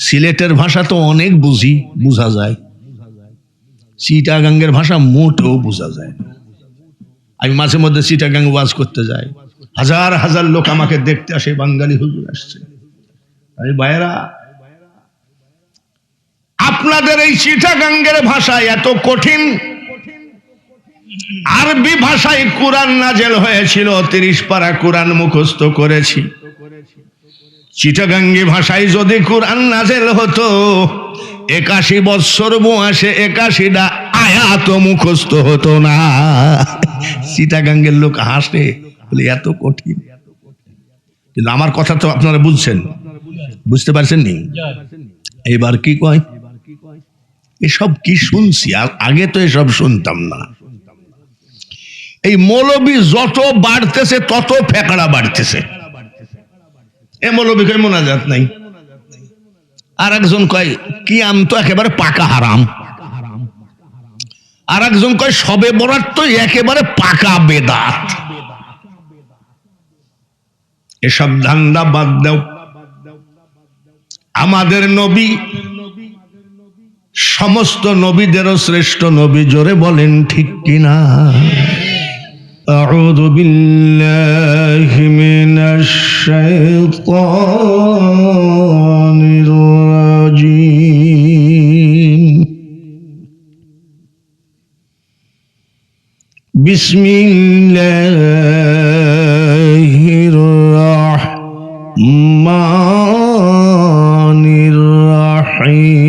সিলেটের ভাষা তো অনেক বুঝি, বোঝা যায়, চিটাগাঙ্গের ভাষা মোটেও বোঝা যায় না। আমি মাঝে মধ্যে চিটাগাং ওয়াজ করতে যাই, হাজার হাজার লোক আমাকে দেখতে আসে, বাঙালি হুজুর আসছে। আরে ভাইয়েরা, আপনাদের এই চিটাগাঙ্গের ভাষা এত কঠিন, আরবি ভাষায় কুরআন নাজেল হয়েছিল, 30 পারা কুরআন মুখস্থ করেছি। চিটাগাঙ্গি ভাষায় যদি কুরআন নাজেল হতো, 81 বছর বয়সে 81টা আয়াত মুখস্থ হতো না। চিটাগাঙ্গের লোক হাসে, বলে এত কঠিন। কিন্তু আমার কথা তো আপনারা বুঝছেন, বুঝতে পারছেন নি? এবার কি কয়, এসব কি শুনছি, আগে তো এসব শুনতাম না। এই মৌলবী যত বাড়তেছে তত ফেকড়া বাড়তেছে। এ মৌলবী কয় মোনাজাত নাই, আর একজন কয় কিয়াম তো একেবারে পাকা হারাম, আর একজন কয় শবে বরাত তো একেবারে পাকা বেদাত। এসব ধান্দা বাদ দাও। আমাদের নবী সমস্ত নবীদেরও শ্রেষ্ঠ নবী, জোরে বলেন ঠিক কিনা? আউযু বিল্লাহি মিনাশ শাইতানির রাজীম। বিসমিল্লাহির রাহমানির রাহিম।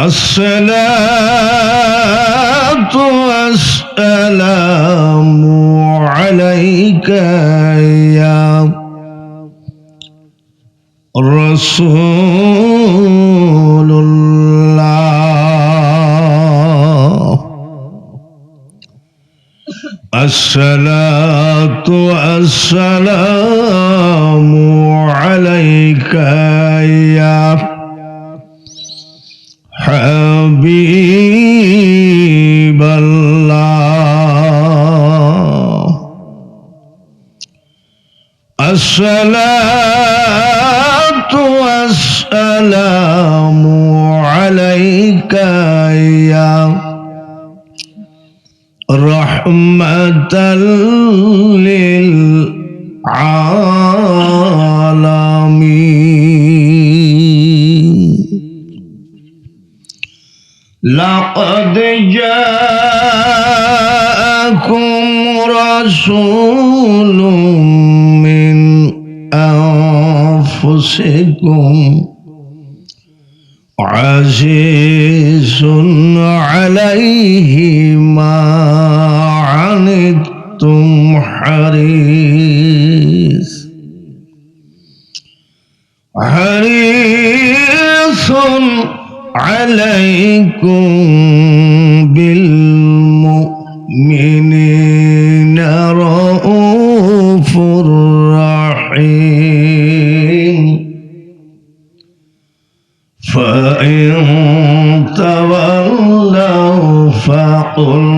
আসসালাতু ওয়াসসালামু আলাইকা ইয়া রাসূলুল্লাহ। আসসালাতু ওয়াসসালামু আলাইকা ইয়া হাবিবাল্লাহ। আসসালাতু ওয়াসসালামু আলাইকা ইয়া রাহমাতাল লিল আলামিন। লাকাদ জাআকুম রাসূলুম মিন আনফুসিকুম আজিজুন আলাইহি মা আনিতুম হারিসুন আলাইকুম বিল মুমিনিনা রাউফুর রাহিম। ফাইন তাওয়াল্লাউ ফাকুল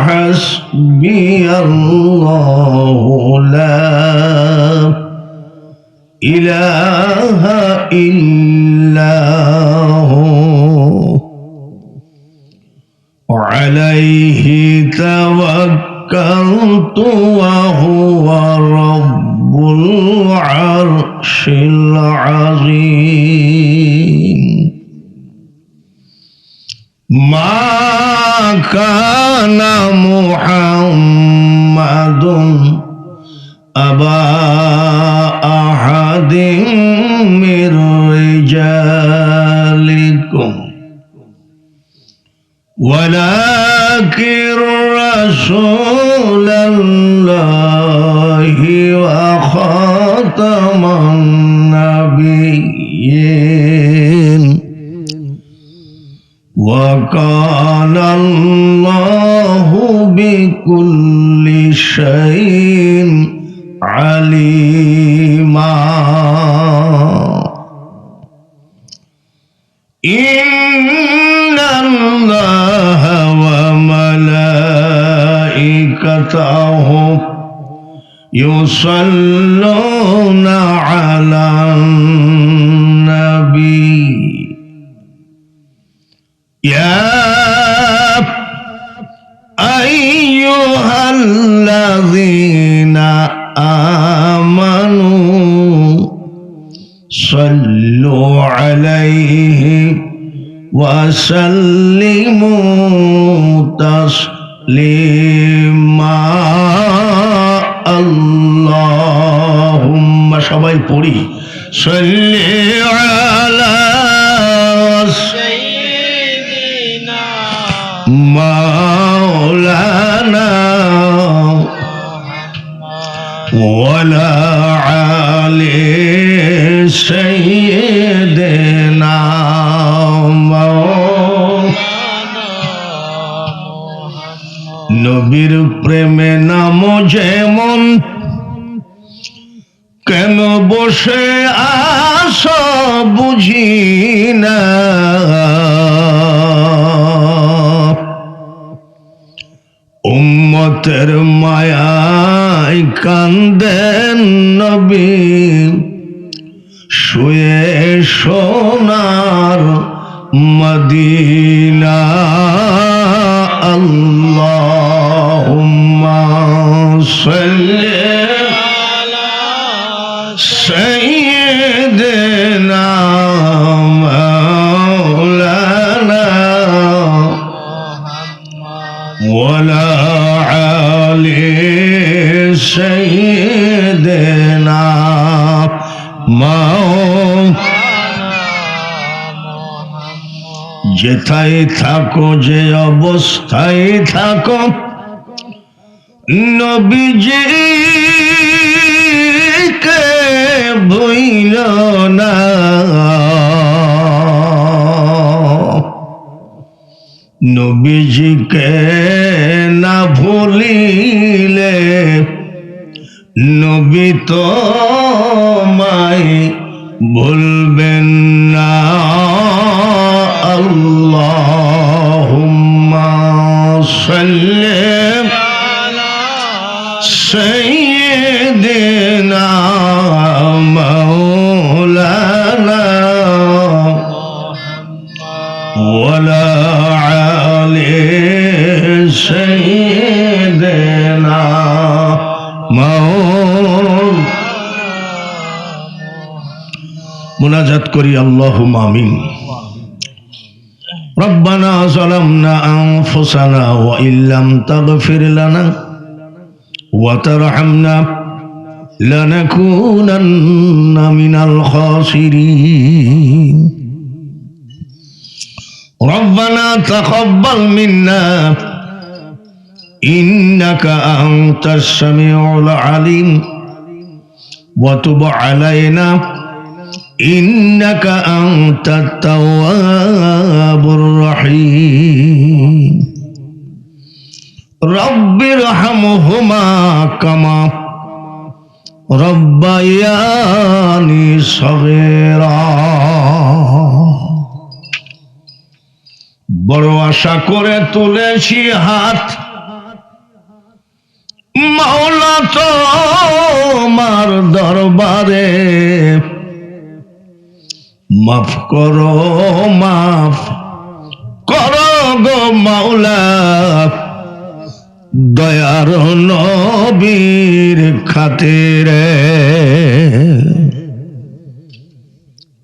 হাসবিয়াল্লাহু লা ইলাহা ইল্লাহু আলাইহি তাওয়াক্কালতু ওয়া হুয়া রাব্বুল আরশিল আযীম। মা কানা মুহাম্মাদুন আবা আহাদিম মির রিজালিকুম ওয়ালাকিন রাসূলুল্লাহি ওয়া খাতামান নাবিয়্যিন ওয়া কানা আল্লাহু বিকুল্লি শাইইন আলিমা। ইন্নাল্লাহা ওয়া মালাইকাতাহু ইউসাল্লুনা صلوا عليه وسلموا تسليما اللهم সবাই পড়ি صلي على سيدنا مولانا ولا علي سيدنا নবীর প্রেমে নাম যেমন কেন বসে আসো বুঝি না উম্মতের মায়ায় কান্দেন নবী শুয়ে সোনার মদিনা আল্লাহুম্মা সাল্লি আলা সাইয়্যিদিনা মাওলানা ওয়ালা আলি সাইয়্যিদিনা যেথায় থাকো যে অবস্থায় থাকো নবীজিকে ভুইল না নবীজিকে না ভুলিলে নবী তোমায় ভুলবেন না আল্লাহুম্মা সাল্লি আলা সাইয়্যিদিনা মাওলানা ওয়ালা আলি সাইয়্যিদিনা মুনাজাত করি আল্লাহুম্মা আমিন রব্বানা যালামনা আনফুসানা ওয়া ইল্লাম তাগফির লানা ওয়া তারহামনা লানাকুনান্না মিনাল খাসিরিন রব্বানা তাকাব্বাল মিন্না ইন্নাকা আনতাস সামিউল আলিম ওয়া তুব আলাইনা ইন্নাকা আনতাত তাওয়াবুর রহিম রব্বিরহামহুমা কামা রব্বায়ানি সগীরা বড় আশা করে তুলেছি হাত মাওলা তোমার দরবারে মাফ করো গো মাওলা দয়ার নবীর খাতিরে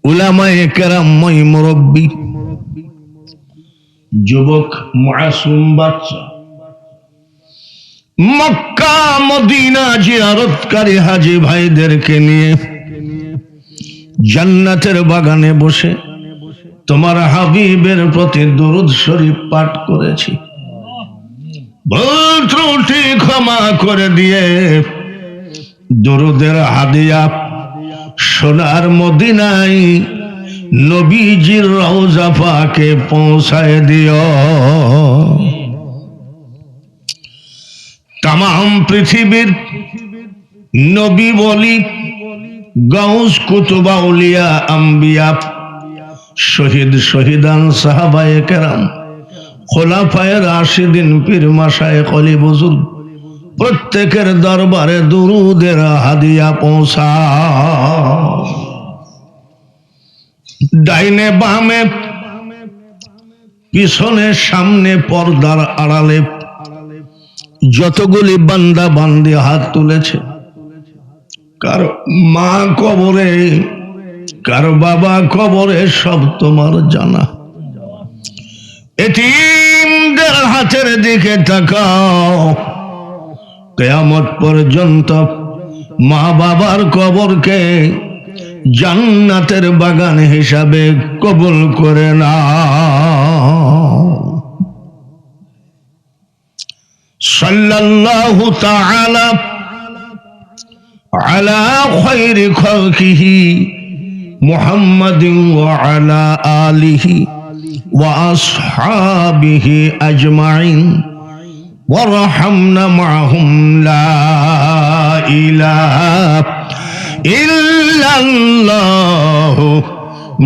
উলামায়ে কেরাম মই মুরব্বী যুবক মাসুম বাচ্চা মক্কা মদিনা জিয়ারতকারী হাজী ভাইদেরকে নিয়ে জান্নাতের বাগানে বসে তোমার হাবিবের প্রতি দরুদ শরীফ পাঠ করেছি ভুল ত্রুটি ক্ষমা করে দিয়ে দরুদের হাদিয়া সোনার মদিনায় নবীজির রওজা পাকে পৌঁছায় দিও तमाम পৃথিবীর নবী বলি গাউস কুতুব আউলিয়া আম্বিয়া শহীদ শহীদান সাহাবায়ে কেরাম খোলাফায়ে রাশিদিন পীর মাশায়েখ ওলি বুজুর্গ প্রত্যেকের দরবারে দুরুদের হাদিয়া পৌঁছা ডাইনে বামে পিছনে সামনে পর্দার আড়ালে যতগুলি বান্দা বান্দি হাত তুলেছে কারো মা কবরে কার বাবা কবরে সব তোমার জানা। এতিমদের হাতের দিকে তাকাও, কিয়ামত পর্যন্ত মা বাবার কবরকে জান্নাতের বাগান হিসাবে কবুল করে না। সাল্লাল্লাহু তাআলা আলা খায়রি খালকিহি মুহাম্মাদিন ওয়া আলা আলিহি ওয়া আসহাবিহি আজমাইন ওয়ারহামনা মাআহুম লা ইলাহা ইল্লাল্লাহু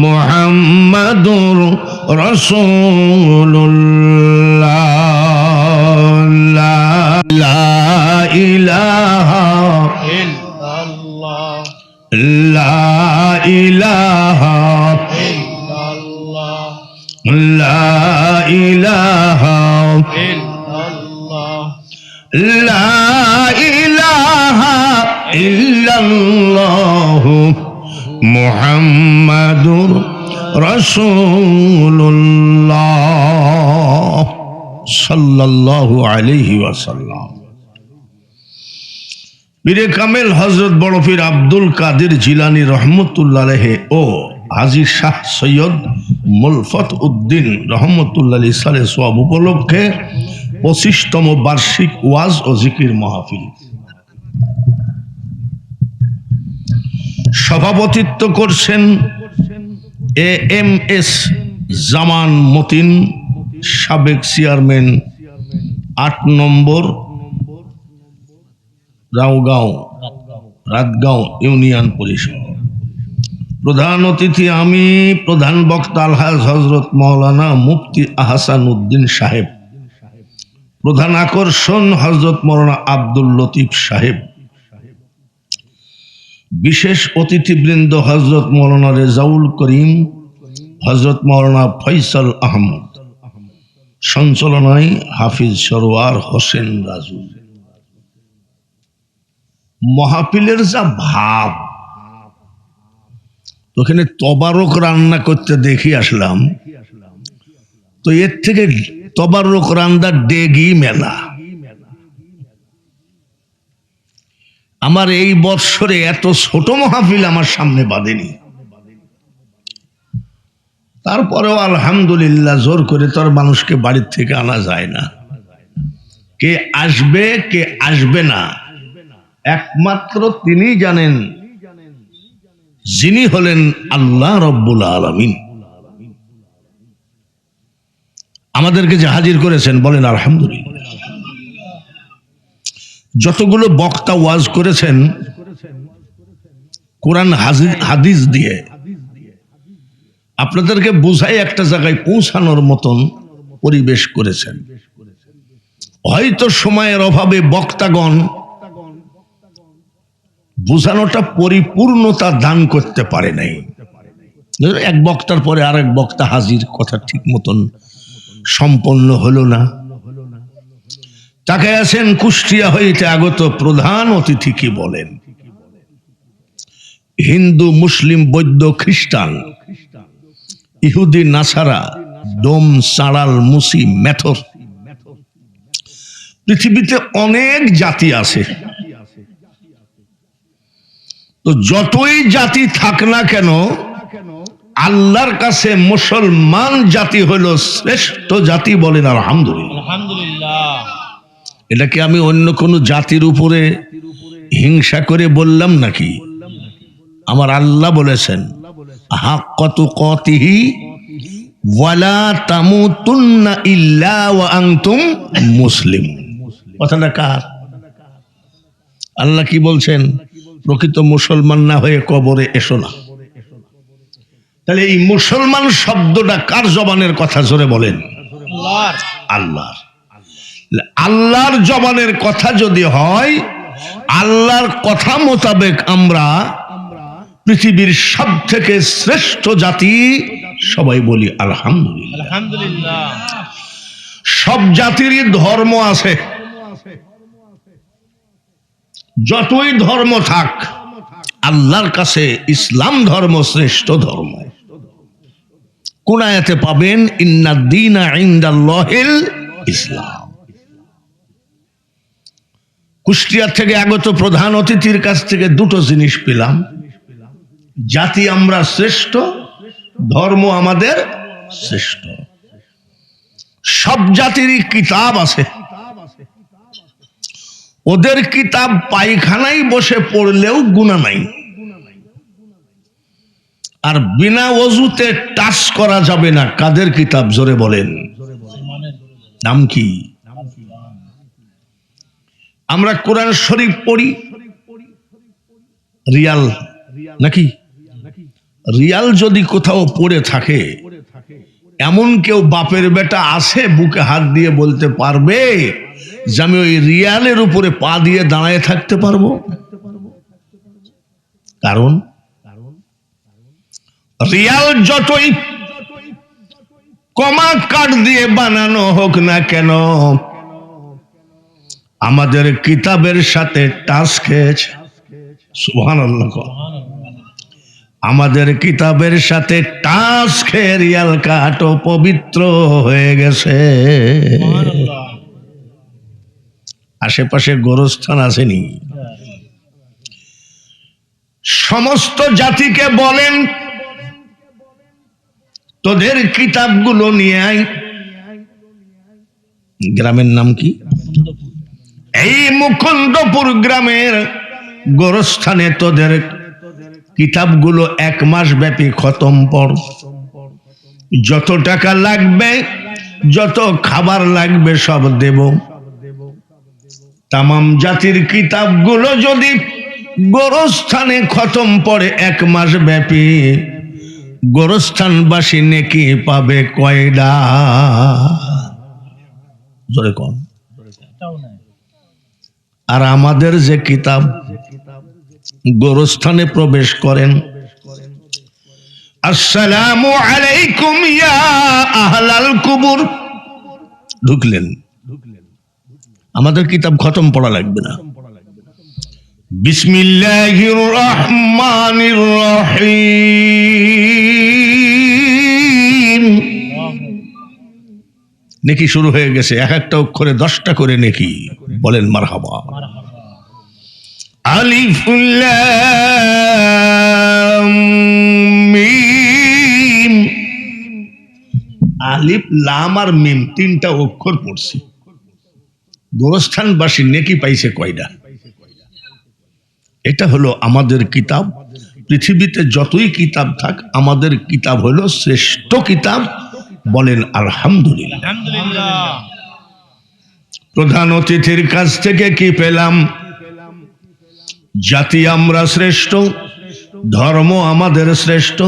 মুহাম্মাদুর রাসূলুল্লাহ। লা ইলাহা ইল্লাল্লাহ, লা ইলাহা ইল্লাল্লাহ, লা ইলাহা ইল্লাল্লাহ, লা ইলাহা ইল্লাল্লাহ মুহাম্মাদুর রাসূলুল্লাহ সাল্লাল্লাহু আলাইহি ওয়াসাল্লাম। পীরে কামেল হযরত বড় পীর আব্দুল কাদের জিলানী রহমতুল্লাহ আলাইহি ও হাজী শাহ সৈয়দ মুলফত উদ্দিন রহমতুল্লাহ আলাইহি সালে সওয়াব উপলক্ষে 25তম বার্ষিক ওয়াজ ও জিকির মাহফিল সভাপতিত্ব করছেন AMS জামান মতিন, সাবেক চেয়ারম্যান 8 নম্বর রাতগাঁও ইউনিয়ন পরিষদ। প্রধান অতিথি আমি, প্রধান বক্তা আলহাজ হযরত মাওলানা মুফতি আহসান উদ্দিন সাহেব, প্রধান আকর্ষণ হযরত মাওলানা আব্দুল লতিফ সাহেব, বিশেষ অতিথিবৃন্দ হযরত মাওলানা রেজাউল করিম, হযরত মাওলানা ফয়সাল আহমদ, সঞ্চালনায় হাফিজ সরওয়ার হোসেন রাজু। মাহফিলের যা ভাব, ওখানে তবারক রান্না করতে দেখি আসলাম, তো এর থেকে তবারক রান্না ডেগি মেলা। আমার এই বৎসরে এত ছোট মাহফিল আমার সামনে বাঁধেনি। তারপরেও আলহামদুলিল্লাহ, জোর করে তোর মানুষকে বাড়ির থেকে আনা যায় না। কে আসবে কে আসবে না একমাত্র তিনি জানেন, যিনি হলেন আল্লাহ রব্বুল আলামিন। আমাদেরকে যে হাজির করেছেন বলেন আলহামদুলিল্লাহ। যতগুলো বক্তা ওয়াজ করেছেন কোরআন হাদিস দিয়ে আপনাদেরকে বুঝাই একটা জায়গায় পৌঁছানোর মতন পরিবেশ করেছেন। হয়তো সময়ের অভাবে বক্তাগণ বুঝানোটা পরিপূর্ণতা দান করতে পারে নাই। এক বক্তার পরে আরেক বক্তা হাজির, কথা ঠিক মতন সম্পন্ন হলো না। তাকে আছেন কুষ্টিয়া হইতে আগত প্রধান অতিথি, কি বলেন, হিন্দু, মুসলিম, বৌদ্ধ, খ্রিস্টান, ইহুদি, নাসারা, ডোম, চাড়াল, মুসি, মেথর, পৃথিবীতে অনেক জাতি আছে। তো যতই জাতি থাক না কেন, আল্লাহর কাছে মুসলমান জাতি হলো শ্রেষ্ঠ জাতি, বলেন আলহামদুলিল্লাহ। এটা কি আমি অন্য কোন জাতির উপরে হিংসা করে বললাম নাকি? আমার আল্লাহ বলেছেন, হাক্কাত তুকাতিহি ওয়ালা তামুতুন্না ইল্লা ওয়া আনতুম মুসলিম। কথাটা কার? আল্লাহ কি বলছেন? প্রকৃত মুসলমান না হয়ে কবরে এসো না। তাহলে এই মুসলমান শব্দটা কার জবানের কথা, জোরে বলেন? আল্লাহর। আল্লাহর জবানের কথা যদি হয়, আল্লাহর কথা মোতাবেক আমরা পৃথিবীর সব থেকে শ্রেষ্ঠ জাতি, সবাই বলি আলহামদুলিল্লাহ। সব জাতিরই ধর্ম আছে, যতই ধর্ম থাক আল্লাহর কাছে ইসলাম ধর্ম শ্রেষ্ঠ ধর্ম। কোন আয়াতে পাবেন? ইন্নাদ-দীনা ইনদাল্লাহিল ইসলাম। কুষ্টিয়া থেকে আগত প্রধান অতিথির কাছ থেকে দুটো জিনিস পেলাম। জাতি আমরা শ্রেষ্ঠ, ধর্ম আমাদের শ্রেষ্ঠ। সব জাতিরই কিতাব আছে, ওদের কিতাব পায়খানায় বসে পড়লেও গুনাহ নাই। আর বিনা ওযুতে টাচ করা যাবে না। কাদের কিতাব? জোরে বলেন, নাম কি? আমরা কোরআন শরীফ পড়ি, রিয়াল নাকি? রিয়াল যদি কোথাও পড়ে থাকে, এমন কেউ বাপের বেটা আছে বুকে হাত দিয়ে বলতে পারবে যে আমি ওই রিয়ালের উপরে পা দিয়ে দাঁড়ায় থাকতে পারবো? কারণ রিয়াল যতই কমা কাট দিয়ে বানানো হোক না কেন, আমাদের কিতাবের সাথে টাচ খেয়েছে। সুবহানাল্লাহ। আমাদের কিতাবের সাথে টাচ খেয়ে রিয়াল কাটো পবিত্র হয়ে গেছে। আশেপাশে গোরস্থান আসেনি। সমস্ত জাতিকে বলেন তোদের কিতাবগুলো নিয়ে আয়। গ্রামের নাম কি? এই মুকুন্দপুর গ্রামের গোরস্থানে তোদের কিতাবগুলো 1 মাস ব্যাপী খতম পড়। যত টাকা লাগবে, যত খাবার লাগবে সব দেব। তামাম জাতির কিতাবগুলো যদি গোরস্থানে খতম পড়ে 1 মাস ব্যাপী, গোরস্থানবাসী নেকি পাবে কয়ডা? জোরে কোন? আর আমাদের যে কিতাব গোরস্থানে প্রবেশ করেন, আসসালামু আলাইকুম ইয়া আহলাল কুবুর, ঢুকলেন, আমাদের কিতাব খতম পড়া লাগবে না। বিসমিল্লাহির রহমানির রহিম, নেকি শুরু হয়ে গেছে। এক একটা অক্ষরে 10টা করে নেকি। বলেন মারহাবা। আলিফ লাম মিম, আলিফ লাম আর মিম 3টা অক্ষর পড়ছি। গোরস্থানবাসী নেকি পাইছে কয়টা? এটা হলো আমাদের কিতাব। পৃথিবীতে যতই কিতাব থাক, আমাদের কিতাব হলো শ্রেষ্ঠ কিতাব। বলেন আলহামদুলিল্লাহ। প্রধান অতিথির কাছ থেকে কি পেলাম? জাতি আমরা শ্রেষ্ঠ, ধর্ম আমাদের শ্রেষ্ঠ,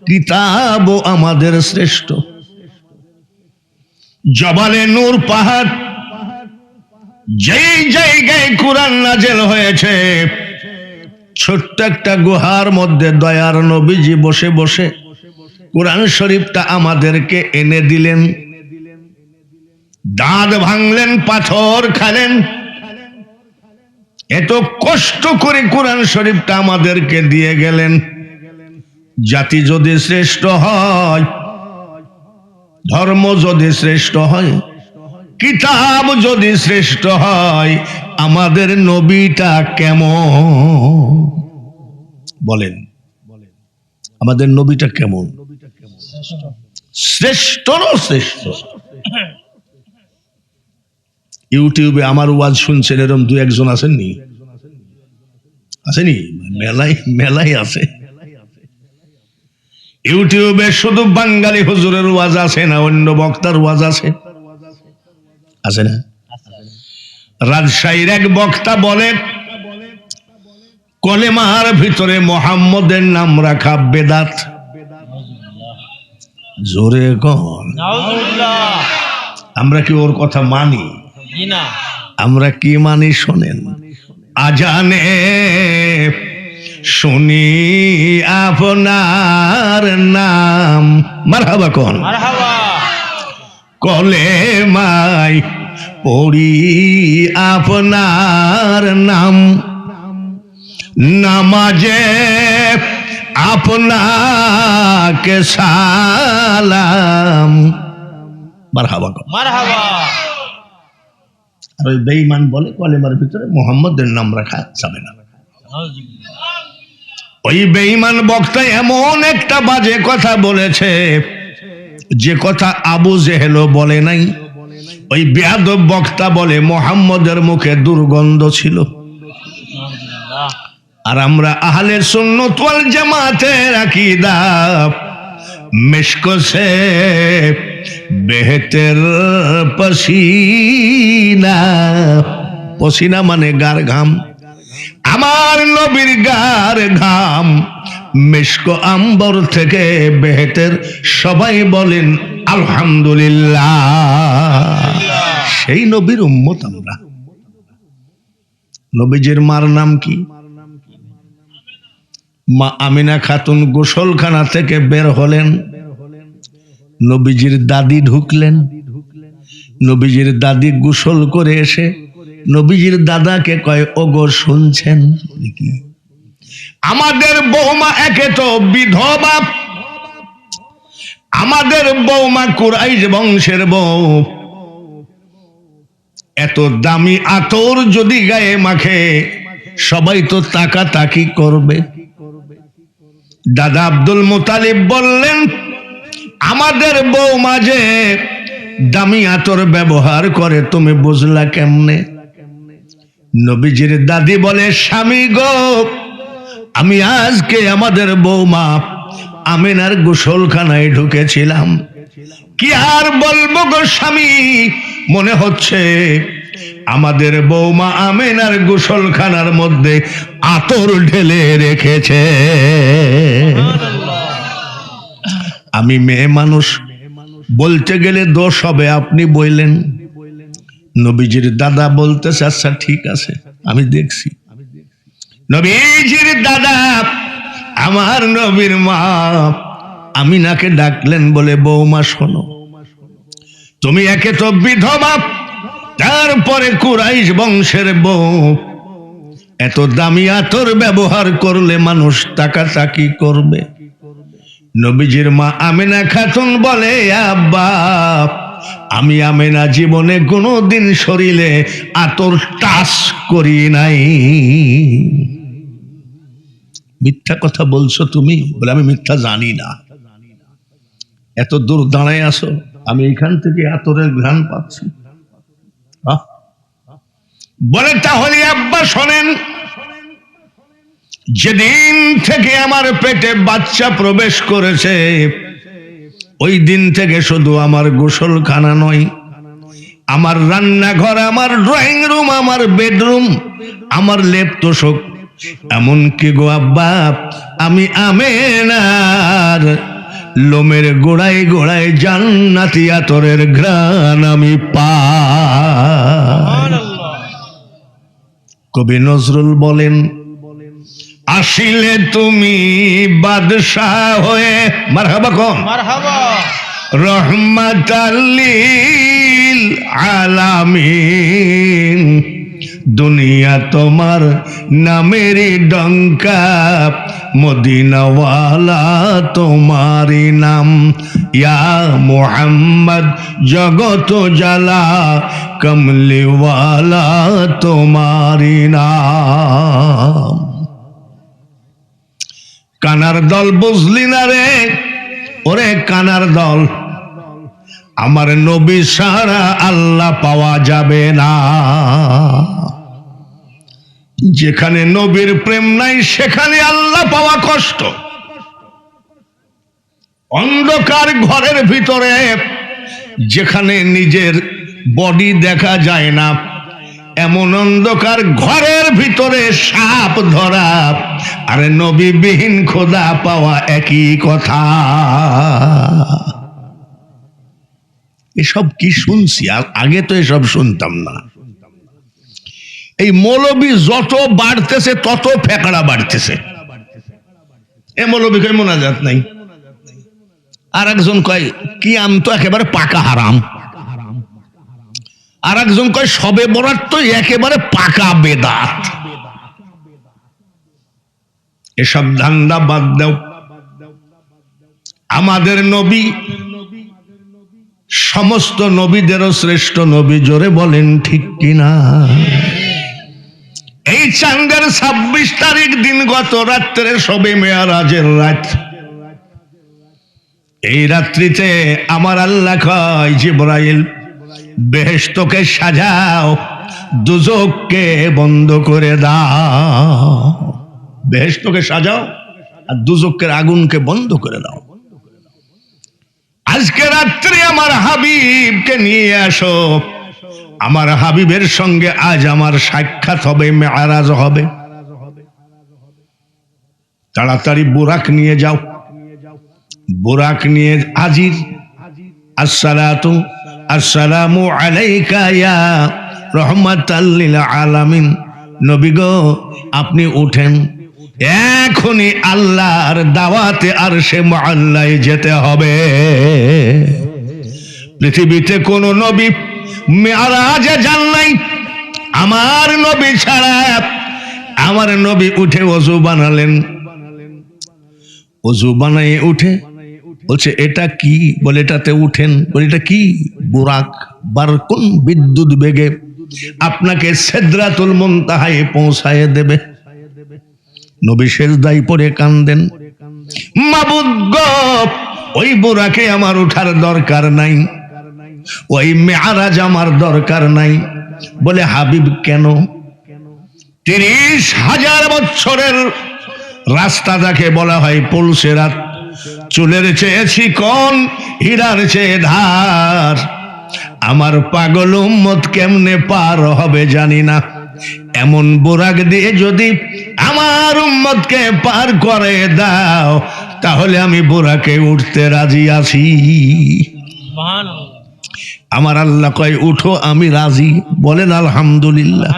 কিতাবও আমাদের শ্রেষ্ঠ। জবালে নূর পাহাড়, যেই জায়গায় কোরআন নাযিল হয়েছে, ছোট্ট একটা গুহার মধ্যে দয়ার নবীজি বসে বসে কোরআন শরীফটা আমাদেরকে এনে দিলেন। দাঁত ভাঙলেন, পাথর খালেন, এত কষ্ট করে কোরআন শরীফটা আমাদেরকে দিয়ে গেলেন। জাতি যদি শ্রেষ্ঠ হয়, ধর্ম যদি শ্রেষ্ঠ হয়, কিতাব যদি শ্রেষ্ঠ হয়, আমাদের নবীটা কেমন? বলেন, আমাদের নবীটা কেমন? শ্রেষ্ঠ না শ্রেষ্ঠ? ইউটিউবে আমার ওয়াজ শুনছেন এরকম 2-1 আসেননি? আসেনি? মেলাই আছে। ইউটিউবে শুধু বাঙালি হুজুরের ওয়াজ আছে না অন্য বক্তার ওয়াজ আছে? আছে না? রাজশাহীর এক বক্তা বলে, কলেমার ভিতরে মোহাম্মদের নাম রাখা বেদাত। জোরে কোন? আমরা কি ওর কথা মানি? আমরা কি মানি শোনেন। আজানে শুনি আপনার নাম, মারহাবা কোন? কলেমায় পড়ি আপনার নাম, নামাজে আপনাকে সালাম। মারহাবা মারহাবা। আর ওই বেঈমান বলে কলেমার ভিতরে মুহাম্মদের নাম রাখা যাবে না। ওই বেঈমান বক্তা এমন একটা বাজে কথা বলেছে, যে কথা আবু জেহেলও বলে নাই। ওই বেয়াদব বক্তা বলে মুহাম্মদের মুখে দুর্গন্ধ ছিল। আর আমরা আহলে সুন্নাত ওয়াল জামাতের আকীদা মিশক সে বেহতের পসিনা, পসিনা মানে গার ঘাম, আমার নবীর গার ঘাম মিশক আম্বর থেকে বেহতের। সবাই বলেন আলহামদুলিল্লাহ। সেই নবীর উম্মত আমরা। নবীজির মার নাম কি? মা আমিনা খাতুন গোসলখানা থেকে বের হলেন, নবীজির দাদি ঢুকলেন। নবীজির দাদি গোসল করে এসে নবীজির দাদাকে কয়, ওগো শুনছেন? আমাদের বৌমা একে তো বিধবা, আমাদের বৌমা কুরাইশ বংশের বউ, এত দামি আতর যদি গায়ে মাখে সবাই তো তাকাতাকি করবে। দাদা আব্দুল মুতালিব বললেন, আমাদের বৌমা যে দামি আতর ব্যবহার করে তুমি বুঝলা কেমনে? নবীজির দাদি বলে, স্বামী গো, আমি আজকে আমাদের বৌমা আমিনার গোসলখানায় ঢুকেছিলাম। কি আর বলবো গো স্বামী, মনে হচ্ছে আমাদের বৌমা আমিনার গোসলখানার মধ্যে আতর ঢেলে রেখেছে। আমি মেয়ে মানুষ, বলতে গেলে দোষ হবে, আপনি বললেন। নবীজির দাদা বলতেছে, আচ্ছা ঠিক আছে, আমি দেখছি। নবীজির দাদা আমার নবীর মা আমিনাকে ডাকলেন, বলে বৌমা শোনো, তুমি একে তো বিধবা, তারপরে কুরাইশ বংশের বউ, এত দামি আতর ব্যবহার করলে মানুষ তাকাতাকি করবে। নবীজির মা আমিনা খাতুন বলে, আব্বা, আমি আমিনা জীবনে কোনোদিন শরীরে আতর টাচ করি নাই। মিথ্যা কথা বলছো তুমি? বলে, আমি মিথ্যা জানি না। এত দূর দাঁড়ায় আসো, আমি এখান থেকে আতরের ঘ্রাণ পাচ্ছি। বলে, তাহলে আব্বা শোনেন, যেদিন থেকে আমার পেটে বাচ্চা প্রবেশ করেছে ওই দিন থেকে শুধু আমার গোসলখানা নয়, আমার রান্নাঘর, আমার ড্রয়িং রুম, আমার বেডরুম, আমার লেপ তোষক, এমনকি গো আব্বা, আমি আমিনার লোমের গোড়ায় গোড়ায় জান্নাতি আতরের ঘ্রাণ আমি পাই। কবি নজরুল বলেন, আসিলে তুমি বাদশাহ হয়ে, মারহাবা কম, মারহাবা, রহমাতাল লিল আলামিন, দুনিয়া তোমার নামেরই ডঙ্কা, মদিনাওয়ালা তোমারই নাম, ইয়া মুহাম্মদ জগত জালা, কমলিওয়ালা তোমারই নাম। কানার দল বুঝলি না রে, ওরে কানার দল, আমার নবী ছাড়া আল্লাহ পাওয়া যাবে না। যেখানে নবীর প্রেম নাই সেখানে আল্লাহ পাওয়া কষ্ট। অন্ধকার ঘরের ভিতরে যেখানে নিজের বডি দেখা যায় না, এমন অন্ধকার ঘরের ভিতরে সাপ ধরা আর নবীবিহীন খোদা পাওয়া একই কথা। এসব কি শুনছি, আগে তো এসব শুনতাম না। এই মৌলবী যত বাড়তেছে তত ফেকড়া বাড়তেছে। এ মৌলবী কয় মোনাজাত নাই, আর একজন কয় কি আম তো একেবারে পাকা হারাম, আর একজন কয় সবে বরাত তো একেবারে পাকা বেদাত। এসব ধান্দা বাদ দাও। আমাদের নবী সমস্ত নবীদেরও শ্রেষ্ঠ নবী, জোরে বলেন ঠিক কিনা? এই চাঁদের 26 তারিখ দিন গত রাত্রে সবে মেয়ারাজের রাত। এই রাত্রিতে আমার আল্লাহ কয় জিবরাইল বেহেশতকে সাজাও, দুজককে বন্ধ করে দাও। বেহেশতকে সাজাও আর দুজকের আগুনকে বন্ধ করে দাও। আজকে রাত্রে আমার হাবিবকে নিয়ে আসো, আমার হাবিবের সঙ্গে আজ আমার সাক্ষাৎ হবে, মেয়ারাজ হবে। তাড়াতাড়ি বুরাক নিয়ে যাও। বুরাক নিয়ে হাজির। আসসালাতু আসসালামু আলাইকা ইয়া রাহমাতাল লিল আলামিন। নবী গো, আপনি উঠেন, এখনই আল্লাহর দাওয়াতে আরশে মুআল্লায় যেতে হবে। পৃথিবীতে কোন নবী মেয়ারাজে যান নাই আমার নবী ছাড়া। আমার নবী উঠে ওযু বানালেন, ওযু বানায় উঠে বলছে এটা কি? বলে এটাতে উঠেন। বলে এটা কি? বুরাক, বারকুন বিদ্যুৎ বেগে আপনাকে সিদরাতুল মুনতাহায় পৌঁছায় দেবে। নবী সেজদায় পড়ে কান্দেন, মাবুদ গো, ওই বুরাকে আমার উঠার দরকার নাই, ওই মেয়ারাজ আমার দরকার নাই। বলে হাবিব কেন? 30,000 বছরের রাস্তা যাকে বলা হয় পুলসিরাত, চুলের চেয়ে চিকন, হীরার চেয়ে ধার। আমার পাগল উম্মত কেমনে পার হবে জানি না। এমন বুরাক দিয়ে যদি আমার উম্মতকে পার করে দাও, তাহলে আমি বুরাকে উঠতে রাজি আছি। আমার আল্লাহ কয় উঠো, আমি রাজি। বলেন আলহামদুলিল্লাহ।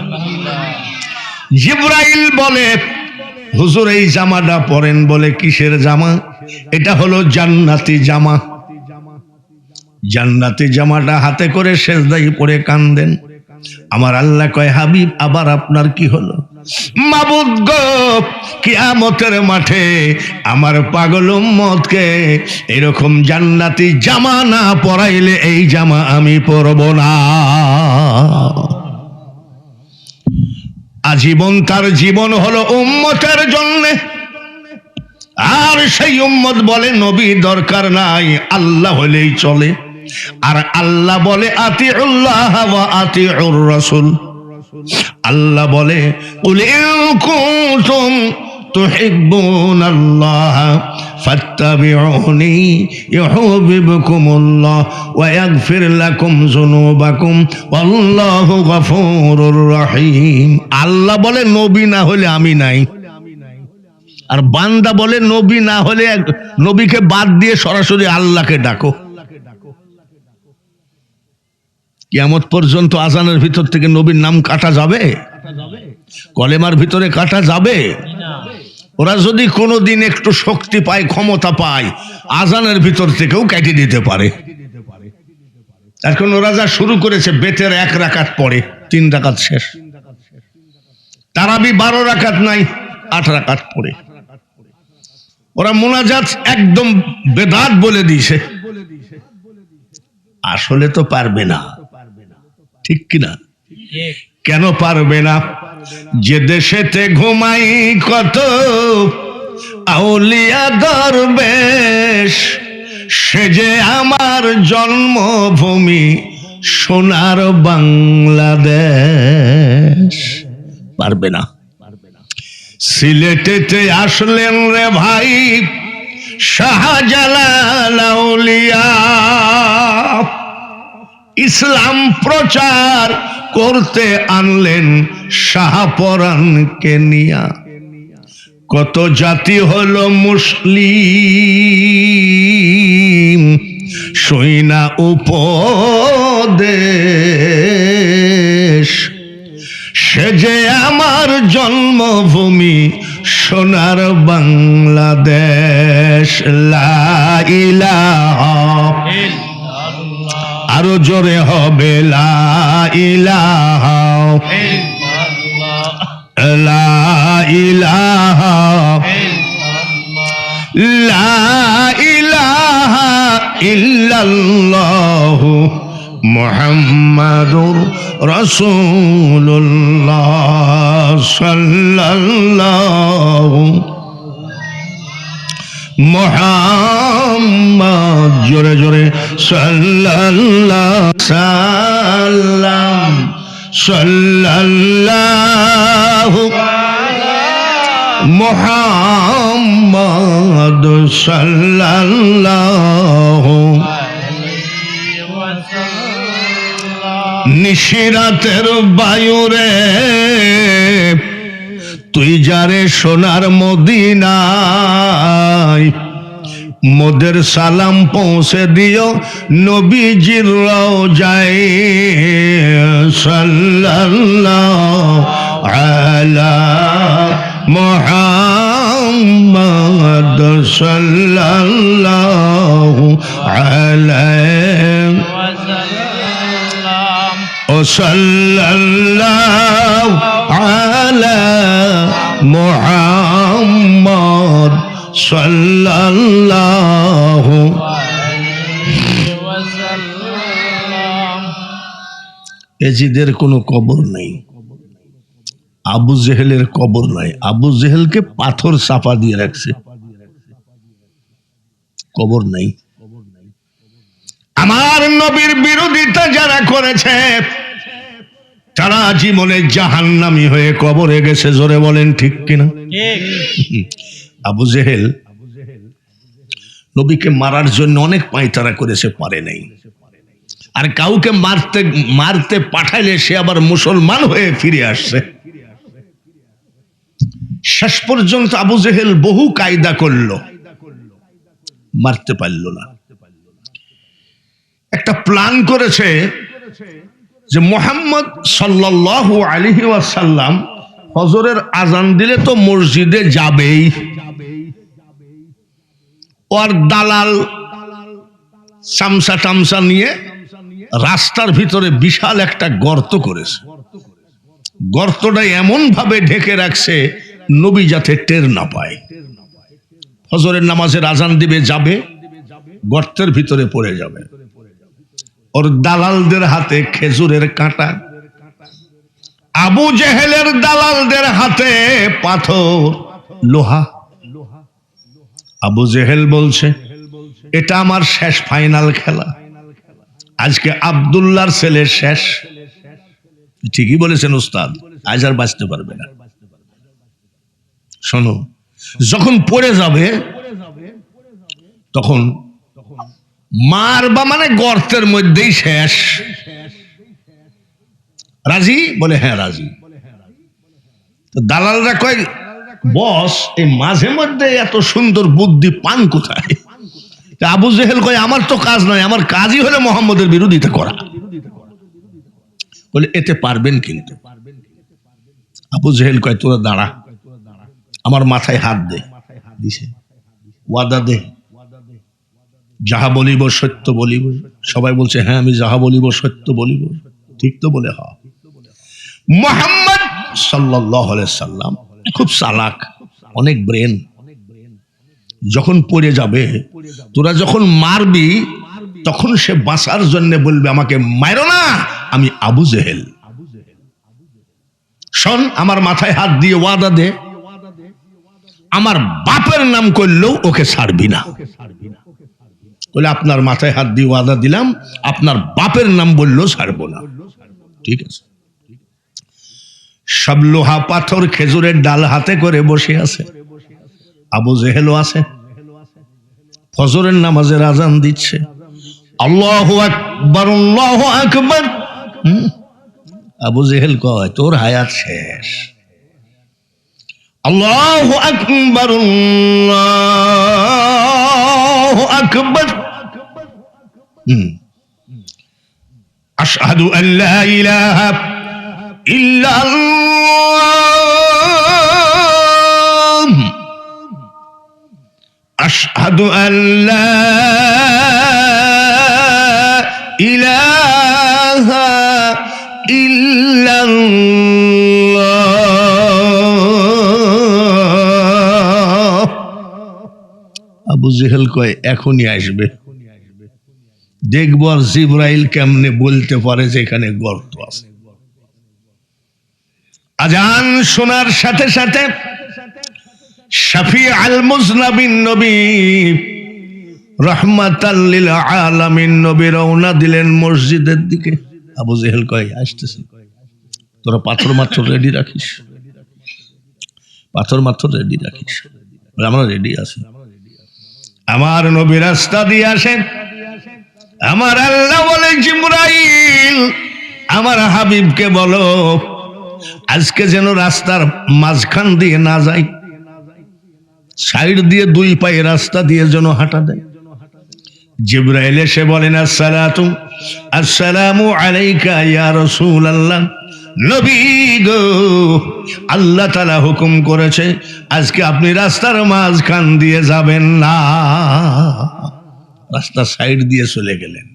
জিবরাইল বলে হুজুর এই জামাটা পরেন। বলে কিসের জামা? এটা হলো জান্নাতি জামা। জান্নাতি জামাটা হাতে করে সেজদায় পড়ে কান্দেন। আমার আল্লাহ কয় হাবিব আবার আপনার কি হলো? মাবুদ গো, কিয়ামতের মাঠে আমার পাগল উম্মতকে এরকম জান্নাতি জামা না পরাইলে এই জামা আমি পরব না। আজীবন তার জীবন হলো উম্মতের জন্য। আর সেই উম্মত বলে নবী দরকার নাই, আল্লাহ হলেই চলে। আর আল্লাহ বলে আতিউল্লাহ ওয়া আতিউর রাসূল। আল্লাহ বলে কুল ইন কুনতুম তুহিব্বুনাল্লাহ ফাত্তাবিউনি ইউহিব্বুকুমুল্লাহ ওয়া ইয়াগফির লাকুম যুনুবাকুম ওয়াল্লাহু গফুরুর রহিম। আল্লাহ বলে নবী না হলে আমি নাই। আর বান্দা বলে নবী না হলে নবীকে বাদ দিয়ে সরাসরি আল্লাহকে ডাকো। কিয়ামত পর্যন্ত আজানের ভিতর থেকে নবীর নাম কাটা যাবে? কলেমার ভিতরে কাটা যাবে? ওরা যদি কোনোদিন একটু শক্তি পায়, ক্ষমতা পায়, আজানের ভিতর থেকেও কেটে দিতে পারে। এখন ওরা যা শুরু করেছে, বেতের 1 রাকাত পড়ে, 3 রাকাত শেষ। তারাবি 12 রাকাত নাই, 8 রাকাত পড়ে। ওরা মুনাজাত একদম বেদাত বলে দিয়েছে। আসলে তো পারবে না, ঠিক কিনা? কেন পারবে না? যে দেশেতে ঘুমাই কত আউলিয়া দরবেশ, সে যে আমার জন্মভূমি সোনার বাংলাদেশ। পারবে না। সিলেটেতে আসলেন রে ভাই শাহজালাল আউলিয়া, ইসলাম প্রচার করতে আনলেন শাহপরানকে নিয়া। কত জাতি হলো মুসলিম, সৈনা উপদেশ, সে যে আমার জন্মভূমি সোনার বাংলাদেশ। লা ইলাহা ইল্লাল্লাহ, আরো জোরে হবে লা ইলাহা ইল্লাল্লাহ, লা ইলাহা লা ইলাহা ইল্লাল্লাহ মুহাম্মাদুর রাসূলুল্লাহ সাল্লাল্লাহু মুহাম্মদ জোরে জোরে সাল্লাল্লাহু সাল্লাম সাল্লাল্লাহু মুহাম্মদ সাল্লাল্লাহু নিশিরাতের বায়ুরে তুই যারে সোনার মদিনায় মোদের সালাম পৌঁছে দিও নবীজির রওজায় সাল্লাল্লাহু আলা মুহাম্মদ সাল্লাল্লাহু আলাইহি ও সাল্লাল্লাহু আলা মুহাম্মদ সাল্লাল্লাহু এজিদের কোনো কবর নেই, আবু জেহেলের কবর নাই। আবু জেহেলকে পাথর চাপা দিয়ে রাখছে, কবর নাই। আমার নবীর বিরোধিতা যারা করেছে তারা জীবনে জাহান্নামী হয়ে কবরে গেছে। জোরে বলেন ঠিক কিনা? আবু জেহেল নবীকে মারার জন্য অনেক পায়তারা করেছে, পারে নাই। আর কাউকে মারতে মারতে পাঠাইলে সে আবার মুসলমান হয়ে ফিরে আসছে। শেষ পর্যন্ত আবু জেহেল বহু কায়দা করলো, মারতে পারল না। একটা প্ল্যান করেছে যে মুহাম্মদ সাল্লাল্লাহু আলাইহি ওয়াসাল্লাম ফজরের আজান দিলে তো মসজিদে যাবেই। ওর দালাল চামচা টামচা নিয়ে রাস্তার ভিতরে বিশাল একটা গর্ত করেছে। গর্তটা এমন ভাবে ঢেকে রাখছে নবী যাতে টের না পায়। ফজরের নামাজের আজান দিবে, যাবে, গর্তের ভিতরে পড়ে যাবে। ওর দালালদের হাতে খেজুরের কাঁটা, আবু জেহেলের দালালদের হাতে পাথর, লোহা। আবু জেহেল বলছে এটা আমার শেষ ফাইনাল খেলা, আজকে আব্দুল্লাহর ছেলের শেষ। ঠিকই বলেছেন উস্তাদ, আজ আর বাঁচতে পারবে না। শোনো, যখন পড়ে যাবে তখন মারবা মানে গর্তের মধ্যেই শেষ। রাজি? বলে হ্যাঁ রাজি। দালালরা কয় বস এই মাঝে মধ্যে এত সুন্দর বুদ্ধি পান কোথায়? আবু জেহেল কয় আমার তো কাজ নাই, আমার কাজই হলো মুহাম্মদের বিরোধিতা করা। বলে এতে পারবেন কিন্তু? আবু জেহেল কয় তোরা দাঁড়া, আমার মাথায় হাত দে। দিছে, ওয়াদা দে, যাহা বলিব সত্য বলিব। সবাই বলছে হ্যাঁ আমি যাহা বলিব সত্য বলিব। ঠিক তো? বলে হ্যাঁ। মুহাম্মদ সাল্লাল্লাহু আলাইহি সাল্লাম খুব চালাক, অনেক ব্রেন। যখন পড়ে যাবে, তোরা যখন মারবি তখন সে বাঁচার জন্য বলবে আমাকে মারো না, আমি আবু জেহেল। শোন, আমার মাথায় হাত দিয়ে ওয়াদা দে, আমার বাপের নাম করলেও ওকে ছাড়বি না। বলে আপনার মাথায় হাত দিয়ে ওয়াদা দিলাম, আপনার বাপের নাম বললেও ছাড়বো না। ঠিক আছে। সব লোহা পাথর খেজুরের ডাল হাতে করে বসে আছে। আবু জেহেলও আছে। ফজরের নামাজের আজান দিচ্ছে, আল্লাহু আকবার আল্লাহু আকবার। আবু জেহেল কয় তোর হায়াত শেষ। আল্লাহু আকবার আল্লাহু আকবার। আশহাদু আল্লা ইলাহা ইল্লাল্লাহ আশহাদু আল্লা ইলাহা ইল্লাল্লাহ আবু জেহেল কয় এখনই আসবে, দেখবো আর জিবরাইল কেমনে বলতে পারে যে এখানে গর্ত আছে। আজান শোনার সাথে সাথে শফি আল মুজনাবিন নবী রহমাতাল লিল আলামিন নবী রওনা দিলেন মসজিদের দিকে। আবু জেহেল কয় আসতেছে, তোরা পাথর মাত্র রেডি রাখিস, পাথর মাত্র রেডি রাখিস। আমরা রেডি আছি। আমার নবী রাস্তা দিয়ে আসেন, আমার আল্লাহ বলে জিবরাইল আমার হাবিবকে বলো আজকে যেন রাস্তার মাঝখান দিয়ে না যায়, সাইড দিয়ে দুই পায়ে রাস্তা দিয়ে যেন হাঁটা দেয়। জিবরাইল এসে বলেন আসসালামু আলাইকা ইয়া রাসূলুল্লাহ, নবী গো আল্লাহ তাআলা হুকুম করেছে আজকে আপনি রাস্তার মাঝখান দিয়ে যাবেন না। রাস্তা সাইড দিয়ে চলে গেলেন।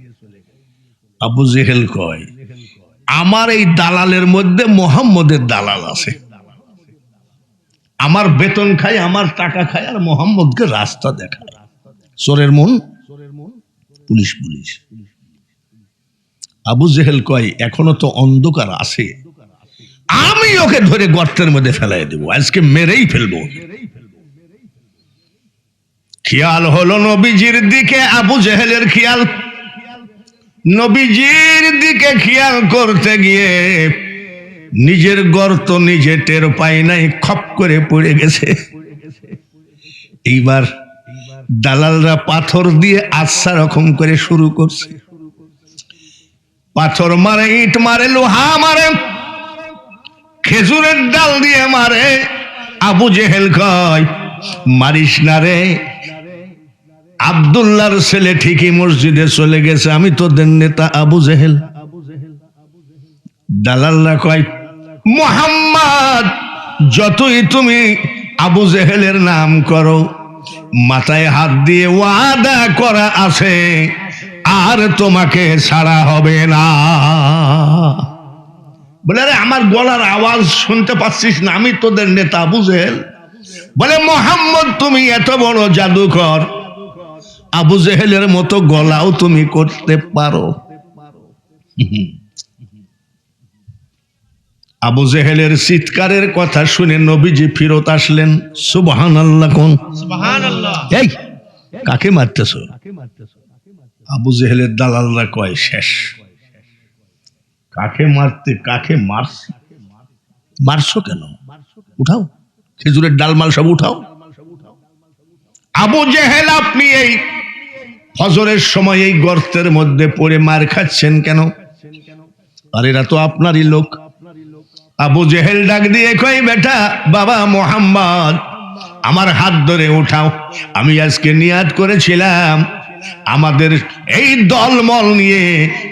আবু জেহেল কয় আমার এই দালালের মধ্যে মোহাম্মদের দালাল আছে, আমার বেতন খায়, আমার টাকা খায়, আর মোহাম্মদকে রাস্তা দেখায়। চোরের মন পুলিশ পুলিশ। আবু জেহেল কয় এখনো তো অন্ধকার আছে, আমি ওকে ধরে গর্তের মধ্যে ফেলাই দেব, আজকে মেরেই ফেলবো। খেয়াল হলো নবীজির দিকে, আবু জেহেলের খেয়াল নবীজির দিকে খেয়াল করতে গিয়ে নিজের গর্ত নিজে টের পায় নাই, খপ করে পড়ে গেছে। এইবার দালালরা পাথর দিয়ে আচ্ছা রকম করে শুরু করছে, পাথর মারে, ইট মারে, লোহা মারে, খেজুরের ডাল দিয়ে মারে। আবু জেহেল কয় মারিস না রে, আব্দুল্লাহর ছেলে ঠিকই মসজিদে চলে গেছে, আমি তোদের নেতা আবু জেহেল। দালালরা কয় মুহাম্মদ যতই তুমি আবু জেহেলের নাম করো, মাথায় হাত দিয়ে ওয়াদা করা আছে আর তোমাকে ছাড়া হবে না। বলে আরে আমার গলার আওয়াজ শুনতে পাচ্ছিস না, আমি তোদের নেতা আবু জেহেল। বলে মুহাম্মদ তুমি এত বড় জাদুকর, আবু জেহেলের মতো গলাও তুমি করতে পারো। আবু জেহেলের চিৎকারের কথা শুনে নবীজি ফিরত আসলেন। সুবহানাল্লাহ কোন সুবহানাল্লাহ। এই কাকে মারতেছ? আবু জেহেলের দালালরা কয় শেষ। কাকে মারতে, কাকে মারছো কেন? উঠাও খেজুরের ডালমাল সব উঠাও। আবু জেহেল আপনি এই ফজরের সময় এই গর্তের মধ্যে পড়ে মার খাচ্ছেন কেন? আর এরা তো আপনারই লোক। আবু জেহেল ডাক দিয়ে কই বেটা বাবা মুহাম্মদ আমার হাত ধরে উঠাও, আমি আজকে নিয়াত করেছিলাম আমাদের এই দলমল নিয়ে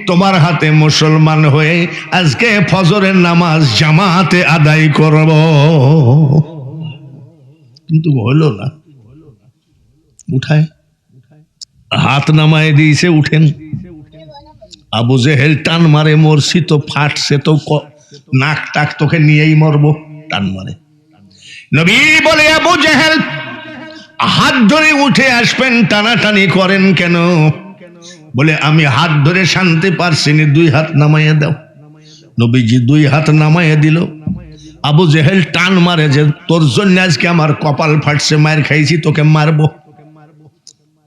তোমার হাতে মুসলমান হয়ে আজকে ফজরের নামাজ জামাতে আদায় করব, কিন্তু হলো না। উঠায় হাত নামায় দিয়েছে, উঠেন। আবু জেহেল টান মারে, মরছি তো, ফাটছে তো, নাক টাক তোকে নিয়েই মরবো, টান মারে। নবী বলে আবু জেহেল হাত ধরে উঠে আসবেন, টানাটানি করেন কেন? বলে আমি হাত ধরে শান্তি পারছি না, দুই হাত নামাইয়া দাও। নবীজি দুই হাত নামাইয়া দিল। আবু জেহেল টান মারে যে তোর জন্য আজকে আমার কপাল ফাটছে, মার খাইছি, তোকে মারবো।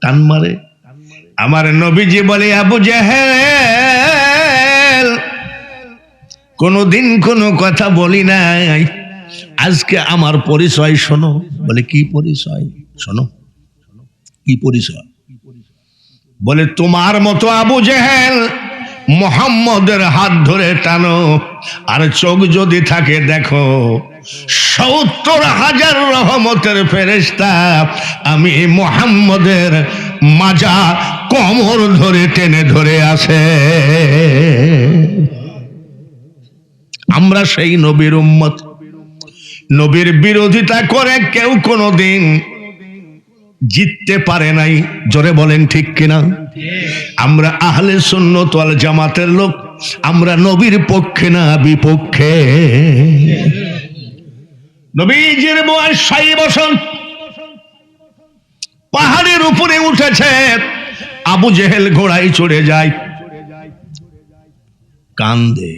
টান মারে। আমার নবীজি বলে আবু জেহেল কোনদিন কোনো কথা বলি নাই, আজকে আমার পরিচয় শোনো। বলে কি পরিচয়? শোনো কি পরিচয়? বলে তোমার মতো আবু জেহেল মুহাম্মদের হাত ধরে টানো, আর চোখ যদি থাকে দেখো ৭০,০০০ রহমতের ফেরেশতা আমি মুহাম্মদের মাজা কোমর ধরে টেনে ধরে আছে। আমরা সেই নবীর উম্মত, নবীর বিরোধিতা করে কেউ কোনোদিন জিততে পারে নাই। জোরে বলেন ঠিক কিনা? আমরা আহলে সুন্নাত ওয়াল জামাতের লোক, আমরা নবীর পক্ষে না বিপক্ষে। নবীজির বয়স ৬০ বছর, পাহাড়ের উপরে উঠেছে, আবু জেহেল ঘোড়ায় চড়ে যায়, কান্দে,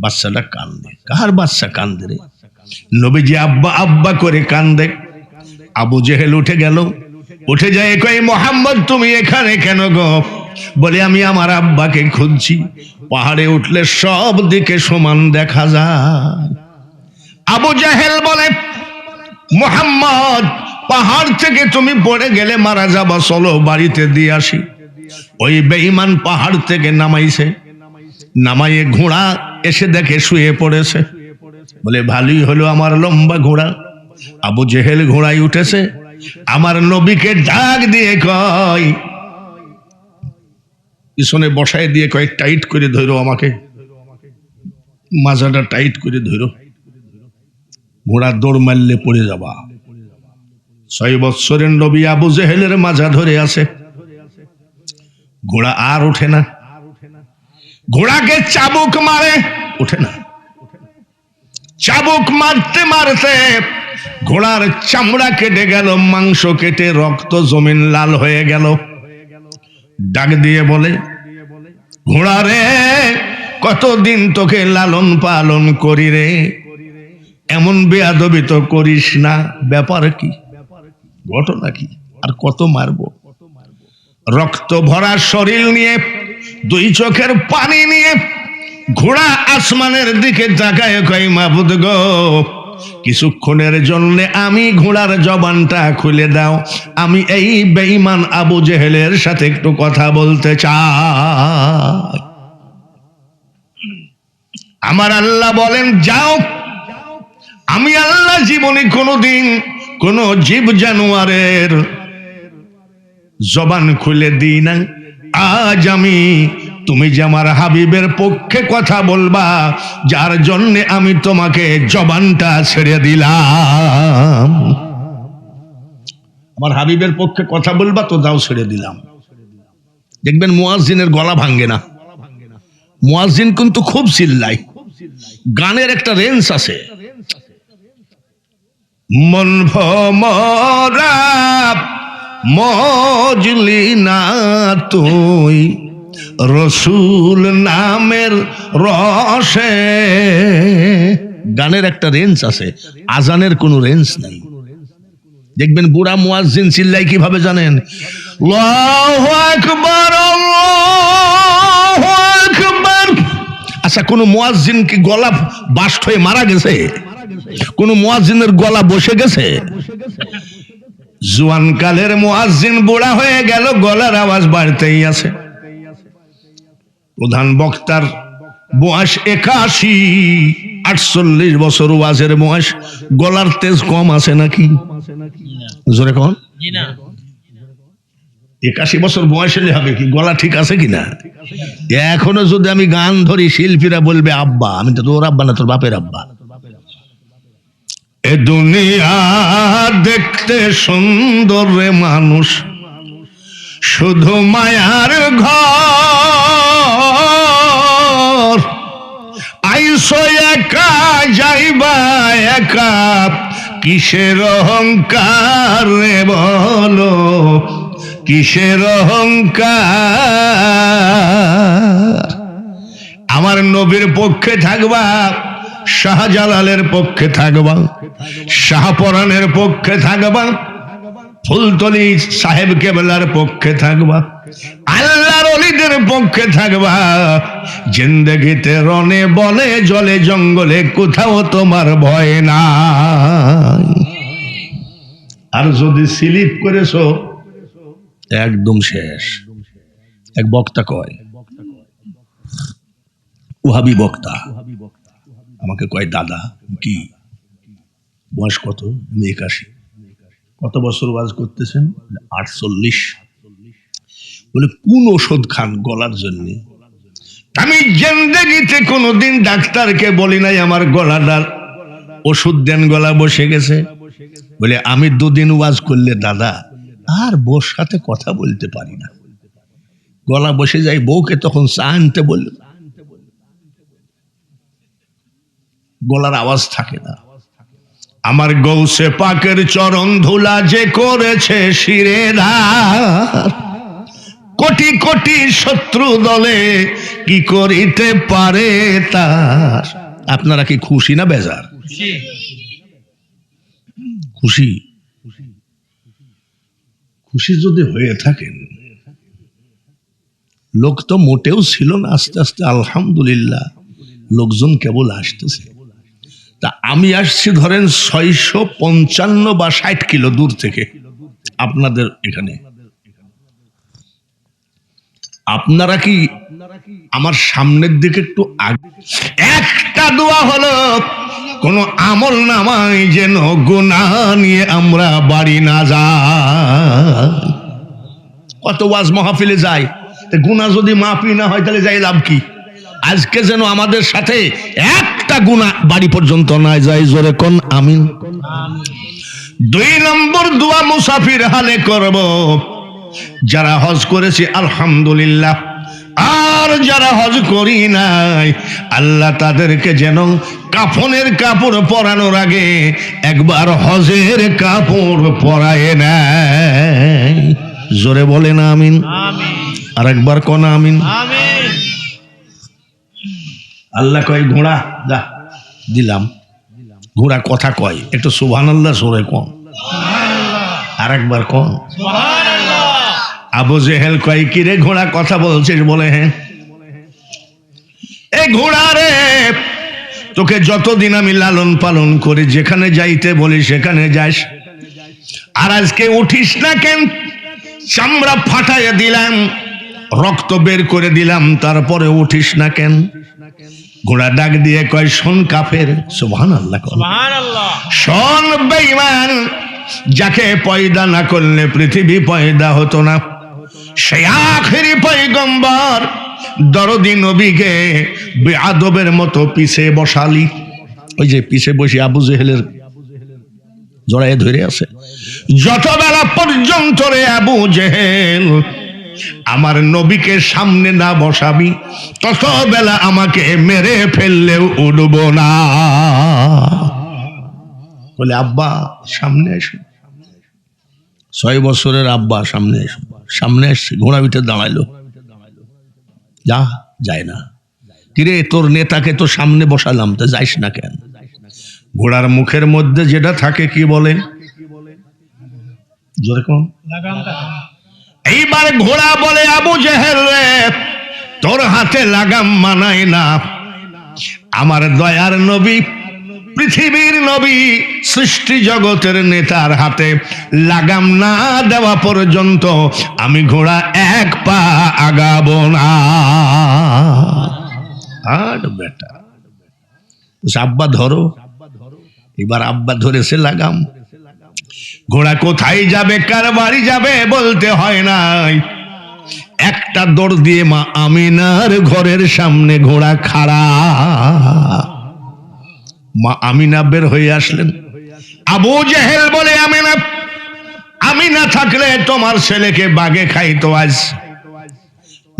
বাচ্চাটা কান্দে। কার বাচ্চা কান্দে রে? নবীজি আব্বা আব্বা করে কান্দে। আবু জেহেল উঠে গেল, উঠে যায়, কই মোহাম্মদ তুমি এখানে কেন গো? বলে আমি আমার আব্বাকে খুঁজছি। পাহাড়ে উঠলে সব দিকে সমান দেখা যায়। আবু জেহেল বলে, মোহাম্মদ পাহাড় থেকে তুমি পড়ে গেলে মারা যাবা, চলো বাড়িতে দিয়ে আসি। ওই বেঈমান পাহাড় থেকে নামাইছে, নামাইয়ে ঘোড়া এসে দেখে শুয়ে পড়েছে। বলে ভালোই হলো আমার লম্বা ঘোড়া। আবু জেহেল ঘোড়ায় উঠেছে, আমার নবীকে ডাক দিয়ে কয়, পিছনে বসায় দিয়ে কয় টাইট করে ধরো, আমাকে মাজাটা টাইট করে ধরো, ঘোড়া দৌড় মারলে পড়ে যাবা। 6 বৎসরের নবী আবু জেহেলের মাজা ধরে আছে, ঘোড়া আর ওঠে না। ঘোড়াকে চাবুক মারে, ওঠে না। চাবুক মারতে মারতে ঘোড়ার চামড়া কেটে গেল, মাংস কেটে রক্ত জমিন লাল হয়ে গেল। ডাক দিয়ে বলে, ঘোড়া রে কতদিন তোকে লালন পালন করি রে, এমন বেয়াদবি তো করিস না, ব্যাপার কি, ঘটনা কি, আর কত মারবো? রক্ত ভরা শরীর নিয়ে, 2 চোখের পানি নিয়ে ঘোড়া আসমানের দিকে তাকায়, কই মাবুদ গো, কিছুক্ষণের জন্য আমি ঘোড়ার জবানটা খুলে দাও, আমি এই বেঈমান আবু জেহেলের সাথে একটু কথা বলতে চাই। আমার আল্লাহ বলেন, যাও। আমি আল্লাহ জীবনে কোনোদিন কোন জীব জানোয়ারের জবান খুলে দিই না। আজ আমি, তুমি যে আমার হাবিবের পক্ষে কথা বলবা, যার জন্য আমি তোমাকে জবানটা ছেড়ে দিলাম। আমার হাবিবের পক্ষে কথা বলবা তো দাও, ছেড়ে দিলাম। দেখবেন মুয়াজ্জিনের গলা ভাঙ্গে না, মুয়াজ্জিন কিন্তু খুব চিল্লায়। গানের একটা রেঞ্জ আছে, মন ভমরা মজলি না তুই রসুল নামের রসে। গানের একটা রেঞ্জ আছে, আজানের কোনো রেঞ্জ নাই। দেখবেন বুড়া মুয়াজ্জিন চিল্লাই কিভাবে জানেন? আল্লাহু আকবার, আল্লাহু আকবার। আচ্ছা, কোন মুয়াজ্জিন কি গলা বাস্ট হয়ে মারা গেছে? কোন মুয়াজ্জিনের গলা বসে গেছে? জোয়ান কালের মুয়াজ্জিন বুড়া হয়ে গেল, গলার আওয়াজ বাড়তেই আছে। প্রধান বক্তার বয়স 81-48 বছর, ওয়াজের বয়স, গলার তেজ কম আছে নাকি? জোরে কন। 81 বছর বয়স হলে হবে কি, গলা ঠিক আছে কিনা? এখনো যদি আমি গান ধরি, শিল্পীরা বলবে আব্বা। আমি তো তোর আব্বা না, তোর বাপের আব্বা। এ দুনিয়া দেখতে সুন্দর রে মানুষ, শুধু মায়ার ঘর। আইসো একা যাইবা একা, কিসের অহংকার রে বলো, কিসের অহংকার? আমার নবীর পক্ষে থাকবা, শাহজালালের পক্ষে থাকবা, শাহপরানের পক্ষে থাকবা, ফুলতলি সাহেব কেবলার পক্ষে থাকবা, আল্লাহর ওলিদের পক্ষে থাকবা। জিন্দেগিতে রনে বনে জলে জঙ্গলে কোথাও তোমার ভয় নাই। আর যদি স্লিপ করেছো, একদম শেষ। এক বক্তা কয়, ওহাবি বক্তা আমাকে কয়, দাদা কি বয়স কত? আমি 81। কত বছর ওয়াজ করতেছেন? 48। বলে কোন ওষুধ খান গলার জন্য? আমি জিন্দেগিতে কোনোদিন ডাক্তারকে বলি নাই আমার গলাটার ওষুধ দেন, গলা বসে গেছে। বলে আমি 2 দিন ওয়াজ করলে দাদা আর বউর সাথে কথা বলতে পারি না, গলা বসে যায়। বউকে তখন চা আনতে বলল, গলার আওয়াজ থাকে না। আমার গৌসে পাকের চরণ ধুলা যে করেছে শিরে ধার, কোটি কোটি শত্রু দলে কি করিতে পারে তার। আপনারা কি খুশি না বেজার? খুশি। খুশি যদি হয়ে থাকেন, লোক তো মোটেও ছিল না, আস্তে আস্তে আলহামদুলিল্লাহ লোকজন কেবল আসতেছে। তা আমি আসছি ধরেন 655 বা 60 কিলো দূর থেকে আপনাদের এখানে। আপনারা কি আমার সামনের দিকে একটু আগে? একটা দোয়া হলো, কোন আমল নামায় যেন গুনাহ নিয়ে আমরা বাড়ি না যাই। কত ওয়াজ মাহফিলে যায়, গুনাহ যদি মাফি না হয় তাহলে যাই লাভ কি? আজকে যেন আমাদের সাথে একটা গুনাহ বাড়ি পর্যন্ত না যায়। জোরে কোন আমিন। 2 নম্বর দোয়া মুসাফির হালে করব, যারা হজ করেছে আলহামদুলিল্লাহ, আর যারা হজ করি নাই আল্লাহ তাদেরকে যেন কাফনের কাপড় পরানোর আগে একবার হজের কাপড় পরায় নেয়। জোরে বলেন আমিন। আর একবার কোন আমিন। আল্লাহ কয় ঘোড়া যা দিলাম, ঘোড়া কথা কয়, একটু সুবহানাল্লাহ সরে কোন, আর একবার কোন। আবু জেহেল কয় কি রে ঘোড়া কথা বলছিস? বলে হ্যাঁ। এই ঘোড়া রে, তোকে যতদিন আমি লালন পালন করে যেখানে যাইতে বলি সেখানে যাস, আর আজকে উঠিস না কেন? চামড়া ফাটাইয়া দিলাম, রক্ত বের করে দিলাম, তারপরে উঠিস না কেন? ঘোড়া ডাক দিয়ে কয় শোন কাফের, সুবহানাল্লাহ, শোন বেঈমান, যাকে পয়দা না করলে পৃথিবী পয়দা হতো না, সেই আখেরি পয়গম্বর দরদি নবীকে বেয়াদবের মতো পিছে বসালি। ওই যে পিছে বসে আবু জেহেলের জড়ায় ধরে আছে। যত বেলা পর্যন্ত রে আবু জেহেল আমার নবীকে সামনে না বসাবি, তত বেলা আমাকে মেরে ফেললেও উঠব না। বলে আব্বা সামনে এসো। 6 বছরের আব্বা সামনে এসো। সামনে এসছে, ঘোড়া পিঠে দাঁড়াইলো, যা যায় না। কিরে তোর নেতাকে তো সামনে বসালাম, তো যাইস না কেন? ঘোড়ার মুখের মধ্যে যেটা থাকে কি বলে? জোরে কোন। এইবার ঘোড়া বলে আবু জেহেল রে, তোর হাতে লাগাম মানায় না। আমার দয়ার নবী, পৃথিবীর নবী, সৃষ্টি জগতের নেতার হাতে লাগাম না দেওয়া পর্যন্ত আমি ঘোড়া এক পা আগাবো না। আর বেটা আব্বা ধরো। এবার আব্বা ধরেছে লাগাম। ঘোড়া কোথায় যাবে, কার বাড়ি যাবে বলতে হয় নাই, একটা দৌড় দিয়ে মা আমিনার ঘরের সামনে ঘোড়া খাড়া। মা আমিনা বের হয়ে আসলেন। আবু জেহেল বলে আমিনা, আমি না থাকলে তোমার ছেলেকে বাগে খাইতো আজ।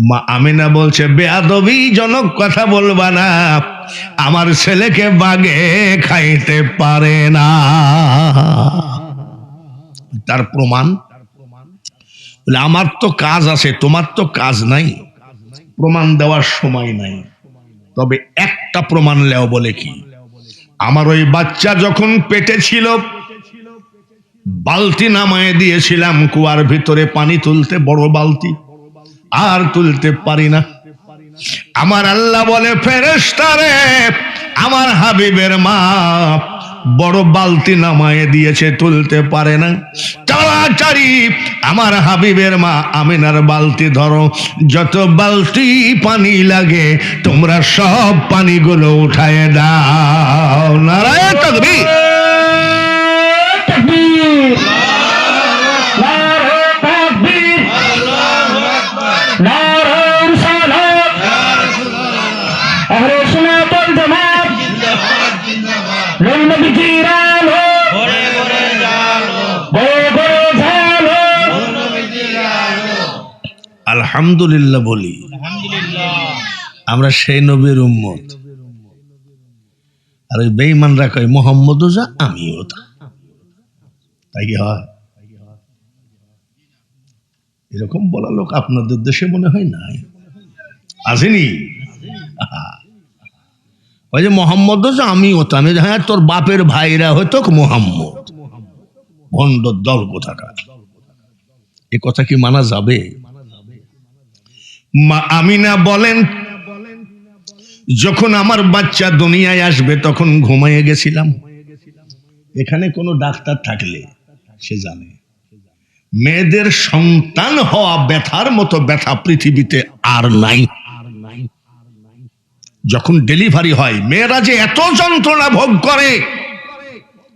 মা আমিনা বলছে বেয়াদবি জনক কথা বলবা না, আমার ছেলেকে বাগে খাইতে পারে না। তার প্রমাণ আমার তো কাজ আছে, তোমার তো কাজ নাই, প্রমাণ দেওয়ার সময় নাই। তবে একটা প্রমাণ লেও। বলে কি? আমার ওই বাচ্চা যখন পেটে ছিল, বালতি নামায় দিয়েছিলাম কুয়ার ভিতরে পানি তুলতে, বড় বালতি, আর তুলতে পারি না। আমার আল্লাহ বলে ফেরেশতারে, আমার হাবিবের মা বড় বালতি নামায় দিয়েছে, তুলতে পারে না, তাড়াতাড়ি আমার হাবিবের মা আমিনার বালতি ধরো, যত বালতি পানি লাগে তোমরা সব পানিগুলো উঠায় দাও। নারায়ে তাকবীর। আলহামদুলিল্লাহ বলি, আমরা সেই নবীর উম্মত। আর ওই বেঈমানরা কয় মোহাম্মদও যা আমিও তা। তাই কি হয়? এরকম বলা লোক আপনাদের দেশে মনে হয় নাই, আসেনি? ওই যে মোহাম্মদও যা আমিও তা। আমি হ্যাঁ, তোর বাপের ভাইরা হয়তো মোহাম্মদ, ভণ্ড দল কোথাকার। এ কথা কি মানা যাবে? মা আমিনা বলেন, যখন আমার বাচ্চা দুনিয়ায় আসবে তখন ঘুমাইয়ে গেছিলাম। এখানে কোনো ডাক্তার থাকলে সে জানে মেয়েদের সন্তান হওয়া ব্যথার মতো ব্যথা পৃথিবীতে আর নাই। যখন ডেলিভারি হয় মেয়েরা যে এত যন্ত্রণা ভোগ করে,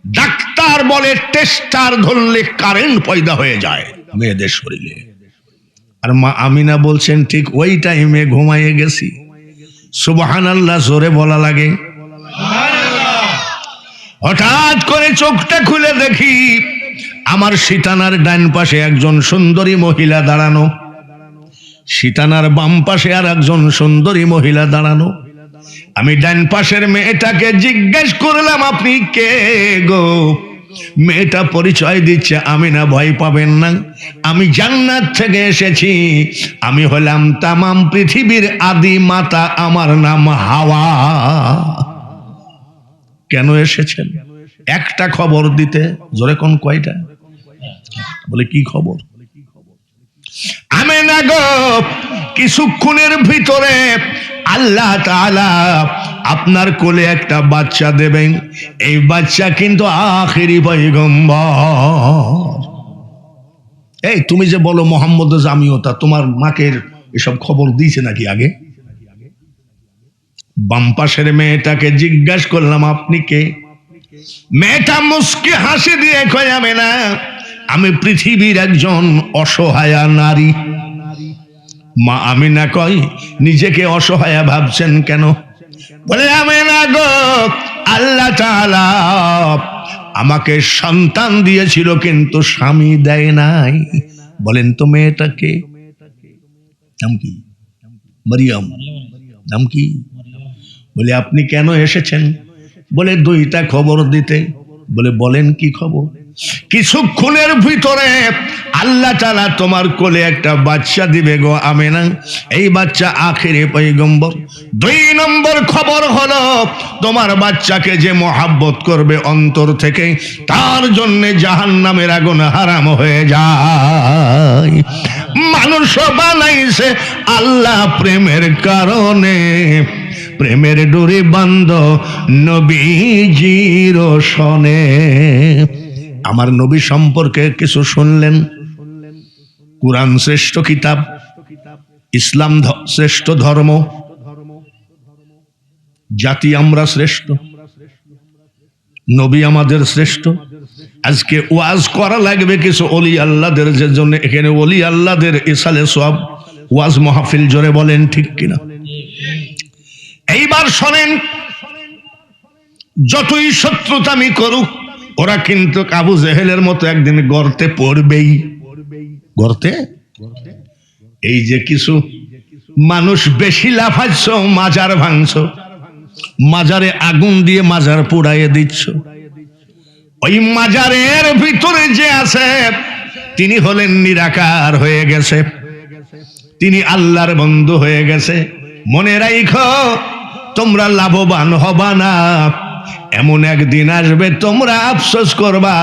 ডাক্তার বলে টেস্টার ধরলে কারেন্ট পয়দা হয়ে যায় মেয়েদের শরীরে। আর মা আমিনা বলছেন ঠিক ওই টাইমে ঘুমাইয়ে গেছি। সুবহানাল্লাহ জোরে বলা লাগে। হঠাৎ করে চোখটা খুলে দেখি আমার সিতানার ডান পাশে একজন সুন্দরী মহিলা দাঁড়ানো, সিতানার বাম পাশে আর একজন সুন্দরী মহিলা দাঁড়ানো। আমি ডান পাশের মেয়েটাকে জিজ্ঞেস করলাম, আপনি কে গো? মেয়েটা পরিচয় দিচ্ছে, আমিনা ভয় পাবেন না, আমি জান্নাত থেকে এসেছি, আমি হলাম তামাম পৃথিবীর আদি মাতা, আমার নাম হাওয়া। কেন এসেছেন? একটা খবর দিতে। জোরে কোন কয়টা? বলে কি খবর? আমিনা গো, কিছুক্ষণের ভিতরে আল্লাহ তাআলা আপনার কোলে একটা বাচ্চা দেবেন। এই বাচ্চা কিন্তু আখেরি পয়গম্বর। এই তুমি যে বলো মোহাম্মদ আমিও তা, তোমার মাকে এসব খবর দিয়েছে নাকি আগে? বাম পাশের মেয়েটাকে জিজ্ঞাসা করলাম, আপনি কে? মেয়েটা মুস্কি হাসি দিয়ে কয়, আমিনা, আমি পৃথিবীর একজন অসহায়া নারী। মা আমিনা কয়, নিজেকে অসহায়া ভাবছেন কেন? বলে, আমিনা গো, আল্লাহ তাআলা আমাকে সন্তান দিয়েছিল কিন্তু স্বামী দেয় নাই। বলেন তো মেয়েটাকে নাম কি? মারিয়াম। নাম কি? বলে, আপনি কেন এসেছেন? বলে, দুইটা খবর দিতে। বলে, বলেন কি খবর? কিছুক্ষণের ভিতরে আল্লাহ তাআলা তোমার কোলে একটা বাচ্চা দিবে গো আমিনা, এই বাচ্চা আখেরি পয়গম্বর। 2 নম্বর খবর হলো, তোমার বাচ্চাকে যে মহাব্বত করবে অন্তর থেকে, তার জন্য জাহান্নামের আগুন হারাম হয়ে যায়। মানুষ বানাইছে আল্লাহ প্রেমের কারণে, প্রেমের ডোরে বান্ধ নবীজির শনে। আমার নবী সম্পর্কে কিছু শুনলেন? কুরআন শ্রেষ্ঠ কিতাব, ইসলাম শ্রেষ্ঠ ধর্ম, জাতি আমরা শ্রেষ্ঠ, নবী আমাদের শ্রেষ্ঠ। আজকে ওয়াজ করা লাগবে কিছু ওলি আল্লাহদের, যে জন্য এখানে ওলি আল্লাহদের ইসালে সওয়াব ওয়াজ মাহফিল। জোরে বলেন ঠিক কিনা? এইবার শোনেন, যতই শত্রুতামি করুক, ওরা কিন্তু আবু জেহেলের মতো একদিন গর্তে পড়বেই। গর্তে এই যে কিছু মানুষ বেশি লাফাচ্ছ, মাজার ভাঙছ, মাজারে আগুন দিয়ে মাজার পুড়াইয়ে দিচ্ছ, ওই মাজারের ভিতরে যে আছে তিনি হলেন নিরাকার হয়ে গেছে, তিনি আল্লাহর বন্ধু হয়ে গেছে। মনে রাখো, তোমরা লাভবান হবা না। এমন একদিন আসবে তোমরা আফসোস করবা,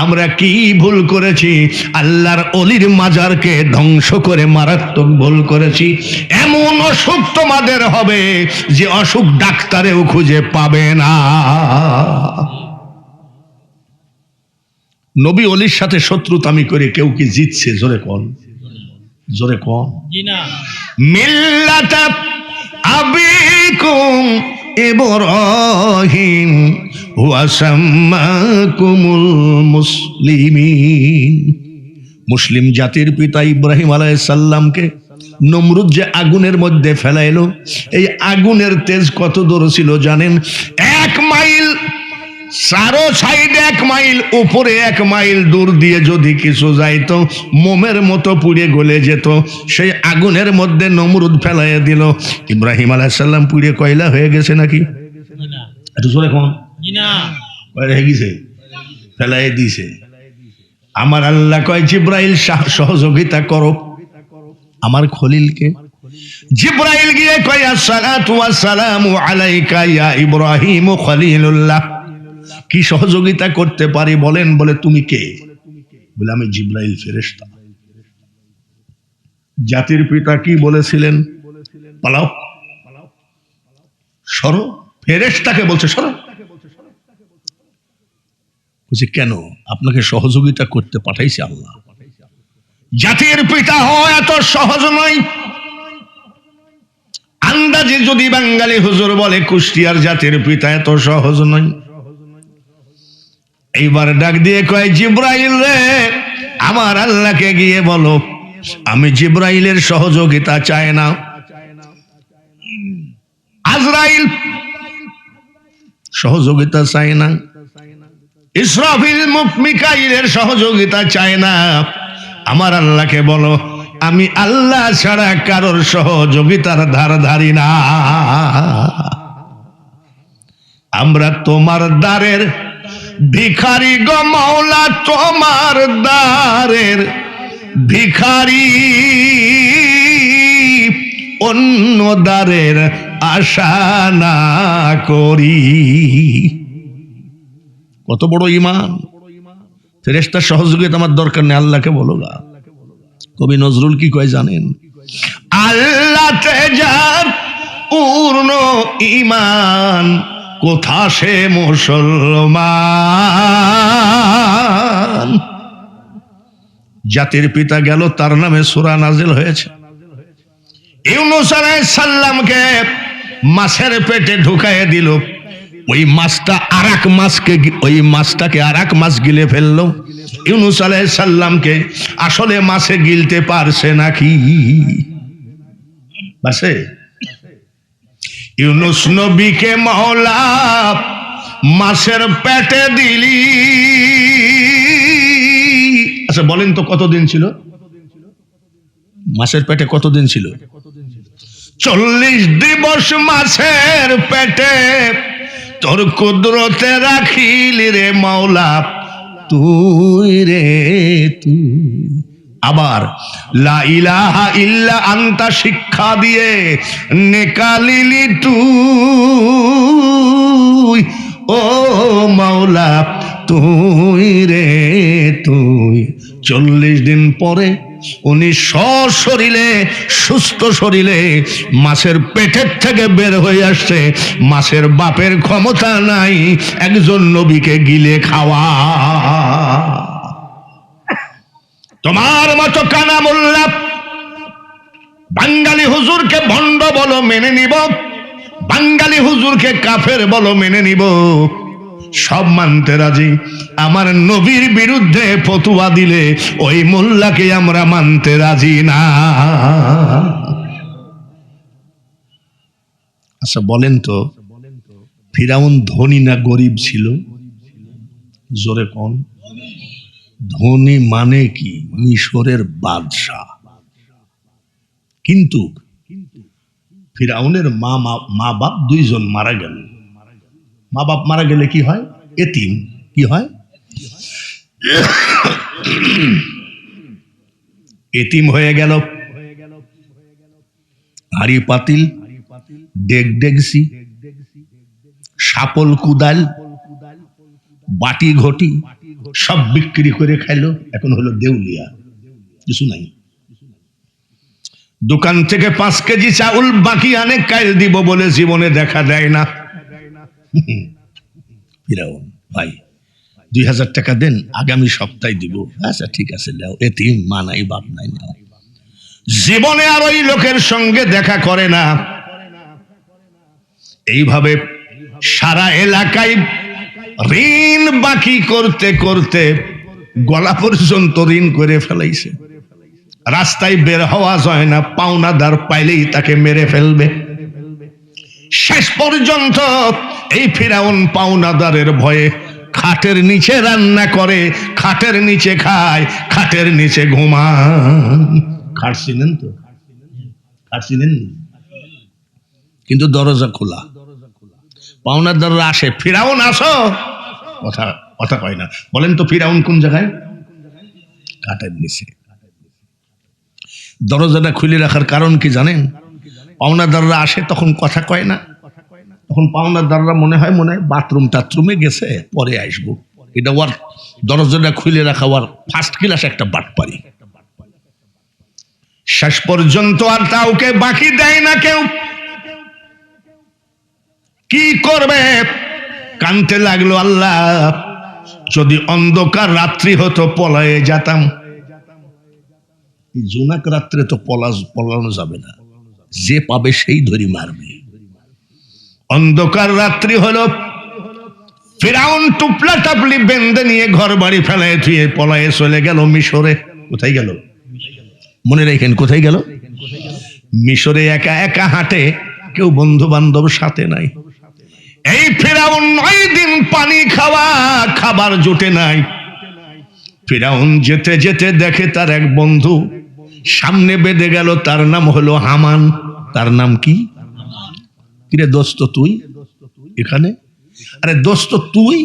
আমরা কি ভুল করেছি, আল্লাহর অলির মাজারকে ধ্বংস করে মারাত্মক ভুল করেছি। এমন অসুখ তোমাদের হবে যে অসুখ ডাক্তারেও খুঁজে পাবে না। নবী অলির সাথে শত্রুতামি করে কেউ কি জিতছে? জোরে কোন, জোরে কোন। মিল্লাতা আবিকুম ইব্রাহিম ওয়া সাম্মাকুমুল মুসলিমিন। মুসলিম জাতির পিতা ইব্রাহিম আলাইহিস সালামকে নমরুদ যে আগুনের মধ্যে ফেলাইলো, এই আগুনের তেজ কত দূর ছিল জানেন? 1 মাইল, চারো সাইডে 1 মাইল, উপরে 1 মাইল দূর দিয়ে যদি কিছু যাইতো মোমের মতো পুড়ে গলে যেত। সেই আগুনের মধ্যে নমরুদ ফেলাইয়া দিল। ইব্রাহিম আলাইহিস সালাম পুড়ে কয়লা হয়ে গেছে নাকি? এত জোরে এখন রেখে গেছে, ফেলাই দিছে। আমার আল্লাহ কয় জিব্রাইল সহযোগিতা করো আমার খলিলকে। জিব্রাইল গিয়ে কয় আসসালাতু ওয়াসসালামু আলাইকা ইয়া ইব্রাহিম খলিলুল্লাহ। কি সহযোগিতা করতে পারি বলেন? বলে তুমি কে? বলে আমি জিব্রাইল ফেরেশতা। জাতির পিতা কি বলেছিলেন? পালাও, সরো। ফেরেশতাকে বলছে সরো। বলছে কেন? আপনাকে সহযোগিতা করতে পাঠাইছে আল্লাহ। জাতির পিতা হওয়া এত সহজ নয়। আন্দাজে যদি বাঙালি হুজুর বলে কুষ্টিয়ার জাতির পিতা এত সহজ নয়। এইবার ডাক দিয়ে কয় জিব্রাইল রে, আমার আল্লাহকে গিয়ে বলো আমি জিব্রাইলের সহযোগিতা চাই না। আজরাইল সহযোগিতা চাই না, ইসরাফিল মিকাইলের সহযোগিতা চায় না। আমার আল্লাহকে বলো আমি আল্লাহ ছাড়া কারোর সহযোগিতার ধার ধারি না। আমরা তোমার দ্বারের ভিখারি গো মাওলা, তোমার দ্বারের ভিখারি, অন্য দ্বারের আশা না করি। কত বড় ঈমান! ফেরেশতার সহযোগিতা আমার দরকার নেই, আল্লাহকে বলো গা। কবি নজরুল কি কয় জানেন? আল্লাহতে যার পূর্ণ ঈমান, কোথা সে মুসলমান। জাতির পিতা গেল, তার নামে সূরা নাজিল হয়েছে। ইউনূস আলাইহিস সালামকে মাছের পেটে ঢুকায় দিল। ওই মাছটা আরেক মাছকে, ওই মাছটাকে আরেক মাছ গিলে ফেললো। ইউনূস আলাইহিস সালামকে আসলে মাছে গিলতে পারছে নাকি? পারছে? ইউনূস নবীকে মাওলা মাছের পেটে দিলি। আচ্ছা বলেন তো কতদিন ছিল মাছের পেটে? কতদিন ছিল? 40 দিবস মাছের পেটে তোর কুদরতে রাখিলি রে মাওলা তুই রে তুই। আবার লা ইলাহা ইল্লা আনতা শিক্ষা দিয়ে নেকালিলি তুই, ও মাওলা তুই রে তুই। 40 দিন পরে উনি সশরীরে সুস্থ শরীরে মাছের পেটের থেকে বের হয়ে আসছে। মাছের বাপের ক্ষমতা নাই একজন নবীকে গিলে খাওয়া। তোমার মতো কানা মোল্লা বাঙালি হুজুরকে ভণ্ড বলো মেনে নিব, বাঙালি হুজুরকে কাফের বলো মেনে নিব, সব মানতে রাজি। আমার নবীর বিরুদ্ধে ফতোয়া দিলে ওই মোল্লাকে আমরা মানতে রাজি না। আচ্ছা বলেন তো ফিরাউন ধনী না গরিব ছিল? জোরে কোন? ধনী মানে কি? মিশরের বাদশাহ। কিন্তু ফিরাউনের মা বাপ 2 জন মারা গেল। মা বাপ মারা গেলে কি হয়? এতিম। কি হয়? এতিম হয়ে গেল। হাড়ি পাতিল, ডেক ডেকসি, শাপল কুদাল, বাটি ঘটি সব বিক্রি করে খাইলো। এখন হলো দেউলিয়া, কিছু নাই। দোকান থেকে 5 কেজি চাউল বাকি আনে, কাইল দিব বলে জীবনে দেখা দেয় না। ফিরাউন ভাই 2000 টাকা দেন, আগামী সপ্তাহে দিব। আচ্ছা ঠিক আছে দাও। এতিম মা নাই বাপ নাই, নাও। জীবনে আর ওই লোকের সঙ্গে দেখা করে না। এইভাবে সারা এলাকায় ঋণ বাকি করতে করতে গলা পর্যন্ত ঋণ করে ফেলাইছে। রাস্তায় বের হওয়া যায় না, পাওনাদার পাইলেই তাকে মেরে ফেলবে। শেষ পর্যন্ত এই ফিরাউন পাওনাদারের ভয়ে খাটের নিচে রান্না করে, খাটের নিচে খায়, খাটের নিচে ঘুমান। খাট ছিলেন তো? খাট ছিলেন, কিন্তু দরজা খোলা। পাওনাদাররা আসে, ফিরাউন আসো, কথা কথা কয় না। বলেন তো ফিরাউন কোন জায়গায়? কাঠের নিচে। দরজাটা খুলে রাখার কারণ কি জানেন? পাওনাদাররা আসে তখন কথা কয় না, তখন পাওনাদাররা মনে হয় বাথরুম টাথরুমে গেছে, পরে আসবো। এটা ওর দরজাটা খুলে রাখা ওর ফার্স্ট ক্লাস একটা বাটপারি। শেষ পর্যন্ত আর কাউকে বাকি দেয় না কেউ। কি করবে? কানতে লাগলো, আল্লাহ যদি অন্ধকার রাত্রি হতো পলায়ে যেতাম। জোনাক রাত্রে তো পলানো যাবে না, যে পাবে সেই ধরি মারবে। অন্ধকার রাত্রি হলো, ফিরাউন টুপলা টাপলি বেঁধে নিয়ে ঘর বাড়ি ফেলায় থুয়ে পলায়ে চলে গেল মিশরে। কোথায় গেল? মনে রাখেন, কোথায় গেল? মিশরে একা একা হাঁটে, কেউ বন্ধু বান্ধব সাথে নাই। এই ফিরাউন 9 দিন পানি খাওয়া, খাবার জোটে নাই। ফিরাউন যেতে যেতে দেখে তার এক বন্ধু সামনে বেঁধে গেল, তার নাম হলো হামান। তার নাম কি? কিরে দোস্ত তুই এখানে? আরে দোস্ত তুই?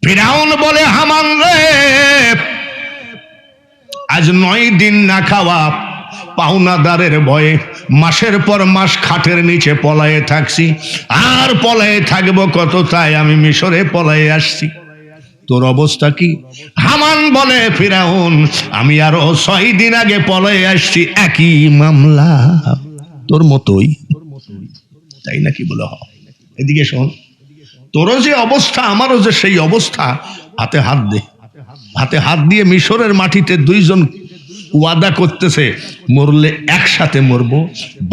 ফিরাউন বলে, হামান রে, আজ 9 দিন না খাওয়া, পাওনাদারের ভয়ে মাসের পর মাস খাটের নিচে পলায়ে থাকছি, আর পলায়ে থাকবো কত, তাই আমি মিশরে পলায়ে আসছি। তোর অবস্থা কি? হামান বলে, ফিরাউন আমি আরো 6 দিন আগে পলায়ে আসছি, একই মামলা, তোর মতোই। তাই নাকি? বলে হ। এদিকে শোন, তোরও যে অবস্থা আমারও যে সেই অবস্থা, হাতে হাত দে। হাতে হাত দিয়ে মিশরের মাটিতে দুইজন ওয়াদা করতেছে, মরলে একসাথে মরবো,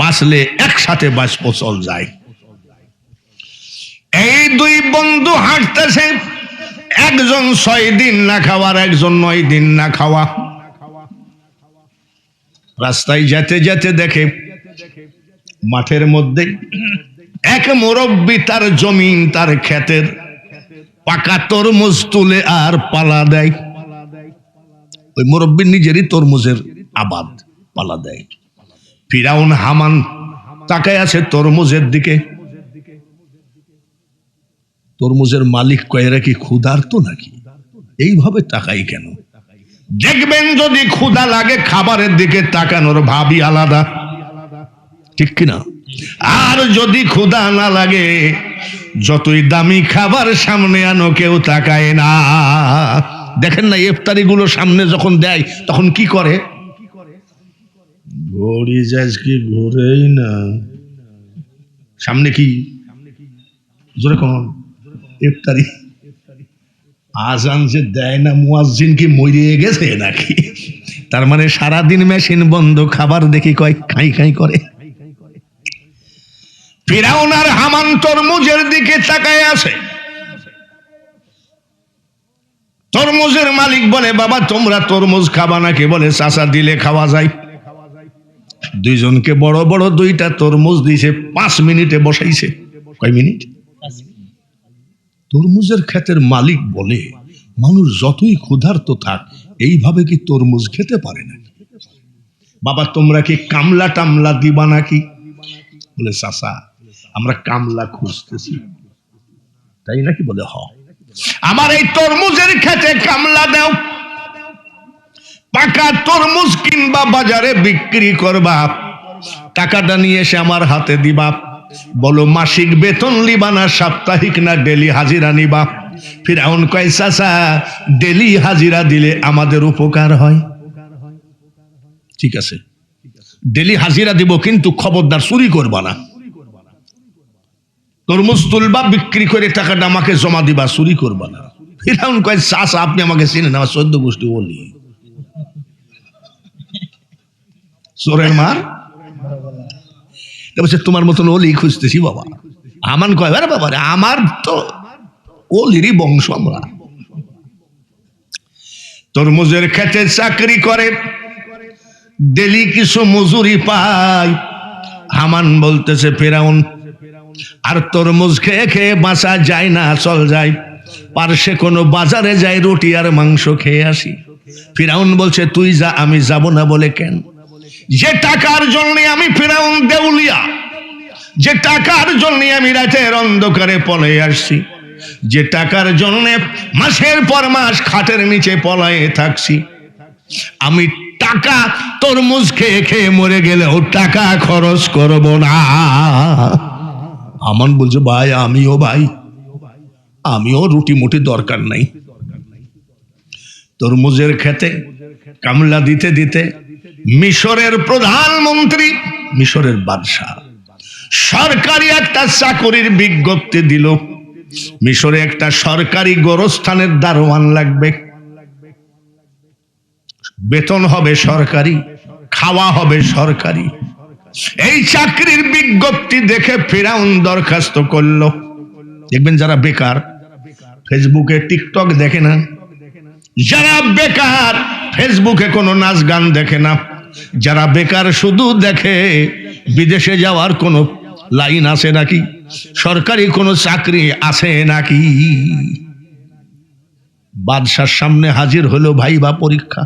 বাঁচলে একসাথে বাঁচবো, চল যায়। এই দুই বন্ধু হাঁটতেছে, একজন 6 দিন না খাওয়ার, একজন 9 দিন না খাওয়া। রাস্তায় যেতে যেতে দেখে মাঠের মধ্যে এক মুরব্বি তার জমিন, তার ক্ষেতের পাকা তরমুজ তুলে আর পালা দেয়। ওই মুরব্বি নিজেরই তরমুজের আবাদ, পালা দেয়। ফিরাউন হামান তাকায় আছে তরমুজের দিকে। তরমুজের মালিক কয়েরা কি ক্ষুধার্ত নাকি? এইভাবে তাকাই কেন? দেখবেন যদি ক্ষুধা লাগে খাবারের দিকে তাকানোর ভাবই আলাদা, ঠিক কিনা? আর যদি ক্ষুধা না লাগে, যতই দামি খাবার সামনে আনো কেউ তাকায় না। দেখেন না ইফতারি গুলো সামনে যখন দেয় তখন কি করে? ঘড়ি যাস কি ঘুরেই না, সামনে কি জোরে কোন ইফতারি আজান যে দেয় না, মুয়াজ্জিন কি মরিয়ে গেছে নাকি? তার মানে সারাদিন মেশিন বন্ধ, খাবার দেখি কয় খাই খাই করে। ফিরাউন আর হামান তরমুজের দিকে তাকায় আছে। তরমুজের মালিক বলে, বাবা তোমরা তরমুজ খাবা নাকি? বলে, চাচা দিলে খাওয়া যায়। দুইজনকে বড় বড় 2টা তরমুজ দিয়েছে, 5 মিনিটে বসাইছে। কয় মিনিট? তরমুজের ক্ষেতের মালিক বলে, মানুষ যতই ক্ষুধার্ত থাক এইভাবে কি তরমুজ খেতে পারে না? বাবা তোমরা কি কামলা টামলা দিবা নাকি? বলে, চাচা আমরা কামলা খুঁজতেছি। তাই নাকি? বলে, হ, আমার এই তরমুজের ক্ষেতে কামলা দাও। পাকা তরমুজ কিনবা, বাজারে বিক্রি করবা, টাকাটা নিয়ে এসে আমার হাতে দিবা। বলো মাসিক বেতন লিবা না সাপ্তাহিক না ডেলি হাজিরা নিবা? ফিরাউন কয়, চাচা ডেলি হাজিরা দিলে আমাদের উপকার হয়। ঠিক আছে, ডেলি হাজিরা দিব, কিন্তু খবরদার চুরি করবা না। তরমুজ তুলবা, বিক্রি করে টাকাটা আমাকে জমা দিবা, চুরি করবা না। ফিরাউন কয়, চাচা আপনি আমাকে চিনেন, আমার 14 গোষ্ঠী ওলি, চোরের মার। তোমার মতন ওলি খুঁজতেছি বাবা। হামান কয়, আরে বাবা আমার তো ওলিরই বংশ আমরা। তরমুজের ক্ষেতে চাকরি করে, ডেলি কিছু মজুরি পায়। হামান বলতেছে, ফিরাউন আর তরমুজ খেয়ে খেয়ে বাঁচা যায় না, চল যাই পার্শ্বে কোনো বাজারে যাই, রুটি আর মাংস খেয়ে আসি। ফিরাউন বলছে, তুই যা, আমি যাব না। বলে, কেন? যে টাকার জন্য আমি ফিরাউন দেউলিয়া, যে টাকার জন্য আমি রাতের অন্ধকারে পলায়ে আসছি, যে টাকার জন্য মাসের পর মাস খাটের নিচে পলায়ে থাকছি, আমি টাকা তরমুজ খেয়ে খেয়ে মরে গেলেও টাকা খরচ করব না। আমান বলছে ভাই আমিও রুটি মুটি দরকার নাই। তরমুজের খেতে কামলা দিতে দিতে মিশরের প্রধানমন্ত্রী, মিশরের বাদশাহ সরকারি একটা চাকরির বিজ্ঞপ্তি দিল। মিশরে একটা সরকারি গোরস্থানের দারোয়ান লাগবে, বেতন হবে সরকারি, খাওয়া হবে সরকারি। এই চাকরির বিজ্ঞপ্তি দেখে ফিরাউন দরখাস্ত করলো। দেখবেন যারা বেকার ফেসবুকে টিকটক দেখে না, যারা বেকার ফেসবুকে কোনো নাচ গান দেখে না, যারা বেকার শুধু দেখে বিদেশে যাওয়ার কোনো লাইন আছে নাকি, সরকারি কোনো চাকরি আছে নাকি, বাদশার সামনে হাজির হলো ভাইবা পরীক্ষা।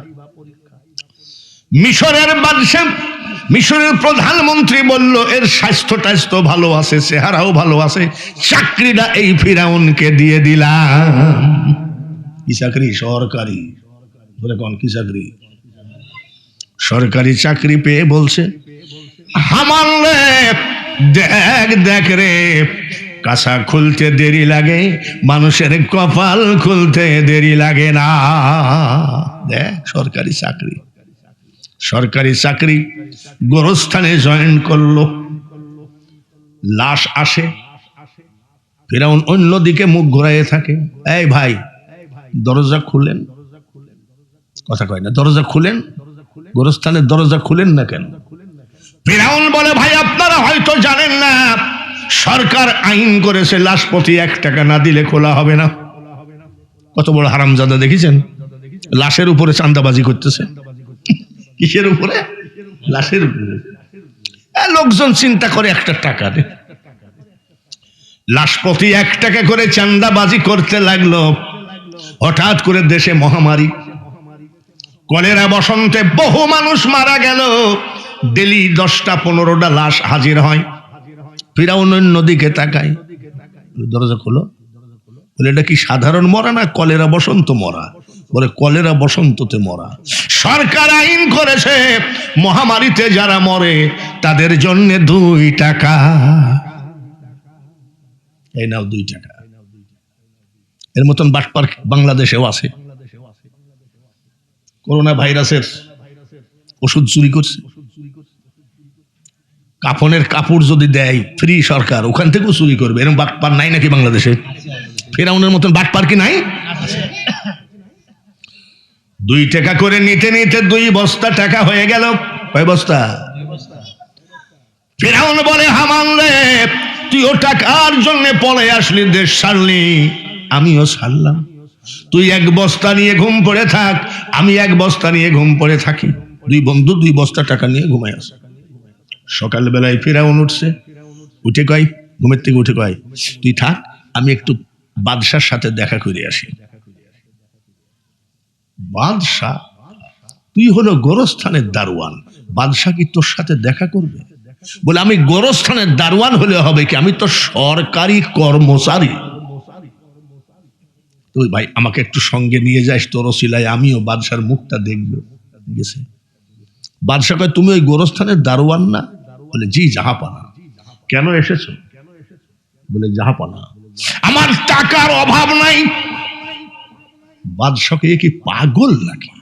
মিশরের বাদশা, মিশরের প্রধানমন্ত্রী বলল এর স্বাস্থ্য টাস্থ্য ভালো আছে, চেহারাও ভালো আছে, চাকরিটা এই ফিরাউনকে দিয়ে দিলাম। কি চাকরি? সরকারি। বলে কোন কি চাকরি? সরকারি চাকরি পেয়ে বলছে হামান রে দেখ রে, কাঁচা খুলতে দেরি লাগে, মানুষের কপাল খুলতে দেরি লাগে না। দেখ সরকারি চাকরি, সরকারি চাকরি গোরস্থানে জয়েন করলো। লাশ আসে, ফিরাউন অন্যদিকে মুখ ঘুরাইয়ে থাকে। এই ভাই দরজা খুলেন, কথা কয় না, দরজা খুলেন, গোরস্থানের দরজা খুলেন না কেন? ফিরাউন বলে ভাই আপনারা হয়তো জানেন না, সরকার আইন করেছে লাশ প্রতি 1 টাকা না দিলে খোলা হবে না। কত বড় হারামজাদা দেখেছেন? লাশের উপরে চাঁদাবাজি করতেছে। কিসের উপরে? লাশের উপরে। লোকজন চিন্তা করে 1 টাকা দে, লাশ প্রতি 1 টাকা করে চাঁদাবাজি করতে লাগলো। হঠাৎ করে দেশে মহামারী, কলেরা বসন্তে বহু মানুষ মারা গেল। ডেলি 10টা-15টা লাশ হাজির হয়। ফিরাউন নদীকে তাকায়, দরজা খোলো। বলে এটা কি সাধারণ মরা না কলেরা বসন্ত মরা? বলে কলেরা বসন্ততে মরা। সরকার আইন করেছে মহামারীতে যারা মরে তাদের জন্য 2 টাকা। এই নাও 2 টাকা। এর মতন বাটপার বাংলাদেশেও আছে। করোনা ভাইরাসের ওষুধ চুরি করছে, কাফনের কাপড় যদি দেয় ফ্রি সরকার, ওখান থেকেও চুরি করবে। এরকম বাটপার নাই নাকি বাংলাদেশে? ফিরাউনের মতন বাটপার কি নাই? 2 টাকা করে নিতে নিতে 2 বস্তা টাকা হয়ে গেল। কয় বস্তা? ফিরাউন বলে হামান রে তুইও টাকার জন্য পলে আসলি, দেশ ছাড়লি, আমিও ছাড়লাম। তুই 1 বস্তা নিয়ে ঘুম পড়ে থাক, আমি 1 বস্তা নিয়ে ঘুম পড়ে থাকি। 2 বন্ধু 2 বস্তা টাকা নিয়ে ঘুমায় আসে। সকালবেলায় ফিরাউন উঠছে, উঠে কয়, ঘুমের থেকে উঠে কয় তুই থাক, আমি একটু বাদশার সাথে দেখা করে আসি। বাদশাহ, তুই হলো গোরস্থানের দারোয়ান, বাদশাহ কি তোর সাথে দেখা করবে? বলে আমি গোরস্থানের দারোয়ান হলে হবে কি, আমি তো সরকারি কর্মচারী। তুই ভাই আমাকে একটু সঙ্গে নিয়ে যাস তোর ওসিলায়, আমিও বাদশার মুখটা দেখবো। গেছে। বাদশাহ কয় তুমি ওই গোরস্থানের দারোয়ান না? বলে জি জাহাপানা। কেন এসেছো? বলে জাহাপানা আমার টাকার অভাব নাই। বাদশাকে কি পাগল নাকি?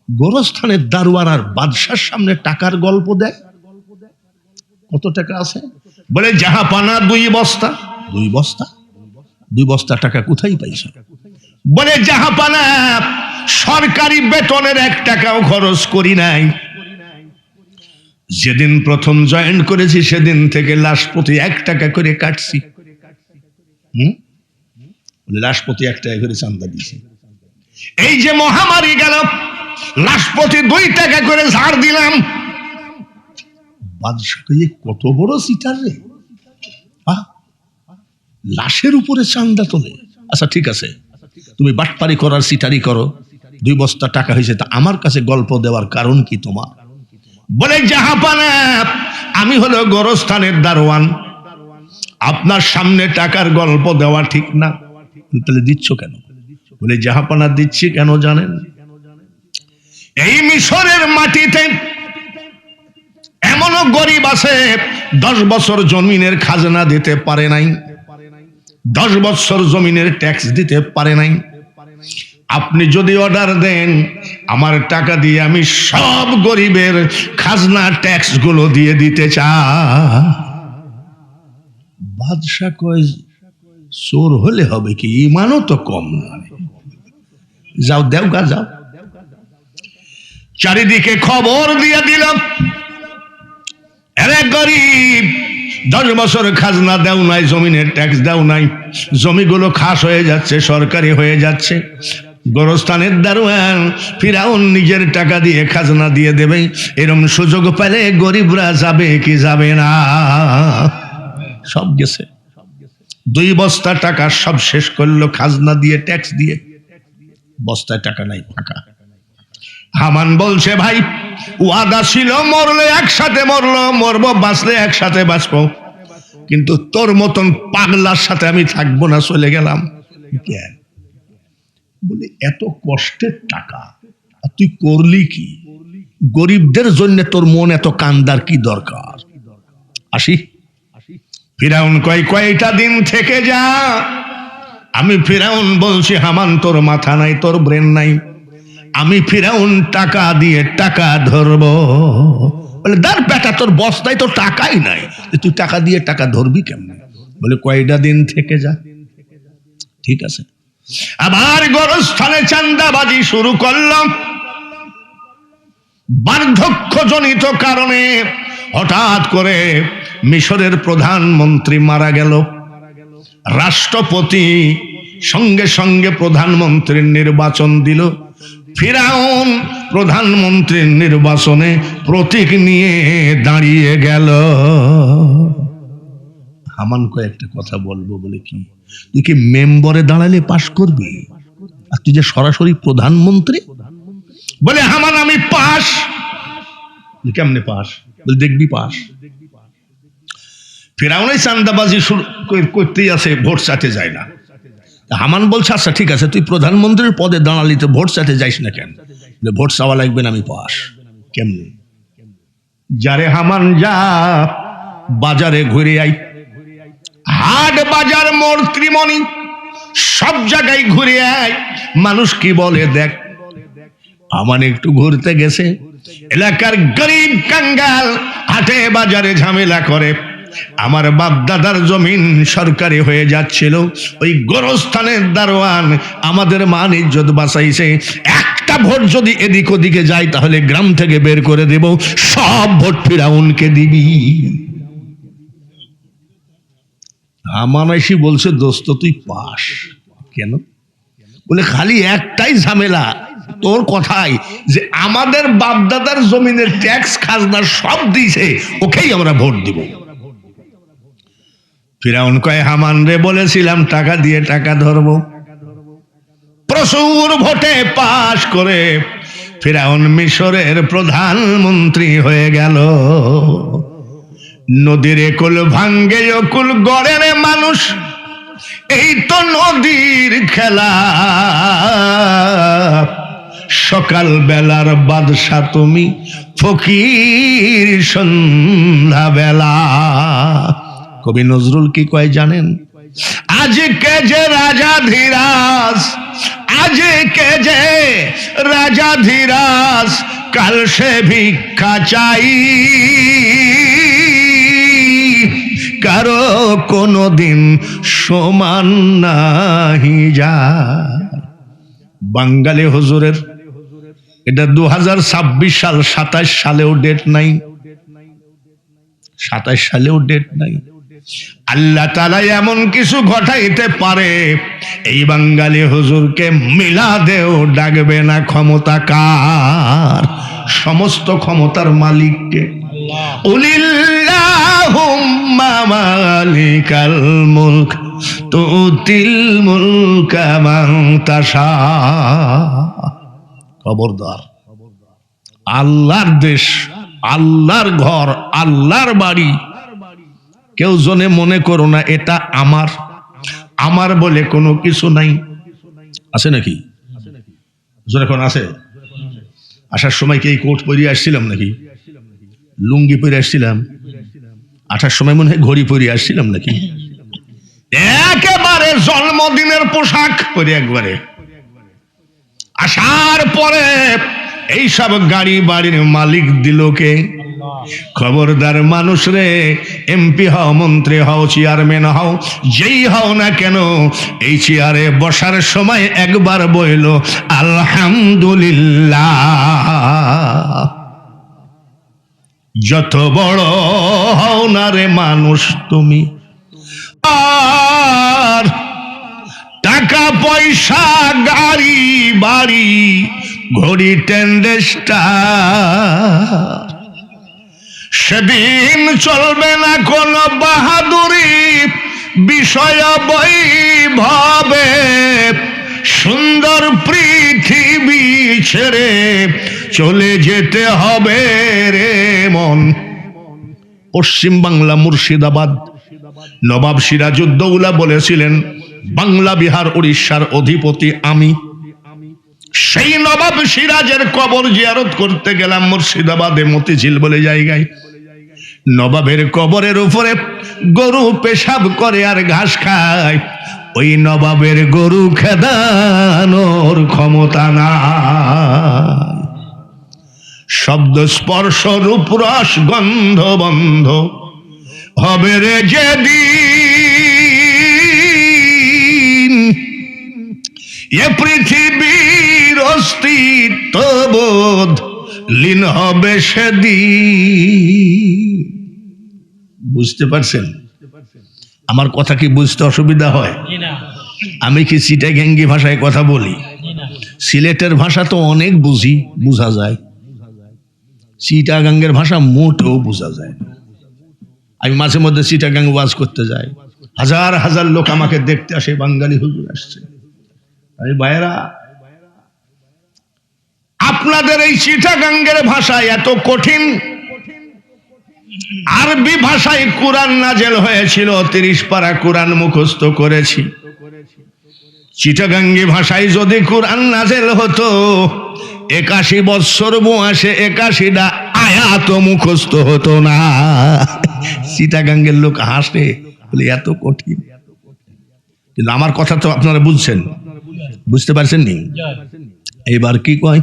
গোরস্থানের দারোয়ান আর বাদশার সামনে টাকার গল্প দেয়। কত টাকা আছে? বলে জাহাপানা 2 বস্তা। 2 বস্তা? 2 বস্তা টাকা কোথায় পাইছো? বলে জাহাপানা সরকারি বেতনের 1 টাকাও খরচ করি নাই। যেদিন প্রথম জয়েন করেছি সেদিন থেকে লাশ প্রতি 1 টাকা করে কাটছি। লাশ প্রতি 1 টাকা করে চাঁদা দিছি। এই যে মহামারী গেল, লাশ প্রতি 2 টাকা করে ঝাড় দিলাম। বাদশাকে কত বড় সিটার রে, লাশের উপরে চাঁদা তোলে। আচ্ছা ঠিক আছে, তুমি বাটপারি করার সিটারি করো, 2 বস্তা টাকা হয়েছে, তা আমার কাছে গল্প দেওয়ার কারণ কি তোমার? বলে জাহাপানা আমি হলো গোরস্থানের দারোয়ান, আপনার সামনে টাকার গল্প দেওয়া ঠিক না। তাহলে দিচ্ছ কেন? বলে জাহাপানা দিচ্ছি কেন জানেন? এই মিশরের মাটিতে এমনও গরিব আছে 10 বছর জমিনের খাজনা দিতে পারে নাই, 10 বছর জমিনের ট্যাক্স দিতে পারে নাই। আপনি যদি অর্ডার দেন আমার টাকা দিয়ে আমি সব গরিবের খাজনা ট্যাক্স গুলো দিয়ে দিতে চাই। বাদশা কয় চোর হলে হবে কি, ইমানও তো কম নয়, যাও দেও গা যাও। চারিদিকে খবর দিয়ে দিলাম, এরে গরিব 10 বছর খাজনা দেও নাই, জমিনের ট্যাক্স দেও নাই, জমিগুলো খাস হয়ে যাচ্ছে, সরকারি হয়ে যাচ্ছে। গোরস্থানের দারোয়ান ফিরাউন নিজের টাকা দিয়ে খাজনা দিয়ে দেবে, এরকম সুযোগ পেলে গরিবরা যাবে কি যাবে না? সব গেছে। 2 বস্তা টাকা সব শেষ করলো খাজনা দিয়ে, ট্যাক্স দিয়ে, বস্তায় টাকা নাই, ফাঁকা। হামান বলছে ভাই ওয়াদা ছিল মরলে একসাথে মরলো, মরবো, বাঁচলে একসাথে বাঁচবো, কিন্তু তোর মতন পাগলার সাথে আমি থাকবো না, চলে গেলাম। বলে এত কষ্টের টাকা আর তুই করলি কি? গরিবদের জন্য তোর মন এত কান্দার কি দরকার? আসি। ফিরাউন কয়টা দিন থেকে যা। আমি ফিরাউন বলছি হামান তোর মাথা নাই, তোর ব্রেন নাই, আমি ফিরাউন টাকা দিয়ে টাকা ধরবো। বলে দার বেটা তোর বস্তায় তো টাকাই নাই, তুই টাকা দিয়ে টাকা ধরবি কেমন? বলে কয়টা দিন থেকে যা। ঠিক আছে। আবার গোরস্থানে চান্দাবাজি শুরু করলাম। বার্ধক্যজনিত কারণে হঠাৎ করে মিশরের প্রধানমন্ত্রী মারা গেল। রাষ্ট্রপতি সঙ্গে সঙ্গে প্রধানমন্ত্রীর নির্বাচন দিল। ফিরাউন প্রধানমন্ত্রীর নির্বাচনে প্রতীক নিয়ে দাঁড়িয়ে গেল। হামান কয়েকটা কথা বলবো। বলে কি, তুই কি মেম্বরে দাঁড়ালে পাশ করবি, আর তুই যে সরাসরি প্রধানমন্ত্রী? বলে হামান আমি পাশ। কেমনে পাশ? বলে দেখবি পাশ। ফিরাউন চান্দাবাজি শুরু করতেই আছে, ভোট চাইতে যায় না। হামান বলছে আচ্ছা ঠিক আছে, তুই প্রধানমন্ত্রীর পদে দাঁড়ালি তো ভোট চাইতে যাইস না কেন? ভোট চাওয়া লাগবে না, আমি পাস। কেমনে? যারে হামান যা বাজারে ঘুরে আই, হাট বাজার মোড় ত্রিমণি সব জায়গায় ঘুরে আয়, মানুষ কি বলে দেখ। হামান একটু ঘুরতে গেছে, এলাকার গরিব কাঙ্গাল হাটে বাজারে ঝামেলা করে। আমার বাপ দাদার জমিন সরকারি হয়ে যাচ্ছিল, ওই গোরস্থানের দারোয়ান আমাদের মান ইজ্জত বাঁচাইছে। একটা ভোট যদি এদিক ওদিকে যায় তাহলে গ্রাম থেকে বের করে দেব, সব ভোট ফিরাউনকে দিবি। আমানাইসি বলছে দোস্ত তুই পাস। কেন? বলে খালি একটাই ঝামেলা তোর কথাই, যে আমাদের বাপ দাদার জমিনের ট্যাক্স খাজনা সব দিয়েছে, ওকেই আমরা ভোট দিব। ফিরাউন কয় হামান রে বলেছিলাম টাকা দিয়ে টাকা ধরবো। প্রচুর ভোটে পাশ করে ফিরাউন মিশরের প্রধানমন্ত্রী হয়ে গেল। নদীর একুল ভাঙ্গে অকুল গড়ের মানুষ, এই তো নদীর খেলা। সকাল বেলার বাদশা তুমি, ফকির সন্ধ্যা বেলা। কবি নজরুল কি কয় জানেন? আজকে যে রাজা ধীরাজ, আজকে যে রাজা ধীরাজ, কাল সে ভিক্ষা চাই, কারো কোনদিন সমান নাহি যায়। বাঙালি হুজুরের এটা 2026 সাল, 27 সালেও ডেট নাই, 27 সালেও ডেট নাই। আল্লাহ তাআলা এমন কিছু ঘটাইতে পারে, এই বাঙালি হুজুরকে মিলাদেও ডাকবে না। ক্ষমতা কার? সমস্ত ক্ষমতার মালিককে। উলিল্লাহুম্মা মালিকাল মুলক তুতিল মুলকা মান তাশা। খবরদার, আল্লাহর দেশ, আল্লাহর ঘর, আল্লাহর বাড়ি কেউ জনে মনে করো না এটা আমার, আমার বলে কোনো কিছু নাই। আছে নাকি? এখন আছে? আসার সময় কি এই কোট পরে আসছিলাম নাকি? লুঙ্গি পরে আসছিলাম? আসার সময় মনে হয় ঘড়ি পরে আসছিলাম নাকি? একেবারে জন্মদিনের পোশাক পরে একবারে আসার পরে এইসব গাড়ি বাড়ির মালিক দিল কে? খবরদার মানুষ রে, এমপি হও, মন্ত্রী হও, চেয়ারম্যান হও, যেই হও না কেন, এই চেয়ারে বসার সময় একবার বইল আলহামদুলিল্লাহ। যত বড় হও না রে মানুষ তুমি, আর টাকা পয়সা গাড়ি বাড়ি ঘড়ি টেন্ডেস্টার, সেদিন চলবে না কোন বাহাদুরি বিষয় বৈভবে। সুন্দর পৃথিবী ছেড়ে চলে যেতে হবে রে মন। পশ্চিম বাংলা মুর্শিদাবাদ নবাব সিরাজউদ্দৌলা বলেছিলেন, বাংলা বিহার উড়িষ্যার অধিপতি আমি। সেই নবাব সিরাজের কবর জিয়ারত করতে গেলাম মুর্শিদাবাদে, মতিঝিল বলে জায়গায়। নবাবের কবরের উপরে গরু পেশাব করে আর ঘাস খায়। ওই নবাবের গরু খেদানোর ক্ষমতা নাই। শব্দ স্পর্শ রূপ রস গন্ধ বন্ধ হবে রে যেদিন, এ পৃথিবীর অস্তিত্ব বোধ লীন হবে সেদিন। বুঝতে পারছেন আমার কথা? কি বুঝতে অসুবিধা হয়? আমি কি চিটাগাঙ্গি ভাষায় কথা বলি? সিলেটের ভাষা তো অনেক বুঝি, বোঝা যায়। চিটাগাঙ্গের ভাষা মোটেও বোঝা যায় না। আমি মাঝে মধ্যে চিটাগাং ওয়াজ করতে যাই, হাজার হাজার লোক আমাকে দেখতে আসে, বাঙালি হুজুর আসছে। আরে ভাইরা, আপনাদের এই চিটাগাঙ্গের ভাষা এত কঠিন। আরবি ভাষায় কুরআন নাজেল হয়েছিল, 30 পারা কুরআন মুখস্থ করেছি। চিটাগাঙ্গি ভাষায় যদি কুরআন নাজেল হতো, 81 বছর বয়সে 81টা আয়াত মুখস্থ হতো না। চিটাগাঙ্গের লোক হাসে, বলে এত কঠিন। কিন্তু আমার কথা তো আপনারা বুঝছেন, বুঝতে পারছেন নি? এবার কি কয়,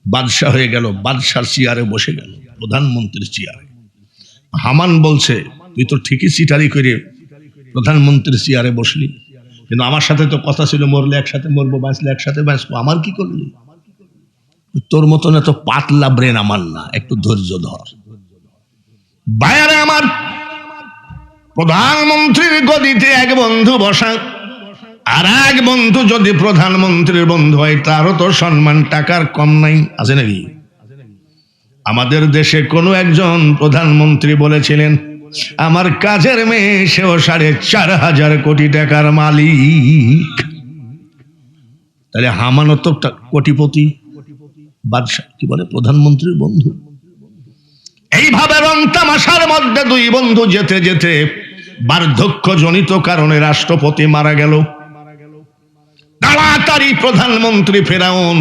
বাদশাহ হয়ে গেল, বাদশার চেয়ারে বসে গেল, প্রধানমন্ত্রীর চেয়ারে। হামান বলছে, তুই তো ঠিকই চিটারি করে প্রধানমন্ত্রীর চেয়ারে বসলি, কিন্তু আমার সাথে তো কথা ছিল মরলে একসাথে মরবো, বাঁচলে একসাথে বাঁচবো, আমার কি করলি? তোর মতন এত পাতলা ব্রেন আমার না, একটু ধৈর্য ধর। বাইরে আমার প্রধানমন্ত্রীর গদিতে এক বন্ধু বসা, আর এক বন্ধু যদি প্রধানমন্ত্রীর বন্ধু হয় তারও তো সম্মান টাকার কম নাই, আছে নাকি? আমাদের দেশে কোনো একজন প্রধানমন্ত্রী বলেছিলেন, আমার কাজের মেয়ে সেও 4.5 কোটি টাকার মালিক। তাহলে হামানো তো কোটিপতি, বাদশা কি বলে প্রধানমন্ত্রীর বন্ধু। এইভাবে রং তামাশার মধ্যে দুই বন্ধু যেতে যেতে বার্ধক্যজনিত কারণে রাষ্ট্রপতি মারা গেল। তাড়াতাড়ি প্রধানমন্ত্রী ফেরাউন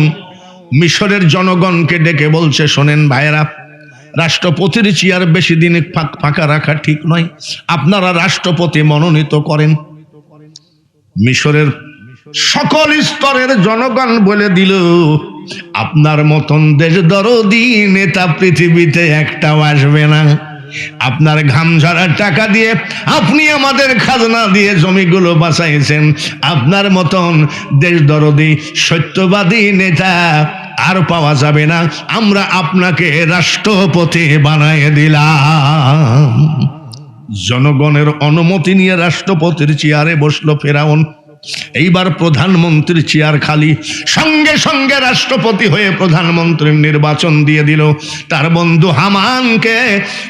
মিশরের জনগণকে ডেকে বলছে, শোনেন ভাইয়েরা, রাষ্ট্রপতির চেয়ার বেশি দিন ফাঁকা রাখা ঠিক নয়, আপনারা রাষ্ট্রপতি মনোনীত করেন। মিশরের সকল স্তরের জনগণ বলে দিল, আপনার মতন দেশদরদি নেতা পৃথিবীতে একটাও আসবে না। আপনার ঘাম ঝরার টাকা দিয়ে, আপনি আমাদের খাজনা দিয়ে জমিগুলো বাঁচাইছেন, আপনার মতন দেশদরদি সত্যবাদী নেতা আর পাওয়া যাবে না। আমরা আপনাকে রাষ্ট্রপতি বানায় দিলাম। জনগণের অনুমতি নিয়ে রাষ্ট্রপতির চেয়ারে বসলো ফেরাউন। এইবার প্রধানমন্ত্রীর চেয়ার খালি, সঙ্গে সঙ্গে রাষ্ট্রপতি হয়ে প্রধানমন্ত্রীর নির্বাচন দিয়ে দিল। তার বন্ধু হামানকে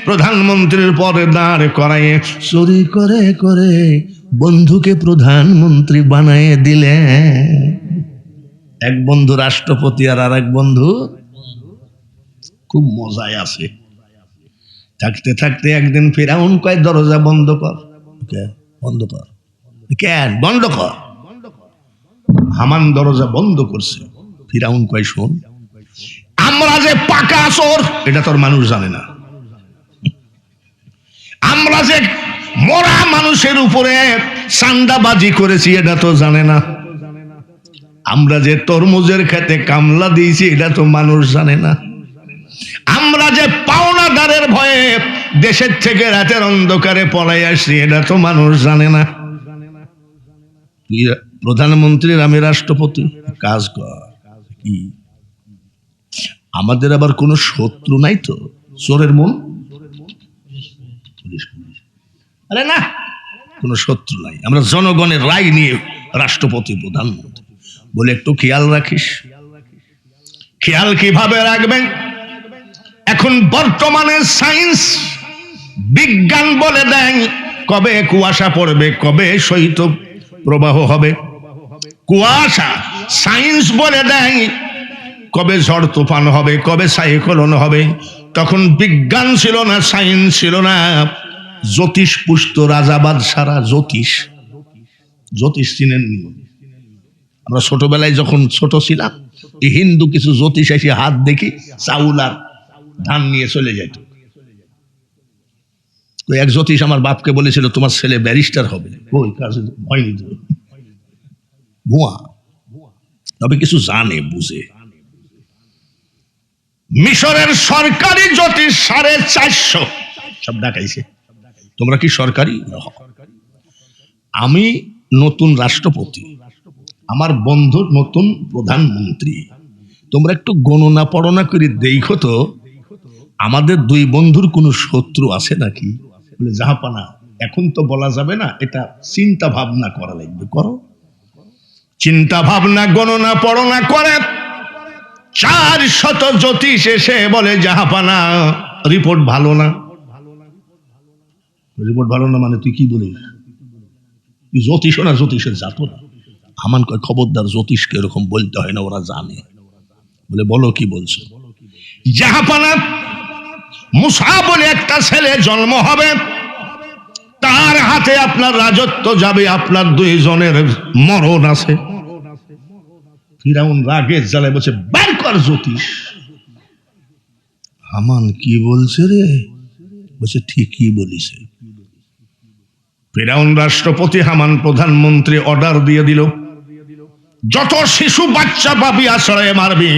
প্রধানমন্ত্রীর পদে দাঁড় করাইয়ে চুরি করে করে বন্ধুকে প্রধানমন্ত্রী বানায় দিলেন। এক বন্ধু রাষ্ট্রপতি আর এক বন্ধু খুব মজায় আছে। থাকতে থাকতে একদিন ফিরাউন কয় দরজা বন্ধ কর। বন্ধ কর কেন? বন্ধ কর। হামান দরজা বন্ধ করছে। ফিরাউন কয় শোন, আমরা যে পাকা চোর এটা তোর মানুষ জানে না। আমরা যে মরা মানুষের উপরে চান্দাবাজি করেছি এটা তো জানে না। আমরা যে তরমুজের খেতে কামলা দিয়েছি এটা তো মানুষ জানে না। আমরা যে পাওনাদারের ভয়ে দেশের থেকে রাতের অন্ধকারে পলাই আসছি এটা তো মানুষ জানে না। প্রধানমন্ত্রীর আমি রাষ্ট্রপতি, কাজ কর কি? আমাদের আবার কোনো শত্রু নাই তো? চোরের মন, আরে না, কোনো শত্রু নাই। আমরা জনগণের রায় নিয়ে রাষ্ট্রপতি প্রধানমন্ত্রী বলে একটু খেয়াল রাখিস। খেয়াল কিভাবে রাখবেন? এখন বর্তমানে সায়েন্স বিজ্ঞান বলে দেয় কবে কুয়াশা পড়বে, কবে শৈত্য প্রবাহ হবে। কুয়াশা সায়েন্স বলে দেয় কবে ঝড় তুফান হবে, কবে সাইক্লোন হবে। তখন বিজ্ঞান ছিল না, সায়েন্স ছিল না, জ্যোতিষ পুষ্ট রাজা বাদশারা। জ্যোতিষ চিনেননি? আমরা ছোটবেলায় যখন ছোট ছিলাম, এই হিন্দু কিছু জ্যোতিষ এসে হাত দেখি চাউল আর ধান নিয়ে চলে যেত। এক জ্যোতিষ আমার বাপকে বলেছিল তোমার ছেলে ব্যারিস্টার হবে। ওই কাজে হয়নি, ভুয়া, তবে কিছু জানে বুঝে। মিশরের সরকারি জ্যোতিষ 450 সব ডাকাইছে। তোমরা কি সরকারি? আমি নতুন রাষ্ট্রপতি, আমার বন্ধু নতুন প্রধানমন্ত্রী। তোমরা একটু গণনা পড়না করে দেখো তো আমাদের দুই বন্ধুর কোনো শত্রু আছে নাকি? বলে জাহাপানা এখন তো বলা যাবে না, এটা চিন্তা ভাবনা করা লাগবে। করো চিন্তা ভাবনা, গণনা পড়না করে 400 জ্যোতিষ এসে বলে জাহাপানা রিপোর্ট ভালো না। রিপোর্ট ভালো না মানে তুই কি বলিস? তুই জ্যোতিষও না, জ্যোতিষের জাতো না। হামান কয় খবরদার, জ্যোতিষকে এরকম বলতে হয় না, ওরা জানে। বলে বলো কি বলছো? জাহাপানা মুসা বলে একটা ছেলে জন্ম হবে, তার হাতে আপনার রাজত্ব যাবে, আপনার 2 জনের মরণ আছে। ফিরাউন রাগে জ্বালায় বলছে বের কর জ্যোতিষ। হামান কি বলছে রে? বলছে ঠিকই বলিছে। ফিরাউন রাষ্ট্রপতি, হামান প্রধানমন্ত্রী অর্ডার দিয়ে দিল যত শিশু বাচ্চা পাবি আশ্রয়ে মারবি,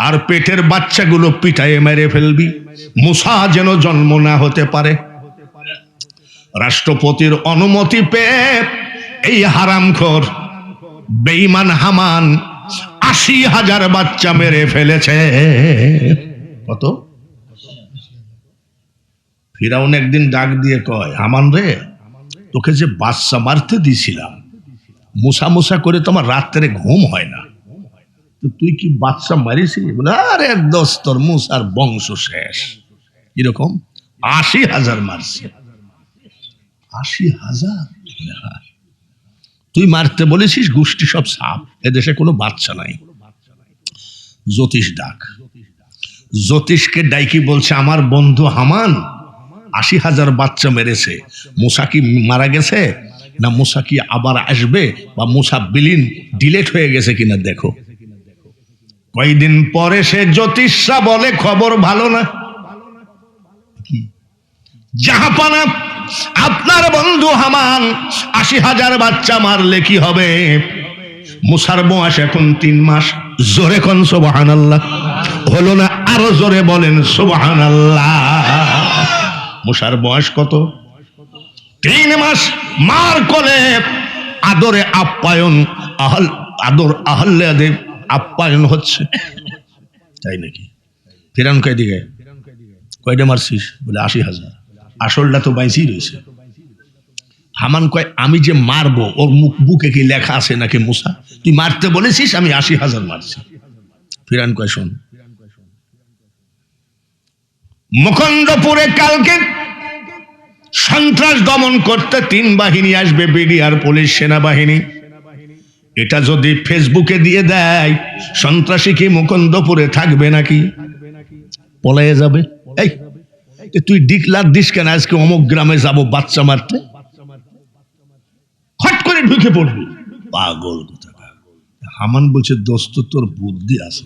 আর পেটের বাচ্চাগুলো পিটায়ে মেরে ফেলবি, মুসা যেন জন্ম না হতে পারে। রাষ্ট্রপতির অনুমতি পেয়ে এই হারামখোর বেঈমান হামান 80,000 বাচ্চা মেরে ফেলেছে। কত? ফিরাউন একদিন ডাক দিয়ে কয় হামান রে, তোকে যে বাচ্চা মারতে দিছিলাম, মুসা মুসা করে তোমার রাত্রে ঘুম হয় না, তো তুই কি বাচ্চা মারিছিস? বলে আরে দোস্তর মুসার বংশ শেষ। এরকম 80,000 মারছে। 80,000? তুই মারতে বলেছিস, গোষ্ঠী সব সাপ, এদেশে কোনো বাচ্চা নাই। জ্যোতিষ ডাক, জ্যোতিষকে ডাইকি বলছে আমার বন্ধু হামান 80,000 বাচ্চা মেরেছে, মুসা কি মারা গেছে না মুসা কি আবার আসবে, বা মুসা বিলীন ডিলেট হয়ে গেছে কিনা দেখো। কয়েকদিন পরে সে জ্যোতিষরা বলে খবর ভালো না। জাহাপানা আপনার বন্ধু হামান 80,000 বাচ্চা মারলে কি হবে? মুসার বয়স এখন 3 মাস। জোরে কোন সুবহানাল্লাহ। হলো না? আরো জোরে বলেন সুবহানাল্লাহ। মুসার বয়স কত? 3 মাস। মার কোলে আদরে আপ্যায়ন, আদর আহ্লাদে আপ্যায়ন হচ্ছে, তাই নাকি? ফিরাউন কয় দিকে কয়টা মারছিস? বলে 80,000। আসলটা তো বাইসেই রয়েছে। হামান কয় আমি যে মারবো ওর বুকে কি লেখা আছে নাকি মুসা? তুই মারতে বলেছিস, আমি 80,000 মারছি। ফিরাউন কয় শোন, মুকুন্দপুরে কালকে সন্ত্রাস দমন করতে 3 বাহিনী আসবে, বিডিআর, পুলিশ, সেনাবাহিনী। এটা যদি ফেসবুকে দিয়ে দেয়, সন্ত্রাসী কি মুকুন্দপুরে থাকবে নাকি? পলায়ে যাবে। এই তুই ডিক্লার দিস কেন আজকে অমুক গ্রামে যাব বাচ্চা মারতে? হট করে ঢুকে পড়বি, পাগল কোথাকার। হামান বলছে দোস্ত তোর বুদ্ধি আছে?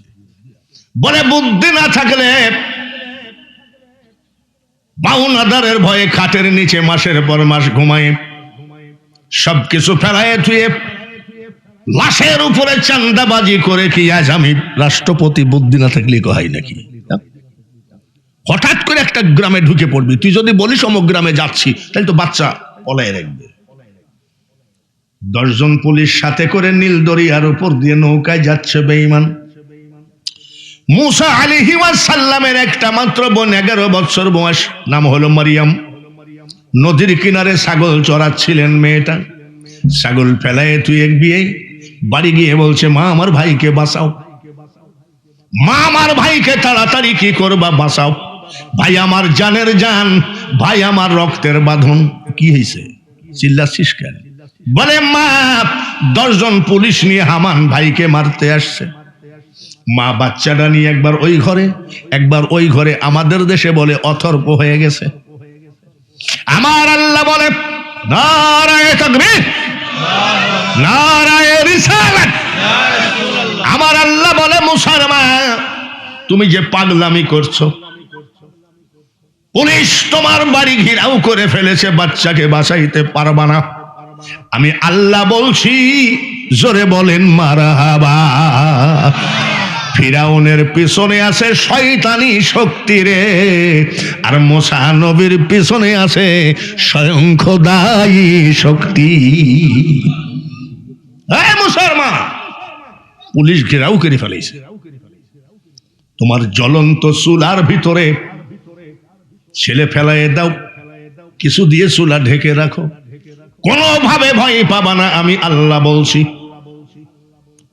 বলে বুদ্ধি না থাকলে বাউনাদারের ভয়ে খাটের নিচে মাসের পর মাস ঘুমায়, সবকিছু ফেলায় থুয়ে লাশের উপরে চান্দাবাজি করে কি আজ আমি রাষ্ট্রপতি? বুদ্ধি না থাকলে হয় নাকি? হঠাৎ করে একটা গ্রামে ঢুকে পড়বি, তুই যদি বলিস অমুক গ্রামে যাচ্ছি, তাহলে তো বাচ্চা পলায় রাখবে। 10 জন পুলিশ সাথে করে নীল দরিয়ার উপর দিয়ে নৌকায় যাচ্ছে বেঈমান। মুসা আলাইহিস সালামের একটা মাত্র বোন, 11 বছর বয়স, নাম হলো মারিয়াম। নদীর কিনারে ছাগল চড়াচ্ছিলেন মেয়েটা। ছাগল ফেলায় তুই এক বিয়ে বাড়ি গিয়ে বলছে, মা আমার ভাইকে বাঁচাও, মা আমার ভাইকে তাড়াতাড়ি কি করবা বাঁচাও, ভাই আমার জানের জান, ভাই আমার রক্তের বাঁধন। কি হয়েছে চিল্লাচ্ছিস কেন? বলে মা 10 জন পুলিশ নিয়ে হামান ভাইকে মারতে আসছে। মা বাচ্চাটা নিয়ে একবার ওই ঘরে একবার ওই ঘরে, আমাদের দেশে বলে অথর্ব হয়ে গেছে। আমার আল্লাহ বলে নারায়ে তাকবীর, নারায়ে রিসালাত। আমার আল্লাহ বলে মুসার মা তুমি যে পাগলামি করছো, পুলিশ তোমার বাড়ি ঘেরাও করে ফেলেছে, বাচ্চাকে বাঁচাইতে পারবা না। আমি আল্লাহ বলছি, জোরে বলেন মারহাবা। ফিরাউনের পিছনে আছে শয়তানি শক্তি রে, আর মুসা নবীর পিছনে আছে স্বয়ং খোদাই শক্তি। মুসলমান পুলিশ ঘেরাও করে ফেলেছে, তোমার জ্বলন্ত চুলার ভিতরে ছেলে ফেলায় দাও, কিছু দিয়ে চুলা ঢেকে রাখো, কোনোভাবে ভয় পাবা না। আমি আল্লাহ বলছি,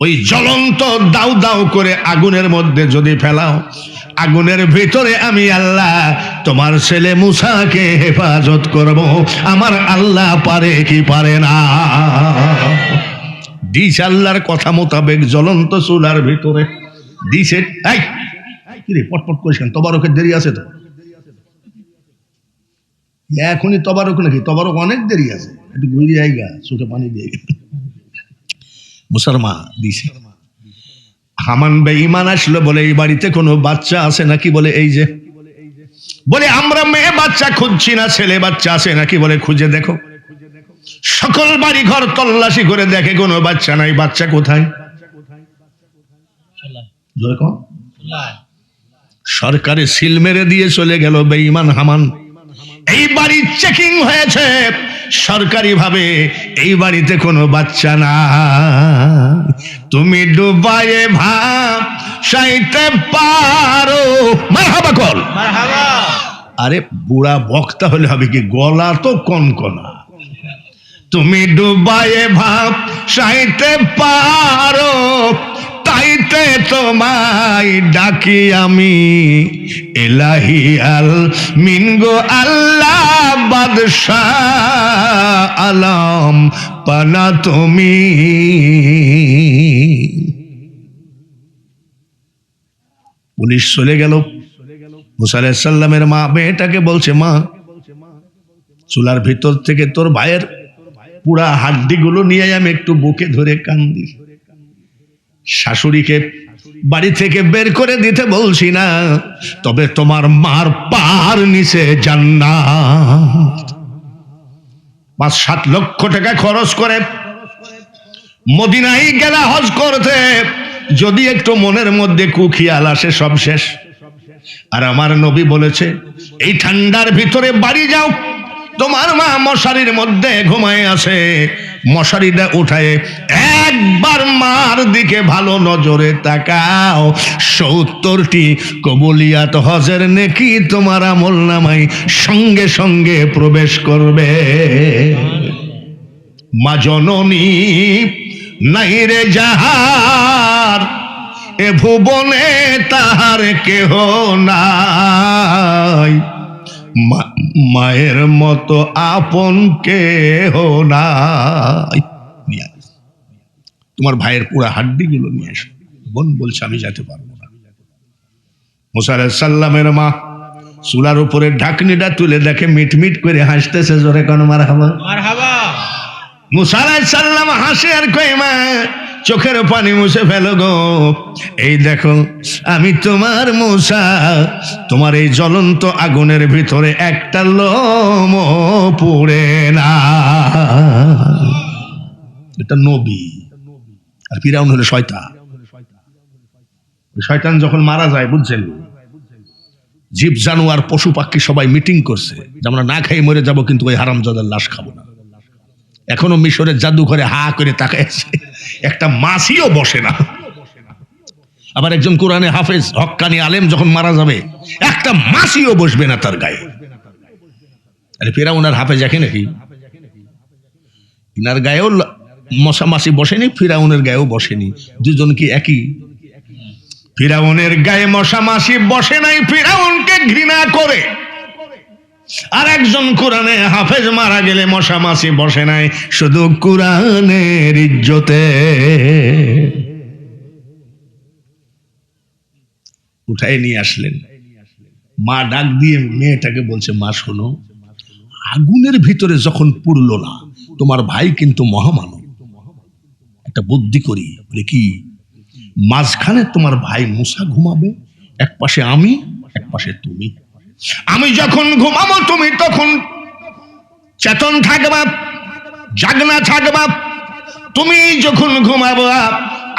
ওই জ্বলন্ত দাউ দাউ করে আগুনের মধ্যে যদি ফেলাও, আগুনের ভিতরে আমি আল্লাহ তোমার ছেলে মুসাকে হেফাজত করব। আমার আল্লাহ পারে কি পারে না? দিস আল্লাহর কথা মোতাবেক জ্বলন্ত চুলার ভিতরে দিছে। কিরে পটপট করিস কেন? তবারকের দেরি আছে তো, এখনই তবারক নাকি? তবারক অনেক দেরি আছে, একটু ঘুরিয়ে আইগা, চোখে পানি দিয়ে মুসলমান দিছে। হামান বেঈমান আসলো, বলে এই বাড়িতে কোনো বাচ্চা আছে নাকি? বলে এই যে। বলে আমরা মেয়ে বাচ্চা খুঁজছি না, ছেলে বাচ্চা আছে নাকি? বলে খুঁজে দেখো। সকল বাড়ি ঘর তল্লাশি করে দেখে কোনো বাচ্চা নাই। বাচ্চা কোথায়? সরকারে সিল মেরে দিয়ে চলে গেল বেঈমান হামান। এই বাড়ি চেকিং হয়েছে সরকারি ভাবে, এই বাড়িতে কোনো বাচ্চা না। তুমি ডুবায়ে ভাব সাইতে পারো, মারহাবা কর। আরে বুড়া বক্তা হলে হবে কি, গলা তো কনকনা। তুমি ডুবায়ে ভাব সাইতে পারো, তাইতে তোমায় ডাকি আমি ইলাহি আল মিনগো আল্লাহ বাদশাহ আলম পানা তুমি। পুলিশ চলে গেল। মুসা আলাইহিস সালামের মা মেয়েটাকে বলছে, মা চুলার ভিতর থেকে তোর ভাইয়ের পুরা হাড্ডিগুলো নিয়ে আমি একটু বুকে ধরে কান্দি। শাশুড়িকে বাড়ি থেকে বের করে দিতে বলছি না, তবে তোমার মার পার নিচে জান্নাত। 5-7 লক্ষ টাকা খরচ করে মদিনায় গেলা হজ করতে, যদি একটু মনের মধ্যে কুখিয়াল আসে সব শেষ। আর আমার নবী বলেছে, এই ঠান্ডার ভিতরে বাড়ি যাও, তোমার মা মশারির মধ্যে ঘুমায় আছে, মশারিটা উঠায় একবার মার দিকে ভালো নজরে তাকাও, 70টি কবুলিয়াত হজের নেকি তোমার আমল নামায় সঙ্গে সঙ্গে প্রবেশ করবে। মা জননী নাই রে যাহার, এ ভুবনে তাহার কেহ নাই, মায়ের মতো আপন কেহ নাই। তোমার ভাইয়ের পুরা হাড্ডিগুলো নিয়ে এসো। বোন বলছে আমি যেতে পারবো না। মুসা আলাইহিস সালামের মা চুলার উপরে ঢাকনিটা তুলে দেখে মিটমিট করে হাসতেছে, জোরে কোন মারহাবা। মুসা আলাইহিস সালাম হাসে আর কয়, মা চোখের পানি মুছে ফেলো গো, এই দেখো আমি তোমার মুসা, তোমার এই জ্বলন্ত আগুনের ভিতরে একটা লোম পুড়ে না। এটা নবী, আর ফিরাউন হলো শয়তান। শয়তান যখন মারা যায়, বুঝছেন, জীব জানোয়ার পশু পাখি সবাই মিটিং করছে যে আমরা না খাই মরে যাব, কিন্তু ওই হারামজাদার লাশ খাবো না। এখনো মিশরের জাদুঘরে হা করে তাকায় আছে, একটা মাছিও বসে না। আবার একজন কোরআনে হাফেজ হক্কানি আলেম যখন মারা যাবে, একটা মাছিও বসবে না তার গায়ে। আরে ফিরাউন আর হাফেজ একই নাকি? ইনার গায়েও মশা মাছি বসেনি, ফিরাউনের গায়েও বসেনি, দুজন কি একই? ফিরাউনের গায়ে মশা মাছি বসে নাই, ফিরাউনকে ঘৃণা করে। আর একজন কোরআনে হাফেজ মারা গেলে মশা মাছি বসে নাই, শুধু কোরআনের ইজ্জতে। উঠায় নিয়ে আসলেন, মা ডাক দিয়ে মেয়েটাকে বলছে, মা শোনো, আগুনের ভিতরে যখন পুড়লো না, তোমার ভাই কিন্তু মহামানব, একটা বুদ্ধি করি। বলে কি? মাঝখানে তোমার ভাই মুসা ঘুমাবে, এক পাশে আমি, এক পাশে তুমি। আমি যখন ঘুমাবো তুমি তখন চেতন থাকবা, জাগনা থাকবা। তুমি যখন ঘুমাবো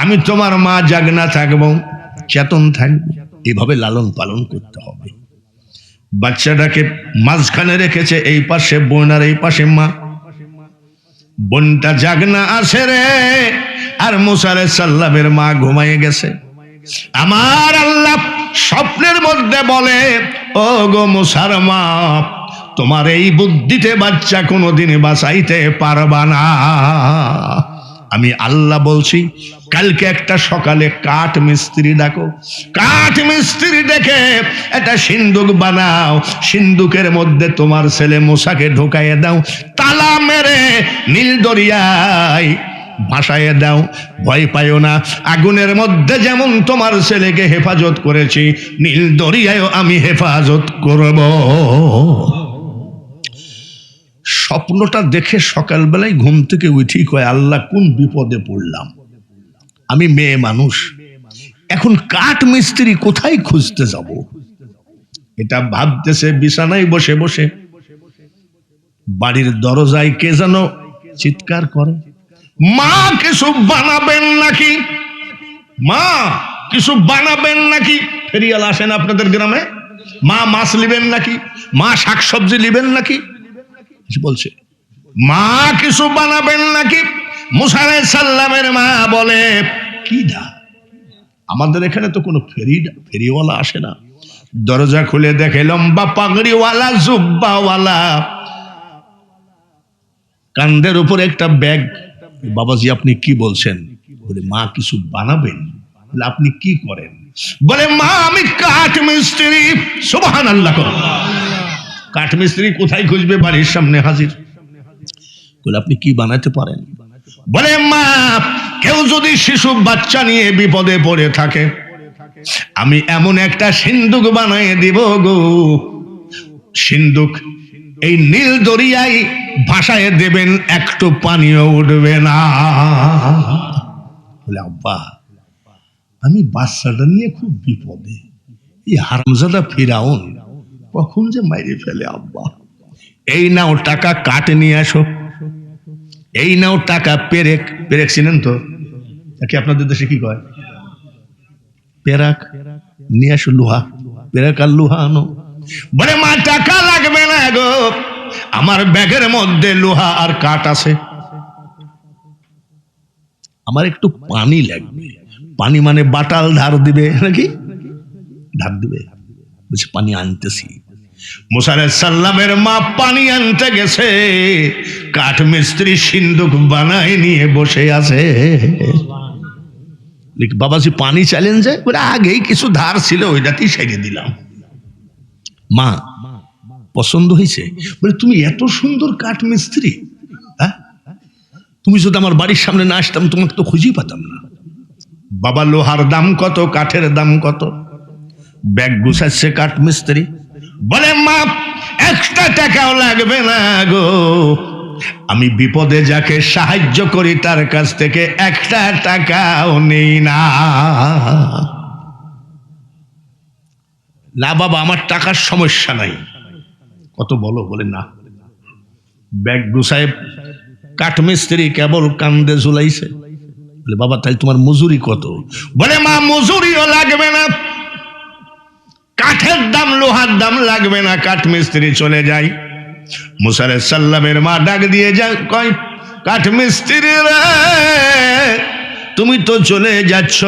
আমি তোমার মা জাগনা থাকবো, চেতন থাকবো। এইভাবে লালন পালন করতে হবে। বাচ্চাটাকে মাঝখানে রেখেছে, এই পাশে বোন আর এই পাশে মা। বোনটা জাগনা আছে রে, আর মুসা আলাইহিস সালামের মা ঘুমাইয়ে গেছে। আমার আল্লাহ স্বপ্নের মধ্যে বলে, ও গো মুসার মা, তোমার এই বুদ্ধিতে বাচ্চা কোনোদিন বাঁচাইতে পারবা না। আমি আল্লাহ বলছি, কালকে একটা সকালে কাঠ মিস্ত্রি ডাকো, কাঠ মিস্ত্রি ডেকে একটা সিন্দুক বানাও, সিন্দুকের মধ্যে তোমার ছেলে মুসাকে ঢুকাইয়ে দাও, তালা মেরে নীল দরিয়ায় ভাসাইয়ে দাও। ভয় পাইও না, আগুনের মধ্যে যেমন তোমার ছেলেকে হেফাজত করেছি, নীল দরিয়ায়ও আমি হেফাজত করব। স্বপ্নটা দেখে সকালবেলায় ঘুম থেকে উঠি কয়, আল্লাহ কোন বিপদে পড়লাম। আমি মেয়ে মানুষ, এখন কাঠ মিস্ত্রি কোথায় খুঁজতে যাব? এটা ভাবতেছে বিছানায় বসে বসে। বাড়ির দরজায় কে যেন চিৎকার করে, মা কিছু বানাবেন নাকি, মা কিছু বানাবেন নাকি? ফেরিয়াল আসেন আপনাদের গ্রামে, মা মাছ নিবেন নাকি, মা শাকসবজি নিবেন নাকি? বলছে মা কিছু বানাবেন নাকি? মুসা আলাইহিস সালামের মা বলে, কি দা, আমাদের এখানে তো কোনো ফেরিওয়ালা আসে না। দরজা খুলে দেখে লম্বা পাগড়িওয়ালা, জুব্বাওয়ালা, কাঁধের উপর একটা ব্যাগ। বাবাজি আপনি কি বলছেন? বলে মা কিছু বানাবেন। বলে আপনি কি করেন? বলে মা আমি কাঠ মিস্ত্রি। সুবহানাল্লাহ। কাঠ মিস্ত্রি কোথায় খুঁজবে? বাড়ির সামনে হাজির। বলে আপনি কি বানাতে পারেন? বলে মা কেউ যদি শিশু বাচ্চা নিয়ে বিপদে পড়ে থাকে, আমি এমন একটা সিন্দুক বানিয়ে দিব গো, সিন্দুক এই নীল দরিয়ায় ভাসায় দেবেন, একটু পানিও উঠবে না। বলে আব্বা আমি বাচ্চাটা নিয়ে খুব বিপদে, এই হারামজাদা ফিরাউন কখন যে মাইরে ফেলে। আব্বা এই নাও টাকা, কাঠ নিয়ে আসো, এই নাও টাকা, পেরেক, পেরেক চিনেন তো? কি আপনাদের দেশে কি কয়? পেরাক নিয়ে আসো, লোহা, পেরেক আর লোহা আনো। বলে মা টাকা লাগবে না গো, আমার ব্যাগের মধ্যে লোহা আর কাঠ আছে, আমার একটু পানি লাগবে। পানি মানে বাটাল ধার দিবে নাকি? ধার দিবে। বলছে পানি আনতেছি। মুসা আলাইহিস সালামের মা পানি আনতে গেছে, কাঠ মিস্ত্রি সিন্দুক বানায় নিয়ে বসে আছে। বাবাজি পানি চাইলেন যে? বলে আগেই কিছু ধার ছিল, ওইটাতেই সেরে দিলাম। মা পছন্দ হয়েছে? বলে তুমি এত সুন্দর কাঠ মিস্ত্রি, হ্যাঁ, তুমি যদি আমার বাড়ির সামনে না আসতাম তোমাকে তো খুঁজেই পেতাম না। বাবা লোহার দাম কত, কাঠের দাম কত? ব্যাগ গুছাচ্ছে কাঠ মিস্ত্রি, বলে মা একটা টাকাও লাগবে না গো, আমি বিপদে যাকে সাহায্য করি তার কাছ থেকে একটা টাকাও নেই না। না বাবা আমার টাকার সমস্যা নাই। কত বলো, বলে না। ব্যাগ গুছায় কাঠমিস্ত্রি কেবল কান্দে ঝুলাইছে। বলে বাবা তাই তোমার মজুরি কত? বলে মা মজুরিও লাগবে না, কাঠের দাম লোহার দাম লাগবে না, কাঠমিস্ত্রি চলে যায়। মুসা আলাইহিস সালামের মা ডাক দিয়ে যায়, কয় কাঠমিস্ত্রি রে তুমি তো চলে যাচ্ছ,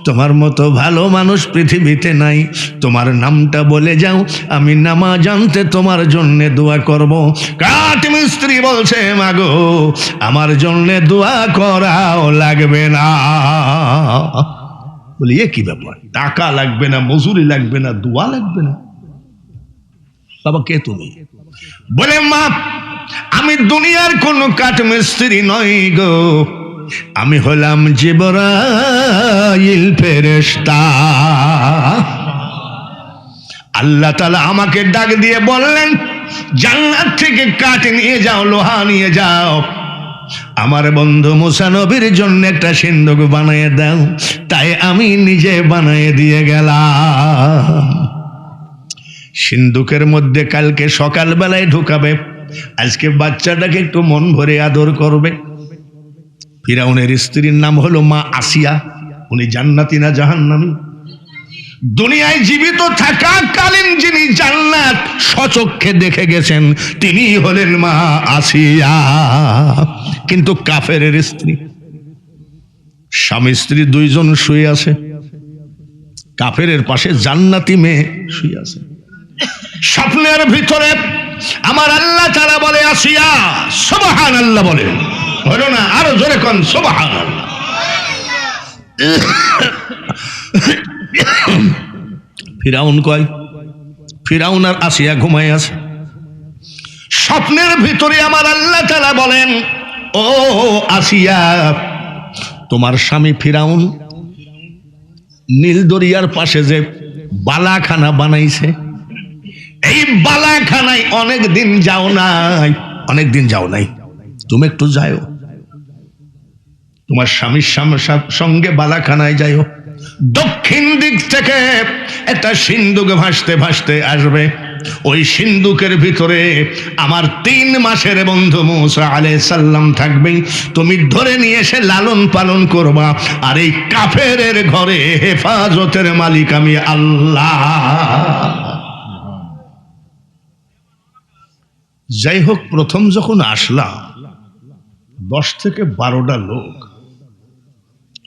তোমার মতো ভালো মানুষ পৃথিবীতে নাই, তোমার নামটা বলে যাও, আমি নামাজ আনতে তোমার জন্য দোয়া করব। কাঠমিস্ত্রি বলছে মাগো আমার জন্য দোয়া করাও লাগবে না। বলি এ কি ব্যাপার, টাকা লাগবে না, মজুরি লাগবে না, দোয়া লাগবে না? বাবা কে তুমি? বলে মা আমি দুনিয়ার কোন কাঠমিস্ত্রি নই গো, আমি হলাম জিবরাইল ফেরেশতা। আল্লাহ তাআলা আমাকে ডাক দিয়ে বললেন জান্নাত থেকে কাঠ নিয়ে যাও, লোহা নিয়ে যাও, আমার বন্ধু মুসা নবীর জন্য একটা সিন্দুক বানিয়ে দাও। তাই আমি নিজে বানিয়ে দিয়ে গেলাম। সিন্দুকের মধ্যে কালকে সকালবেলায় ঢুকাবে, আজকে বাচ্চাটাকে একটু মন ভরে আদর করবে। ফিরাউনের স্ত্রীর নাম হলো মা আসিয়া, উনি জান্নাতি না জাহান্নামী? দুনিয়ায় জীবিত থাকাকালীন যিনি জান্নাত স্বচক্ষে দেখে গেছেন তিনি হলেন মা আসিয়া। কিন্তু কাফেরের স্ত্রী, স্বামী স্ত্রী দুইজন শুয়ে আছে, কাফেরের পাশে জান্নাতি মেয়ে শুয়ে আছে। স্বপ্নের ভিতরে আমার আল্লাহ তাআলা বলে আসিয়া সুবহানাল্লাহ বলে, হলো না? আরো জোরে কোন সুবহানাল্লাহ। ফিরাউন কয়, ফিরাউন আর আসিয়া ঘুমায় আছে। স্বপ্নের ভিতরে আমার আল্লাহ তাআলা বলেন ও আসিয়া তোমার স্বামী ফিরাউন নীল দরিয়ার পাশে যে বালাখানা বানাইছে, এই বালাখানায় অনেক দিন যাও নাই, অনেক দিন যাও নাই, তুমি একটু যাও, তোমার স্বামীর সঙ্গে বালাখানায় যাইও। দক্ষিণ দিক থেকে একটা সিন্দুক ভাসতে ভাসতে আসবে, ওই সিন্দুকের ভিতরে আমার 3 মাসের বন্ধু মুসা আলাইহিস সালাম থাকবে, তুমি ধরে নিয়ে এসে লালন পালন করবা। আর এই কাফেরের ঘরে হেফাজতের মালিক আমি আল্লাহ। যাই হোক, প্রথম যখন আসলাম 10 থেকে 12টা লোক,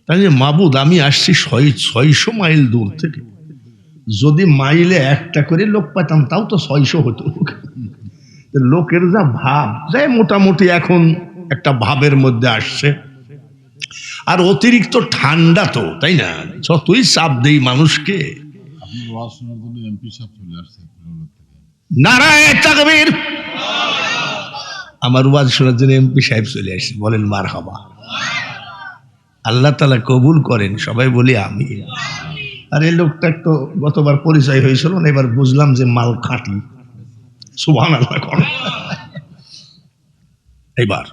তাই মাবুদ আমি আসছি 600 মাইল দূর থেকে, যদি মাইলে একটা করে লোক পাইতাম তাও তো 600 হতো। লোকের যা ভাব, যাই মোটামুটি এখন একটা ভাবের মধ্যে আসছে। আর অতিরিক্ত ঠান্ডা তো, তাই না? যতই চাপ দেই মানুষকে। নারায়ে তাকবীর। আমার ওয়াজ শোনার জন্য এমপি সাহেব চলে আসছে, বলেন মারহাবা। আল্লাহ তাআলা কবুল করেন, সবাই বলি আমি। আর এই লোকটা তো গতবার পরিচয় হয়েছিল না, এবার বুঝলাম যে মাল খাঁটি। সুবহানাল্লাহ। এবার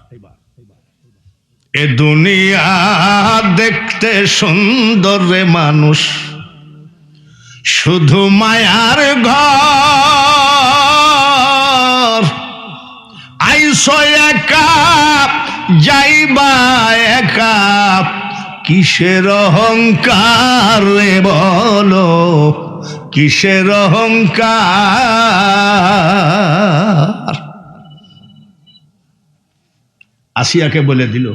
এ দুনিয়া দেখতে সুন্দর রে মানুষ, শুধু মায়ার ঘর, আইসো একা যাইবা একা, কিসের অহংকার রে বলো, কিসের অহংকার। আসিয়াকে বলে দিল।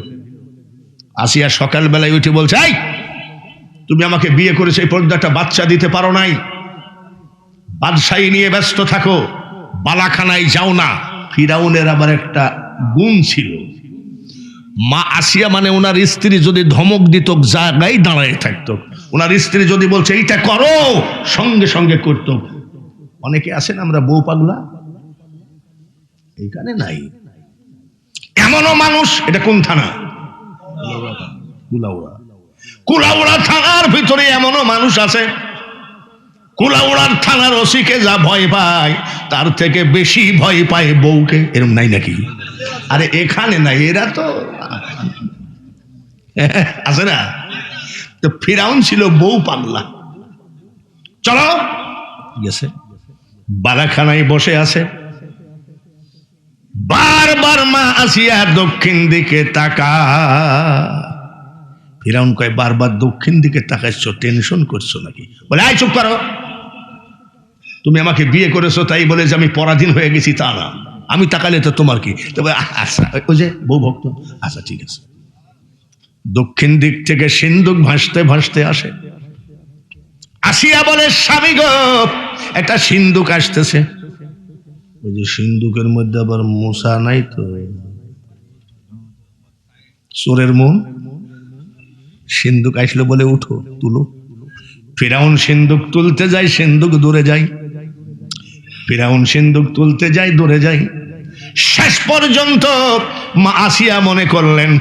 আসিয়া সকালবেলায় উঠে বলছে, এই তুমি আমাকে বিয়ে করেছো, এই পর্দাটা বাচ্চা দিতে পারো নাই, বাদশাহী নিয়ে ব্যস্ত থাকো, বালাখানায় যাও না। ফিরাউনের আবার একটা গুণ ছিল, মা আসিয়া মানে ওনার স্ত্রী যদি ধমক দিত জায়গায় দাঁড়ায় থাকতো, ওনার স্ত্রী যদি বলছে এইটা করো সঙ্গে সঙ্গে করত। অনেকে আছেন আমরা বউ পাগলা, এইখানে নাই এমনও মানুষ। এটা কোন থানা? কুলাউড়া। কুলাউড়া থানার ভিতরে এমনও মানুষ আছে, কুলাউড়ার থানার ওসিকে যা ভয় পায় তার থেকে বেশি ভয় পায় বউকে, এরকম নাই নাকি? আরে এখানে নাই, এরা তো আছে না। তো ফিরাউন ছিল বউ পাগলা। চলো গেছে, বালাখানায় বসে আছে, বারবার মা আসিয়া দক্ষিণ দিকে তাকা। ফিরাউন কয় বারবার দক্ষিণ দিকে তাকাইছো, টেনশন করছো নাকি? বলে আয় চুপ করো, তুমি আমাকে বিয়ে করেছো তাই বলে যে আমি পরাধীন হয়ে গেছি তা না, আমি তাকালে তো তোমার কি? তবে আচ্ছা ওই যে বউ ভক্ত, আচ্ছা ঠিক আছে। দক্ষিণ দিক থেকে সিন্দুক ভাসতে ভাসতে আসে, আসিয়া বলে স্বামী গো একটা সিন্দুক আসতেছে। ওই যে সিন্দুকের মধ্যে আবার মূসা নাই তো, চোরের মন। সিন্দুক আসলো বলে উঠো তুলো। ফিরাউন সিন্দুক তুলতে যায়, সিন্দুক দূরে যায়। ফিরাউন সিন্দুক তুলতে যায়, দূরে যায়। শেষ পর্যন্ত মা আসিয়া মনে করলেন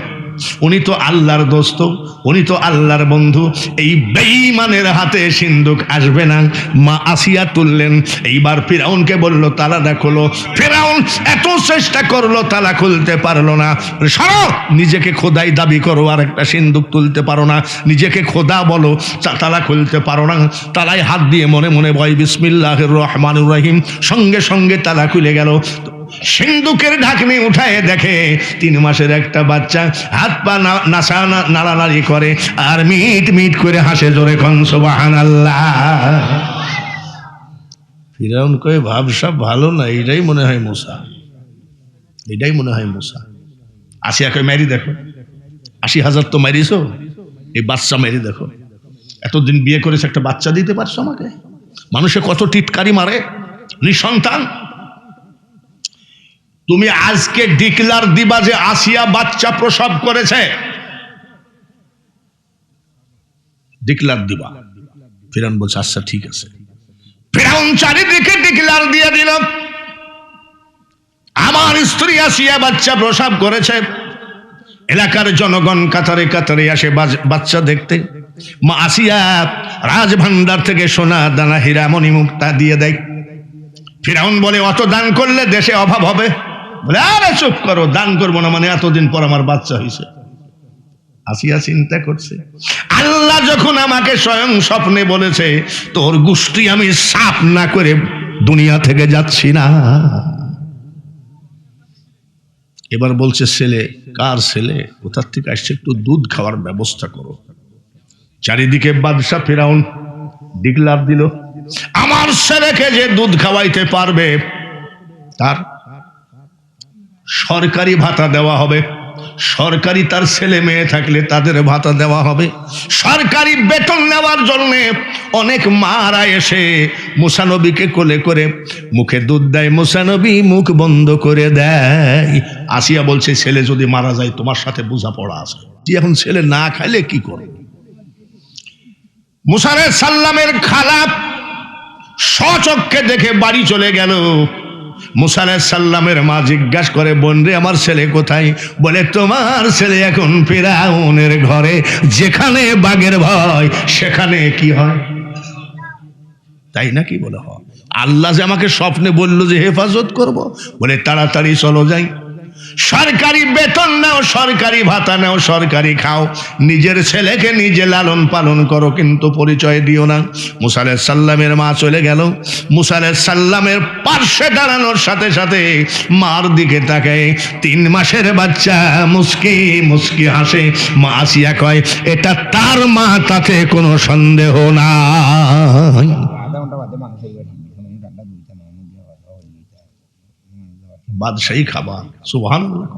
উনি তো আল্লাহর দোস্ত, উনি তো আল্লাহর বন্ধু, এই বেঈমানের হাতে সিন্দুক আসবে না। মা আসিয়া তুললেন। এইবার ফিরাউনকে বলল তালাটা খোলো। ফিরাউন এত চেষ্টা করলো, তালা খুলতে পারলো না। সরো, নিজেকে খোদাই দাবি করো আর একটা সিন্দুক তুলতে পারো না, নিজেকে খোদা বলো, তালা খুলতে পারো না। তালায় হাত দিয়ে মনে মনে বয় বিসমিল্লাহির রহমানির রহিম, সঙ্গে সঙ্গে তালা খুলে গেল। সিন্দুকের ঢাকনি উঠায় দেখে 3 মাসের একটা বাচ্চা হাত পা নাড়ানাড়ি করে আর মিট মিট করে হাসে, জোরে কোন সুবহানাল্লাহ। ফিরাউন কয় ভাবসাব ভালো না, এটাই মনে হয় মূসা, এটাই মনে হয় মূসা। আসিয়া কয় মারি দেখো, 80,000 তো মারিছো, এই বাচ্চা মেরে দেখো। এতদিন বিয়ে করেছে, একটা বাচ্চা দিতে পারছো আমাকে? মানুষে কত টিটকারি মারে, নিঃসন্তান। তুমি আজকে ডিক্লার দিবা যে আসিয়া বাচ্চা প্রসব করেছে, ডিক্লার দিবা। ফিরাউন বলছে আচ্ছা ঠিক আছে। ফিরাউন চারিদিকে ডিক্লার দিয়ে দিল আমার স্ত্রী আসিয়া বাচ্চা প্রসব করেছে। এলাকার জনগণ কাতারে কাতারে আসে বাচ্চা দেখতে। মা আসিয়া রাজভান্ডার থেকে সোনা দানা হীরা মণি মুক্তা দিয়ে দেয়। ফিরাউন বলে অত দান করলে দেশে অভাব হবে। বলে আরে চুপ করো, দান করবো না মানে এতদিন পর আমার বাচ্চা হয়েছে। আসিয়া চিন্তা করছে আল্লাহ যখন আমাকে স্বয়ং স্বপ্নে বলেছে তোর গোষ্ঠী আমি সাফ না করে দুনিয়া থেকে যাচ্ছি না। এবার বলছে ছেলে, কার ছেলে, কোথার থেকে আসছে, একটু দুধ খাওয়ার ব্যবস্থা করো। চারিদিকে বাদশা ফিরাউন ডিক্লার দিল আমার ছেলেকে যে দুধ খাওয়াইতে পারবে তার সরকারি ভাতা দেওয়া হবে, সরকারি তার ছেলে মেয়ে থাকলে তাদের ভাতা দেওয়া হবে। সরকারি বেতন নেওয়ার জন্য অনেক মারা এসে মুসা নবীকে কোলে করে মুখে দুধ দেয়, মুসা নবী মুখ বন্ধ করে দেয়। আসিয়া বলছে ছেলে যদি মারা যায় তোমার সাথে বোঝাপড়া আছে, তুই এখন ছেলে না খাইলে কি করবে? মুসা আলাইহিস সালামের খালা স্বচক্ষে দেখে বাড়ি চলে গেল। মুসা আলাইহিস সালামের মা জিজ্ঞাসা করে বোন রে আমার ছেলে কোথায়? বলে তোমার ছেলে এখন ফিরাউনের ঘরে, যেখানে বাঘের ভয় সেখানে কি হয়। তাই নাকি? বলে হয়। আল্লাহ যে আমাকে স্বপ্নে বললো যে হেফাজত করব, বলে তাড়াতাড়ি চলো যাই, সরকারি বেতন নাও, সরকারি ভাতা নাও, সরকারি খাও, নিজের ছেলেকে নিজে লালন পালন করো, কিন্তু পরিচয় দিও না। মুসা আলাইহিস সালামের মা চলে গেল। মুসা আলাইহিস সালামের পার্শ্বে দাঁড়ানোর সাথে সাথে মার দিকে তাকায় 3 মাসের বাচ্চা মুস্কি মুস্কি হাসে। মা আসিয়া কয় এটা তার মা, তাতে কোনো সন্দেহ নাই। বাদশাহী খাবার, সুবহানাল্লাহ।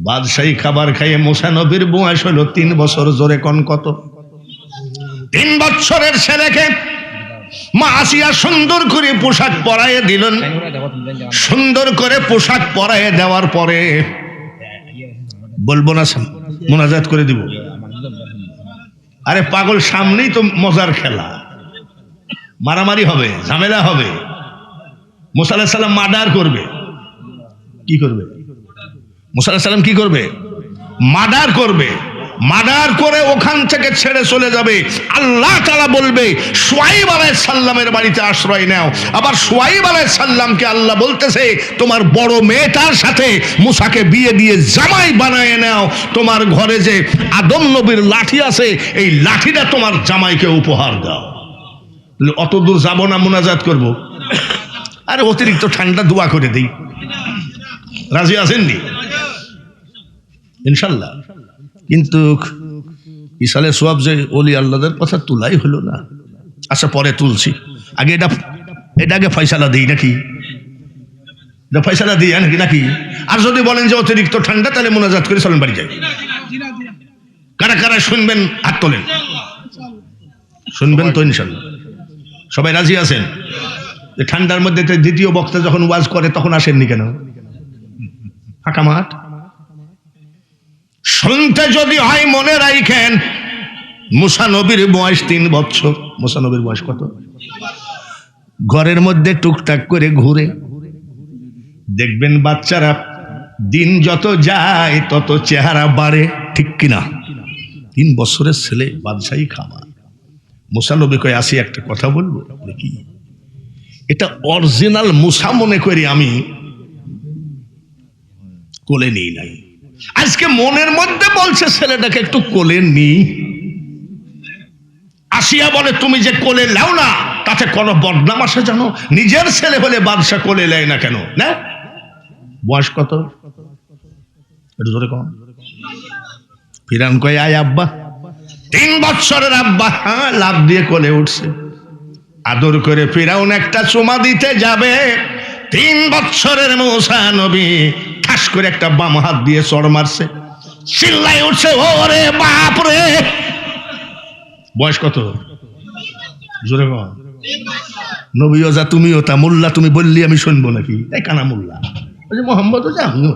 বাদশাহী খাবার খাইয়ে মুসা নবীর বয়স হলো 3 বছর। জোরে কোন কত? 3 বছরের ছেলেকে মা আসিয়া সুন্দর করে পোশাক পরাইয়ে দিলেন। সুন্দর করে পোশাক পরাইয়ে দেওয়ার পরে বলবো না, মোনাজাত করে দিব। আরে পাগল, সামনেই তো মজার খেলা, মারামারি হবে, ঝামেলা হবে। মুসা আলাইহিস সালাম মার্ডার করবে। কি করবে? মুসা আলাইহিস সালাম কি করবে? মার্ডার করবে। মার্ডার করে ওখান থেকে ছেড়ে চলে যাবে। আল্লাহ তাআলা বলবে শুআয়ব আলাইহিস সালামের বাড়িতে আশ্রয় নাও। আবার শুআয়ব আলাইহিস সালামকে আল্লাহ বলতেছে তোমার বড় মেয়েটার সাথে মুসাকে বিয়ে দিয়ে জামাই বানায় নাও। তোমার ঘরে যে আদম নবীর লাঠি আছে এই লাঠিটা তোমার জামাইকে উপহার দাও। অত দূর যাবো না, মুনাজাত করব। আরে অতিরিক্ত ঠান্ডা দোয়া করে দিই, রাজি আছেননি ইনশাল্লাহ? কিন্তু ইসালে সোয়াব যে ওলি আল্লাহদের কথা তুলাই হলো না। আচ্ছা পরে তুলছি, আগে এটাকে ফয়সালা দিই নাকি? ফয়সালা দিই নাকি? আর যদি বলেন যে অতিরিক্ত ঠান্ডা তাহলে মুনাজাত করে চলেন বাড়ি যাই। কারা কারা শুনবেন হাত তোলেন। শুনবেন তো ইনশাল্লাহ? সবাই রাজি আছেন? ঠান্ডার মধ্যে দ্বিতীয় বক্তা যখন ওয়াজ করে তখন আসেননি কেন? ফাঁকা মাঠ। শুনতে যদি হয় মনে রাখেন মুসা নবীর বয়স 3 বছর। মুসা নবীর বয়স কত? ঘরের মধ্যে টুকটাক করে ঘুরে দেখবেন বাচ্চারা দিন যত যায় তত চেহারা বাড়ে, ঠিক কিনা? 3 বছরের ছেলে, বাদশাহী খাবার। মুসা নবী কয় আসি একটা কথা বলবো। কি এটা? অরিজিনাল মুসা মনে করি আমি কোলে নিই নাই। আজকে মনের মধ্যে বলছে ছেলেটাকে একটু কোলে নি। আসিয়া বলে তুমি যে কোলে নাও না তাতে কোনো বদনাম আসে জানো? নিজের ছেলে হলে বাদশা কোলে নেয় না কেন? না, বয়স কত? একটু জোরে কম। ফিরাউন কয় আয় আব্বা। 3 বছরের আব্বা। হ্যাঁ, লাভ দিয়ে কোলে উঠছে। আদর করে ফিরাউন একটা চুমা দিতে যাবে। 3 বছরের মুসা নবী ঠাস করে একটা বাম হাত দিয়ে চড় মারছে। চিল্লাই উঠছে ওরে বাপ রে। বয়স কত? জোরে বল। নবীও যা তুমিও তা, মোল্লা তুমি বললি আমি শুনবো নাকি? এই কানা মোল্লা মোহাম্মদ যা আমিও।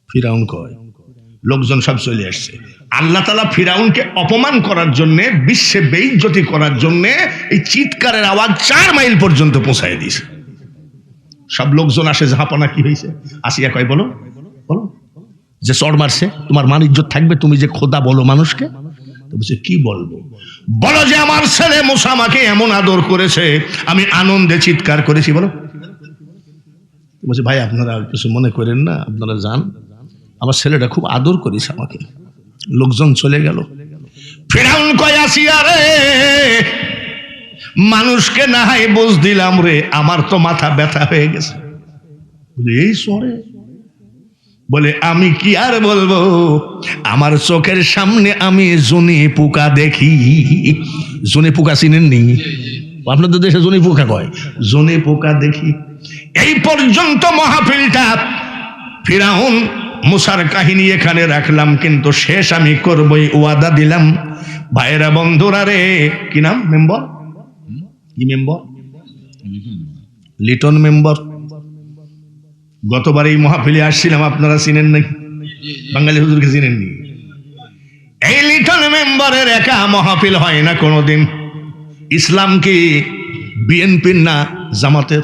ফিরাউন কয় লোকজন সব চলে আসছে। আল্লাহ তাআলা ফিরাউনকে অপমান করার জন্য, বিশ্বে বেইজ্জতি করার জন্য এই চিৎকারের আওয়াজ 4 মাইল পর্যন্ত পৌঁছায় দিয়েছে। সব লোকজন আসে, ঝাঁপানা কি হয়েছে? আসিয়া কয় বলো বলো যে চড় মারছে তোমার মান ইজ্জত থাকবে? তুমি যে খোদা বলো মানুষকে। বলছে কি বলবো? বলো যে আমার ছেলে মুসা আমাকে এমন আদর করেছে আমি আনন্দে চিৎকার করেছি। বলো। বলছে ভাই আপনারা কিছু মনে করেন না, আপনারা যান, আমার ছেলেটা খুব আদর করেছে আমাকে। লোকজন চলে গেল। ফিরাউন কয় আসিয়া রে, মানুষকে না হয় বুঝ দিলাম রে, আমার তো মাথা ব্যথা হয়ে গেছে। বলে এই সরে? বলে আমি কি আর বলবো, আমার চোখের সামনে আমি জুনি পোকা দেখি। জুনি পোকা চিনেননি? আপনাদের দেশে জুনি পোকা কয়, জুনি পোকা দেখি। এই পর্যন্ত মাহফিলটা ফিরাউন মুসার কাহিনী এখানে রাখলাম, কিন্তু শেষ আমি করবই, ওয়াদা দিলাম। ভাইরা বন্ধুরা রে, কি নাম মেম্বার? কি মেম্বার? লিটন মেম্বার। গতবার এই মাহফিলে আসছিলাম, আপনারা চিনেন নাকি? বাঙালি হুজুরকে চিনেননি? এই লিটন মেম্বারের একা মাহফিল হয় না কোনোদিন। ইসলাম কি বিএনপির না জামাতের?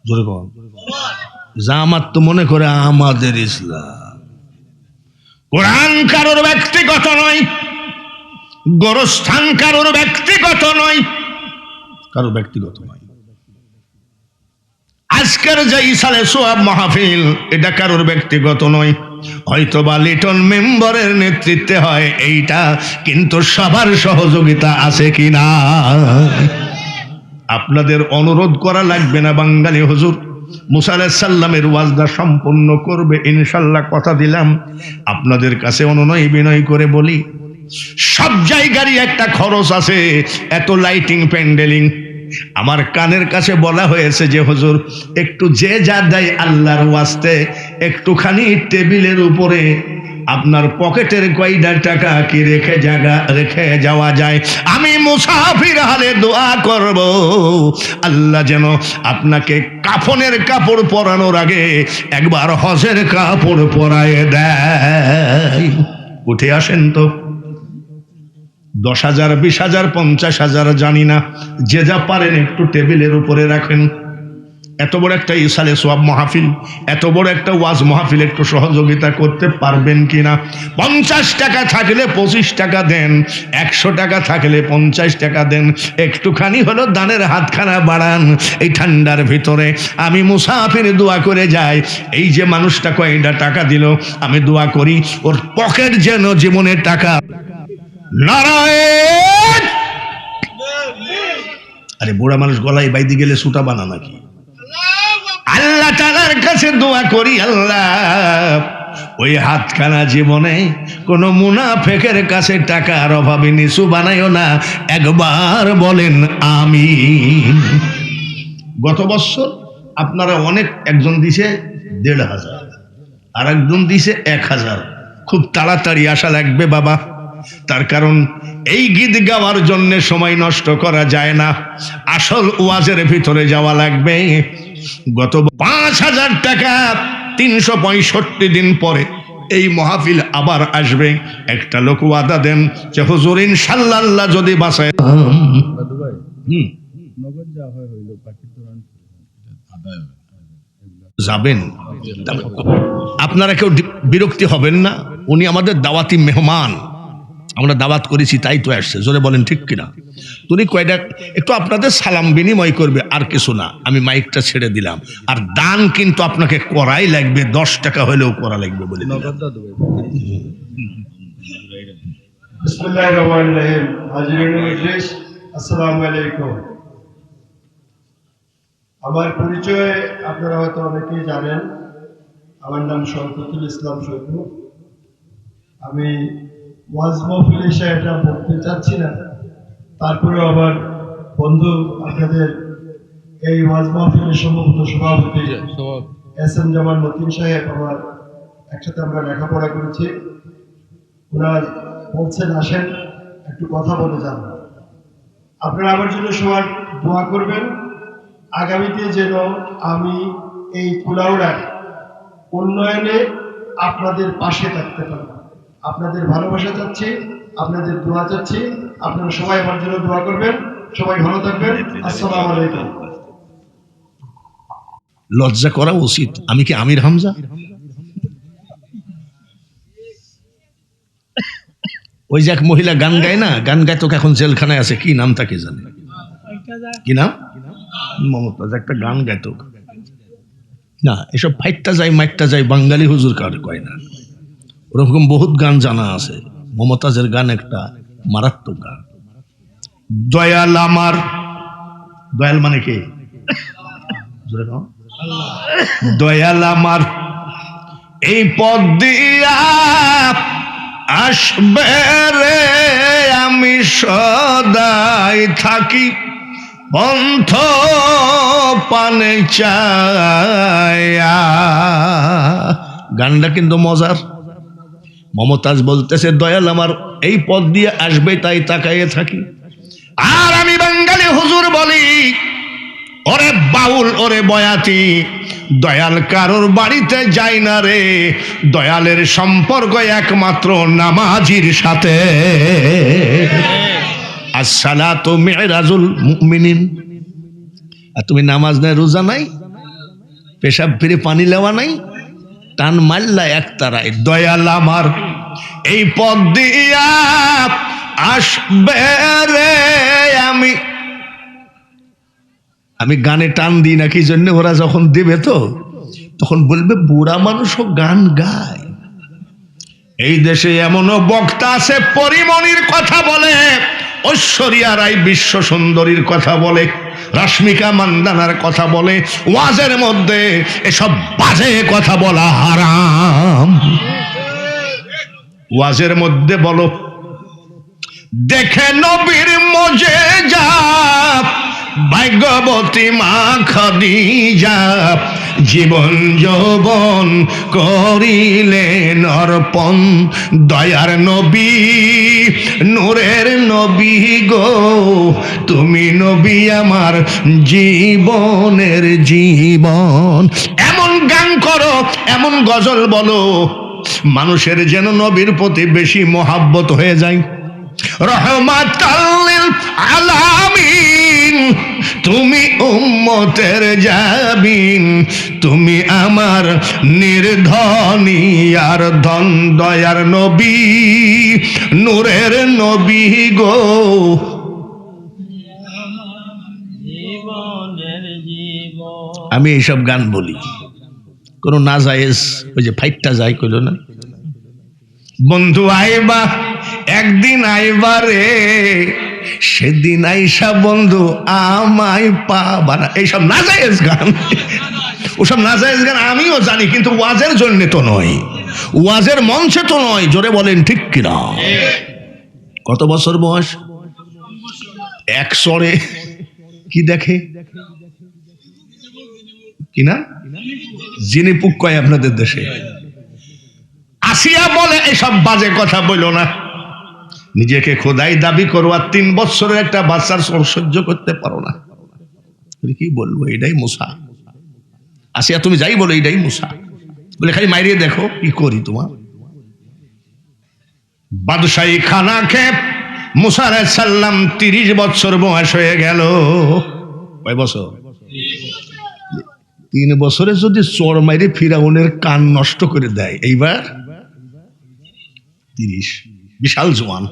জোরে বল। জামাত তো মনে করে আমাদের ইসলাম। কোরআন কারোর ব্যক্তিগত নয়, গোরস্থান কারোর ব্যক্তিগত নয়, কারোর ব্যক্তিগত নয়। আজকের যে ইসালে সোয়াব মাহফিল এটা কারোর ব্যক্তিগত নয়, হয়তো বা লিটন মেম্বারের নেতৃত্বে হয় এইটা, কিন্তু সবার সহযোগিতা আছে কিনা? আপনাদের অনুরোধ করা লাগবে না, বাঙালি হুজুর মুসা আলাইহিস সালামের ওয়াজটা সম্পূর্ণ করবে ইনশাআল্লাহ, কথা দিলাম। আপনাদের কাছে অনুনয় বিনয় করে বলি, সব জায়গারই একটা খরচ আছে, এত লাইটিং প্যান্ডেলিং। আমার কানের কাছে বলা হয়েছে যে হুজুর একটু যে যা দেয় আল্লাহর ওয়াস্তে একটুখানি টেবিলের উপরে আপনার পকেটের কয়টা টাকা কি রেখে যাওয়া যায়। আমি মুসাফির হালে দোয়া করব আল্লাহ যেন আপনাকে কাফনের কাপড় পরানোর আগে একবার হজের কাপড় পরায় দেয়। উঠে আসেন তো। 10,000, 20,000, 50,000 জানি না, যে যা পারেন একটু টেবিলের উপরে রাখেন। এত বড় একটা ইসালে সোয়াব মাহফিল, এত বড় একটা ওয়াজ মাহফিল একটু সহযোগিতা করতে পারবেন কিনা? 50 টাকা থাকলে 25 টাকা দেন, 100 টাকা থাকলে 50 টাকা দেন, একটুখানি হলো দানের হাতখানা বাড়ান। এই ঠান্ডার ভিতরে আমি মুসাফির দোয়া করে যাই, এই যে মানুষটা কয়টা টাকা দিল, আমি দোয়া করি ওর পকেট যেন জীবনের টাকা। নারায়ণ! আরে বুড়া মানুষ গলায় বাইদি গেলে সুটা বানা নাকি? আল্লাহ তাআলার কাছে দোয়া করি, আল্লাহ ওই হাতখানা জীবনে কোন মুনাফিকের কাছে টাকার অভাবে নিচু বানাইও না, একবার বলেন আমিন। গত বছর আপনারা অনেক, একজন দিছে 1500, আর একজন দিছে 1000। খুব তাড়াতাড়ি আসা লাগবে বাবা, তার কারণ এই গীত গাওয়ার জন্য সময় নষ্ট করা যায় না, আসল ওয়াজের ভিতরে যাওয়া লাগবে। গত 5000 টাকা 365 দিন পরে এই মাহফিল আবার আসবে। একটা লোক ওয়াদা দেন যে হুজুর ইনশাআল্লাহ যদি বাঁচায় যাবেন। আপনারা কেউ বিরক্তি হবেন না, উনি আমাদের দাওয়াতি মেহমান, আমরা দাওয়াত করেছি তাই তো আসছে, জোরে বলেন ঠিক কিনা? তুমি কয়টা একটু আপনাদের সালাম বিনিময় করবে, আর কিছু না। আমি মাইকটা ছেড়ে দিলাম, আর দান কিন্তু আপনাকে করাই লাগবে, 10 টাকা হলেও করা লাগবে বলে দিলাম। বিসমিল্লাহির রহমানির রহিম। হাজিরিন মজলিস, আসসালামু আলাইকুম। আমার পরিচয় আপনারা হয়তো অনেকেই জানেন। আমার নাম শওকতুল ইসলাম শফু। আমি ওয়াজ মাহফিল হিসেবে এটা বলতে চাচ্ছি না, তারপরেও আমার বন্ধু আপনাদের এই ওয়াজ মাহফিলের সম্ভবত সভাপতি এস.এম. জামান মতিন সাহেব, আমার একসাথে আমরা লেখাপড়া করেছি। ওনার বলছেন আসেন একটু কথা বলে যান। আপনারা আমার জন্য সবার দোয়া করবেন, আগামীতে যেন আমি এই কুলাউড়ার উন্নয়নে আপনাদের পাশে থাকতে পারি। আপনাদের ভালোবাসা চাচ্ছি, আপনাদের দোয়া চাচ্ছি। আপনারা সবাই আমার জন্য দোয়া করবেন। সবাই ভালো থাকবেন। আসসালামু আলাইকুম। লজ্জা করা উচিত। আমি কি আমির হামজা? ওই যে এক মহিলা গান গায় না, গান গায় তো এখন জেলখানায় আছে, কি নাম তাকে জানে? কি নাম? মমতাজ। একটা গান গায় তো না, এসব ফাইটটা যায় মাইটটা যায় বাঙালি হুজুর কার কয় না, ওরকম বহুত গান জানা আছে। মমতাজের গান একটা মারাত্মক গান। দয়াল আমার, দয়াল মানে কে? দয়াল আমার এই পথ দিয়া আসবে রে, আমি সদাই থাকি পন্থ পানে চায়া। গানটা কিন্তু মজার। মমতাজ বলতেছে দয়াল আমার এই পথ দিয়ে আসবে তাই তাকাইয়ে থাকি। আর আমি বাঙালি হুজুর বলি, ওরে বাউল ওরে বয়াতি, দয়াল কারোর বাড়িতে যায় না রে, দয়ালের সম্পর্ক একমাত্র নামাজির সাথে। আসসালাতু মিরাজুল মুমিনিন। আর তুমি নামাজ নাই, রোজা নাই, পেশাব ফিরে পানি লেওয়া নাই, টান মাল্লা এক তারাই। দয়াল আমার এই পথ দিয়া আসবে রে, আমি গানে টান দিই না কি জন্য, ওরা যখন দেবে তো তখন বলবে বুড়া মানুষও গান গায়। এই দেশে এমনও বক্তা আছে পরিমণির কথা বলে, ঐশ্বরিয়া রায় বিশ্ব সুন্দরীর কথা বলে, রশ্মিকা মান্দানার কথা বলে। ওয়াজের মধ্যে এসব বাজে কথা বলা হারাম। ওয়াজের মধ্যে বলো দেখে নবীর মুজিজা, ভাগ্যবতী মা খাদিজা জীবন যৌবন করিলেন অর্পণ। দয়ার নবী নূরের নবী গো, তুমি নবী আমার জীবনের জীবন। এমন গান করো, এমন গজল বলো, মানুষের যেন নবীর প্রতি বেশি মহাব্বত হয়ে যায়। রহমাতাল লিল আলামিন তুমি উম্মতের জাবিন, তুমি আমার নির্ধনী আর ধন দয়ার নবী, নূরের নবী গো। আমি এইসব গান বলি, কোন না জায়েজ, ওই যে ফাইটটা যায় কইল না, বন্ধু আইবা একদিন আইবা রে, সেদিন আইসা বন্ধু আমায় পাবা না। এইসব না জায়েজ গান, ওসব না জায়েজ গান আমিও জানি, কিন্তু ওয়াজের জন্য তো নয়, ওয়াজের মঞ্চে তো নয়। জোরে বলেন ঠিক কিনা? কত বছর বয়স? এক সরে কি দেখে কিনা যিনি পুক কয় আপনাদের দেশে। আসিয়া বলে এসব বাজে কথা বইল না, নিজেকে খোদাই দাবি করো আর 3 বছরের একটা বাচ্চার সহ্য করতে পারো না। কি বলবো, এটাই মুসা। আসিয়া তুমি যাই বলো এটাই মুসা, বলে খালি মাইরিয়ে দেখো কি করি তোমার। বাদশাহী খানা খেয়ে মুসা আলাইহিস সালাম 30 বছর বয়স হয়ে গেল। কয় বছর? 3 বছরে যদি চোর মাইরে ফিরাউনের কান নষ্ট করে দেয়, এইবার 30, বিশাল জওয়ান।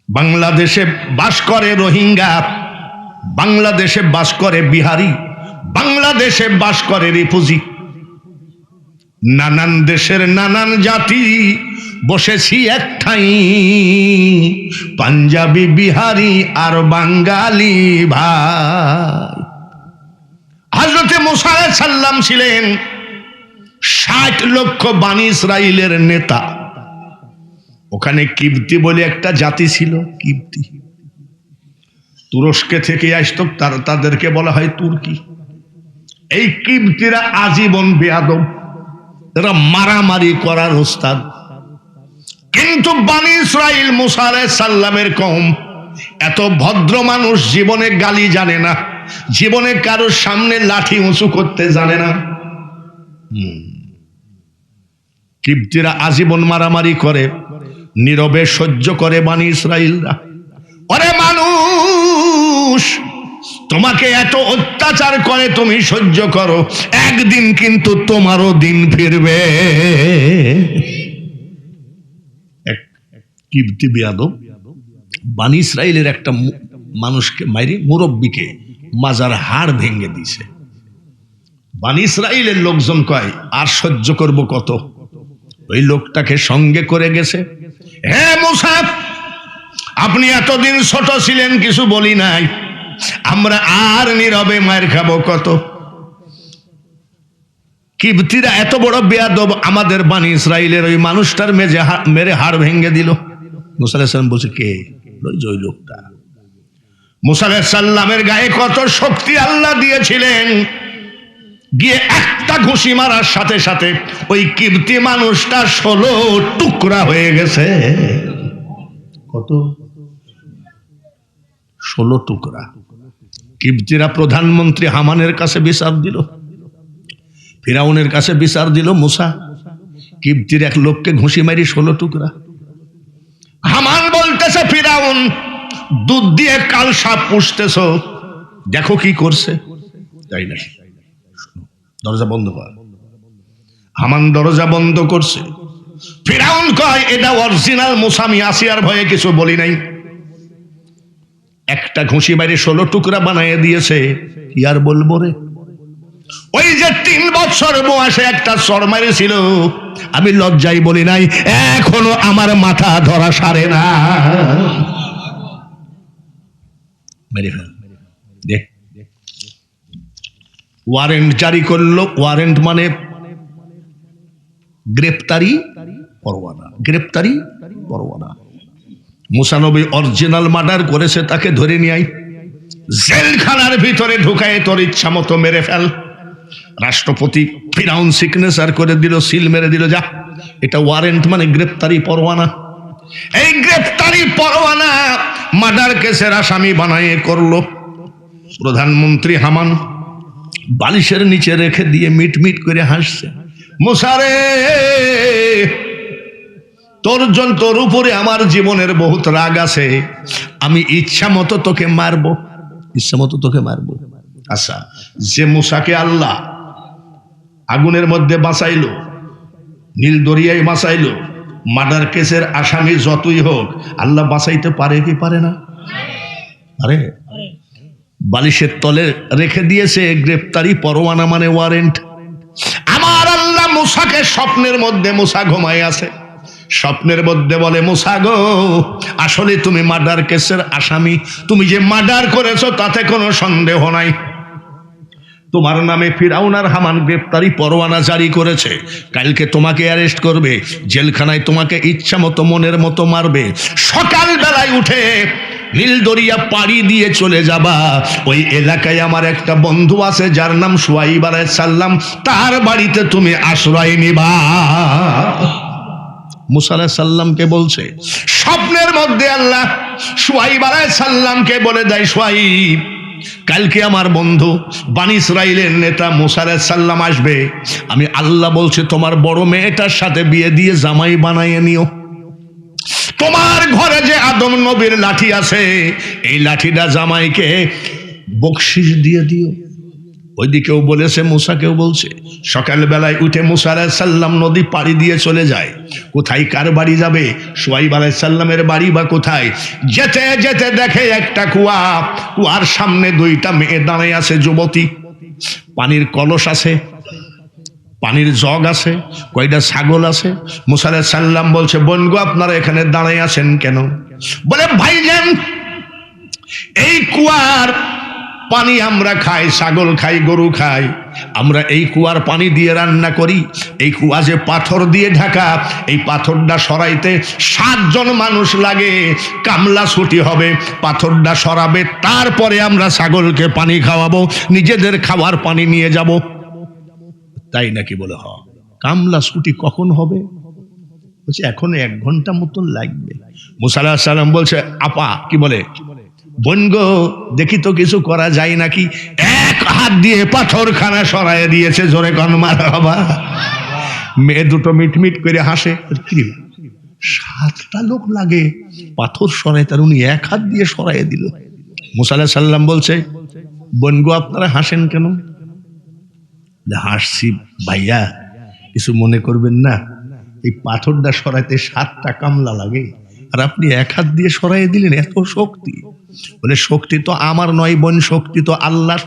বাংলাদেশে বাস করে রোহিঙ্গা, বাংলাদেশে বাস করে বিহারি, বাংলাদেশে বাস করে রিফিউজি, নানান দেশের নানান জাতি বসেছি এক ঠাই, পাঞ্জাবি বিহারি আর বাঙালি ভাই। হযরতে মুসা আলাইহিস সালাম ছিলেন 60 লক্ষ বানি ইসরাইলের নেতা। ওখানে কিবতি বলে একটা জাতি ছিল, কিবতি, তুরস্কে থেকে আসতো, তাদেরকে বলা হয় তুর্কি। এই কিবতিরা আজীবন বেয়াদব, এরা মারামারি করার ওস্তাদ। কিন্তু বানি ইসরাইল মুসা আলাইহিস সালামের কওম এত ভদ্র মানুষ, জীবনে গালি জানে না, জীবনে কারোর সামনে লাঠি উঁচু করতে জানে না। কিবতিরা আজীবন মারামারি করে, নীরবে সহ্য করে বানি ইসরাইলরা। ওরে মানুষ, তোমাকে এত অত্যাচার করে তুমি সহ্য করো, একদিন কিন্তু তোমারও দিন ফিরবে। কিবতি বেয়াদব বানি ইসরাইলের একটা মানুষকে মাইরে, মুরব্বীকে মাজার হাড় ভেঙে দিছে। বানি ইসরাইলের লোকজন কয় আর সহ্য করব কত। ওই লোকটাকে সঙ্গে করে গেছে, হে মুসা, আপনি এতদিন ছোট ছিলেন কিছু বলি নাই, আমরা আর নীরবে মায়ের খাবো কত। কিবতিরা এত বড় বেয়াদব, আমাদের বানি ইসরাইলের ওই মানুষটার মেরে হাড় ভেঙে দিল। মুসা আলাইহিস সালাম বলছে, কে? ওই লোকটা। মুসা আলাইহিস সালামের গায়ে কত শক্তি আল্লাহ দিয়েছিলেন, গিয়ে একটা ঘুষি মারার সাথে সাথে ওই কিবতি মানুষটা 16 টুকরা হয়ে গেছে। কত? 16 টুকরা। কিবতিরা প্রধানমন্ত্রী হামানের কাছে বিচার দিল, ফিরাউনের কাছে বিচার দিল মুসা, কিবতির এক লোককে ঘুষি মারি 16 টুকরা। হামান বলতেছে, ফিরাউন দুধ দিয়ে কাল সাপ পুষতেছ, দেখো কি করছে। তাই না, দরজা বন্ধ কর। হামান দরজা বন্ধ করছে। ফিরাউন কয়, এটা অরিজিনাল মুসা, আমি আসিয়ার ভয়ে কিছু বলি নাই। একটা ঘুষি বাইরে 16 টুকরা বানাইয়ে দিয়েছে, কি আর বলবো রে। ওই যে 3 বছর বয়সে একটা চড় মারিছিল, আমি লজ্জাই বলি নাই, এখনো আমার মাথা ধরা সারে না। মেরে ফেল, দেখ। ওয়ারেন্ট জারি করলো। ওয়ারেন্ট মানে গ্রেপ্তারি পরোয়ানা, গ্রেপ্তারি পরোয়ানা। মুসা নবী অরিজিনাল মার্ডার করেছে, তাকে ধরে নিয়ে আই, জেলখানার ভিতরে ঢুকায় তোর ইচ্ছা মতো মেরে ফেল। রাষ্ট্রপতি ফিরাউন সিগনেচার করে দিল, সিল মেরে দিল, যা। এটা ওয়ারেন্ট মানে গ্রেপ্তারি পরোয়ানা। এই গ্রেপ্তারি পরোয়ানা মার্ডার কেসের আসামি বানায় করলো প্রধানমন্ত্রী হামান। বালিশের নিচে রেখে দিয়ে মিট মিট করে হাসছে, মুসা রে, তোর উপরে আমার জীবনের বহুত রাগ আছে, আমি ইচ্ছা মতো তোকে মারবো, ইচ্ছা মতো তোকে মারবো। আচ্ছা, যে মুসাকে আল্লাহ আগুনের মধ্যে বাঁচাইলো, নীল দরিয়ায় বাঁচাইলো, মার্ডার কেসের আসামি যতই হোক আল্লাহ বাঁচাইতে পারে কি পারে না? আরে বালিশের তলে রেখে দিয়েছে গ্রেফতারি পরোয়ানা, মানে ওয়ারেন্ট। আমার আল্লাহ মুসাকে স্বপ্নের মধ্যে, মুসা ঘুমায় আছে, স্বপ্নের মধ্যে বলে, মুসা গো, আসলে তুমি মার্ডার কেসের আসামি, তুমি যে মার্ডার করেছো তাতে কোনো সন্দেহ নাই, তোমার নামে ফিরআউন আর হামান গ্রেফতারি পরোয়ানা জারি করেছে, কালকে তোমাকে অ্যারেস্ট করবে, জেলখানায় তোমাকে ইচ্ছা মতো মনের মতো মারবে, সকাল বেলায় উঠে নীল দরিয়া পাড়ি দিয়ে চলে যাবা, ওই এলাকায় আমার একটা বন্ধু আছে যার নাম শুআইব আলাইহিস সালাম, তার বাড়িতে তুমি আশ্রয় নিবা। মুসা আলাইহিস সালামকে বলছে, স্বপ্নের মধ্যে আল্লাহ শুআইব আলাইহিস সালামকে বলে দেয়, শুআইব, কালকে আমার বন্ধু বনি ইসরাইলের নেতা মুসা আলাইহিস সালাম আসবে, আমি আল্লাহ বলছে তোমার বড় মেয়েটার সাথে বিয়ে দিয়ে জামাই বানাইয়ে নিও, তোমার ঘরে যে আদম নবীর লাঠি আছে এই লাঠিটা জামাইকে বকশিশ দিয়ে দিও। ওইদিকেও বলেছে, মুসাকেও বলছে। সকালবেলায় উঠে মুসা আলাইহিস সালাম নদী পাড়ি দিয়ে চলে যায়। কোথায় কার বাড়ি যাবে? শুআইব আলাইহিস সালামের বাড়ি বা কোথায়? যেতে যেতে দেখে একটা কুয়া, কুয়ার সামনে দুইটা মেয়ে দাঁড়িয়ে আছে, যুবতী, পানির কলস আছে, পানির জগ আছে, কয়টা ছাগল আছে। মুসা আলাইহিস সালাম বলছে, বোন গো, আপনারা এখানে দাঁড়িয়ে আছেন কেন? বলে, ভাইজান, এই কুয়ার পানি আমরা খাই, ছাগল খাই, গরু খাই, আমরা এই কুয়ার পানি দিয়ে রান্না করি, এই কুয়া যে পাথর দিয়ে ঢাকা, এই পাথরটা সরাইতে 7 জন মানুষ লাগে, কামলা ছুটি হবে, পাথরটা সরাবে, তারপরে আমরা ছাগলকে পানি খাওয়াবো, নিজেদের খাওয়ার পানি নিয়ে যাব। তাই নাকি? বলে, হ। কামলা ছুটি কখন হবে? বলছে, এখন 1 ঘন্টা মতন লাগবে। মুসা আলাইহিস সালাম বলছে, আপা, কি বলে, বোন গো, দেখি তো কিছু করা যায় নাকি। এক হাত দিয়ে পাথরখানা সরাইয়ে দিয়েছে, জোরে কন মারহাবা। মেয়ে দুটো মিটমিট করে হাসে, 7টা লোক লাগে পাথর সরাই, তার উনি 1 হাত দিয়ে সরাইয়ে দিল। মুসা আলাইহিস সালাম বলছে, বোন গো, আপনারা হাসেন কেন? হাসছি ভাইয়া, কিছু মনে করবেন না, এই পাথরটা সরাইতে 7টা কামলা লাগে, আর আপনি 1 হাত দিয়ে সরাইয়ে দিলেন, এত শক্তি? বলে, শক্তি তো আমার নয় বোন, শক্তি তো আল্লাহর।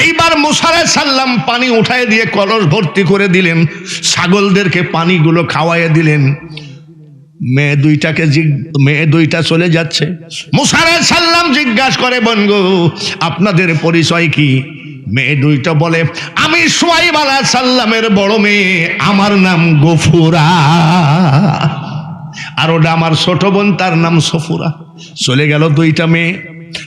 এইবার মুসা আলাইহিস সালাম পানি উঠায় দিয়ে কলস ভর্তি করে দিলেন, ছাগলদেরকে পানিগুলো খাওয়াইয়ে দিলেন। মেয়ে দুইটা চলে যাচ্ছে। মুসা আলাইহিস সালাম জিজ্ঞাসা করে, বোন গো, আপনাদের পরিচয় কি? মেয়ে দুইটা বলে, আমি শুআইব আলাইহিস সালামের বড় মেয়ে, আমার নাম গফুরা, আর ওটা আমার ছোট বোন, তার নাম সফুরা। চলে গেল 2টা মেয়ে।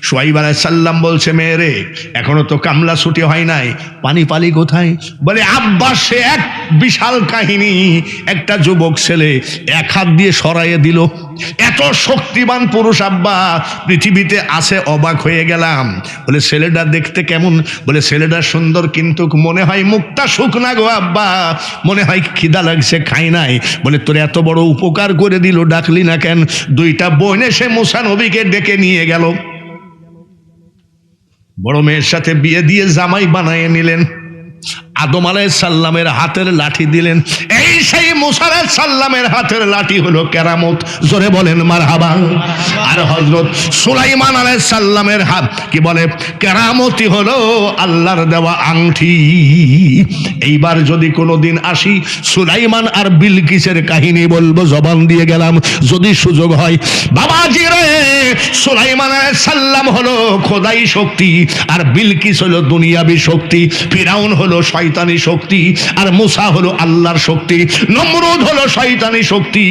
শুআইব আলাইহিস সালাম বলছে, মেয়ে রে, এখনো তো কামলা ছুটি হয় নাই, পানি পালি কোথায়? বলে, আব্বা, সে এক বিশাল কাহিনী, একটা যুবক ছেলে 1 হাত দিয়ে সরাইয়ে দিল, এত শক্তিমান পুরুষ আব্বা পৃথিবীতে আছে, অবাক হয়ে গেলাম। বলে, ছেলেটা দেখতে কেমন? বলে, ছেলেটা সুন্দর, কিন্তু মনে হয় মুখটা শুকনা গো আব্বা, মনে হয় খিদা লাগছে, খাই নাই। বলে, তোর এত বড় উপকার করে দিল, ডাকলি না কেন? 2টা বোন এসে মুসা নবীকে ডেকে নিয়ে গেল, বড় মেয়ের সাথে বিয়ে দিয়ে জামাই বানায় নিলেন, আদম আলাইহিস সালামের হাতের লাঠি দিলেন। এই সেই মুসা আলাইহিস সালামের হাতের লাঠি হলো কেরামত, জোরে বলেন মারহাবা। আর হযরত সুলাইমান আলাইহিস সালামের হাত কি বলে, কেরামতি হলো আল্লাহর দেওয়া আংটি। এইবার যদি কোনোদিন আসি, সুলাইমান আর বিলকিসের কাহিনী বলবো, জবান দিয়ে গেলাম, যদি সুযোগ হয়। বাবাজি রে, সুলাইমান আলাইহিস সালাম হলো খোদাই শক্তি, আর বিলকিস হলো দুনিয়াবি শক্তি, ফিরাউন হলো শয়তানি শক্তি, আর মুসা হলো আল্লাহর শক্তি, নমরুদ হলো শয়তানি শক্তি,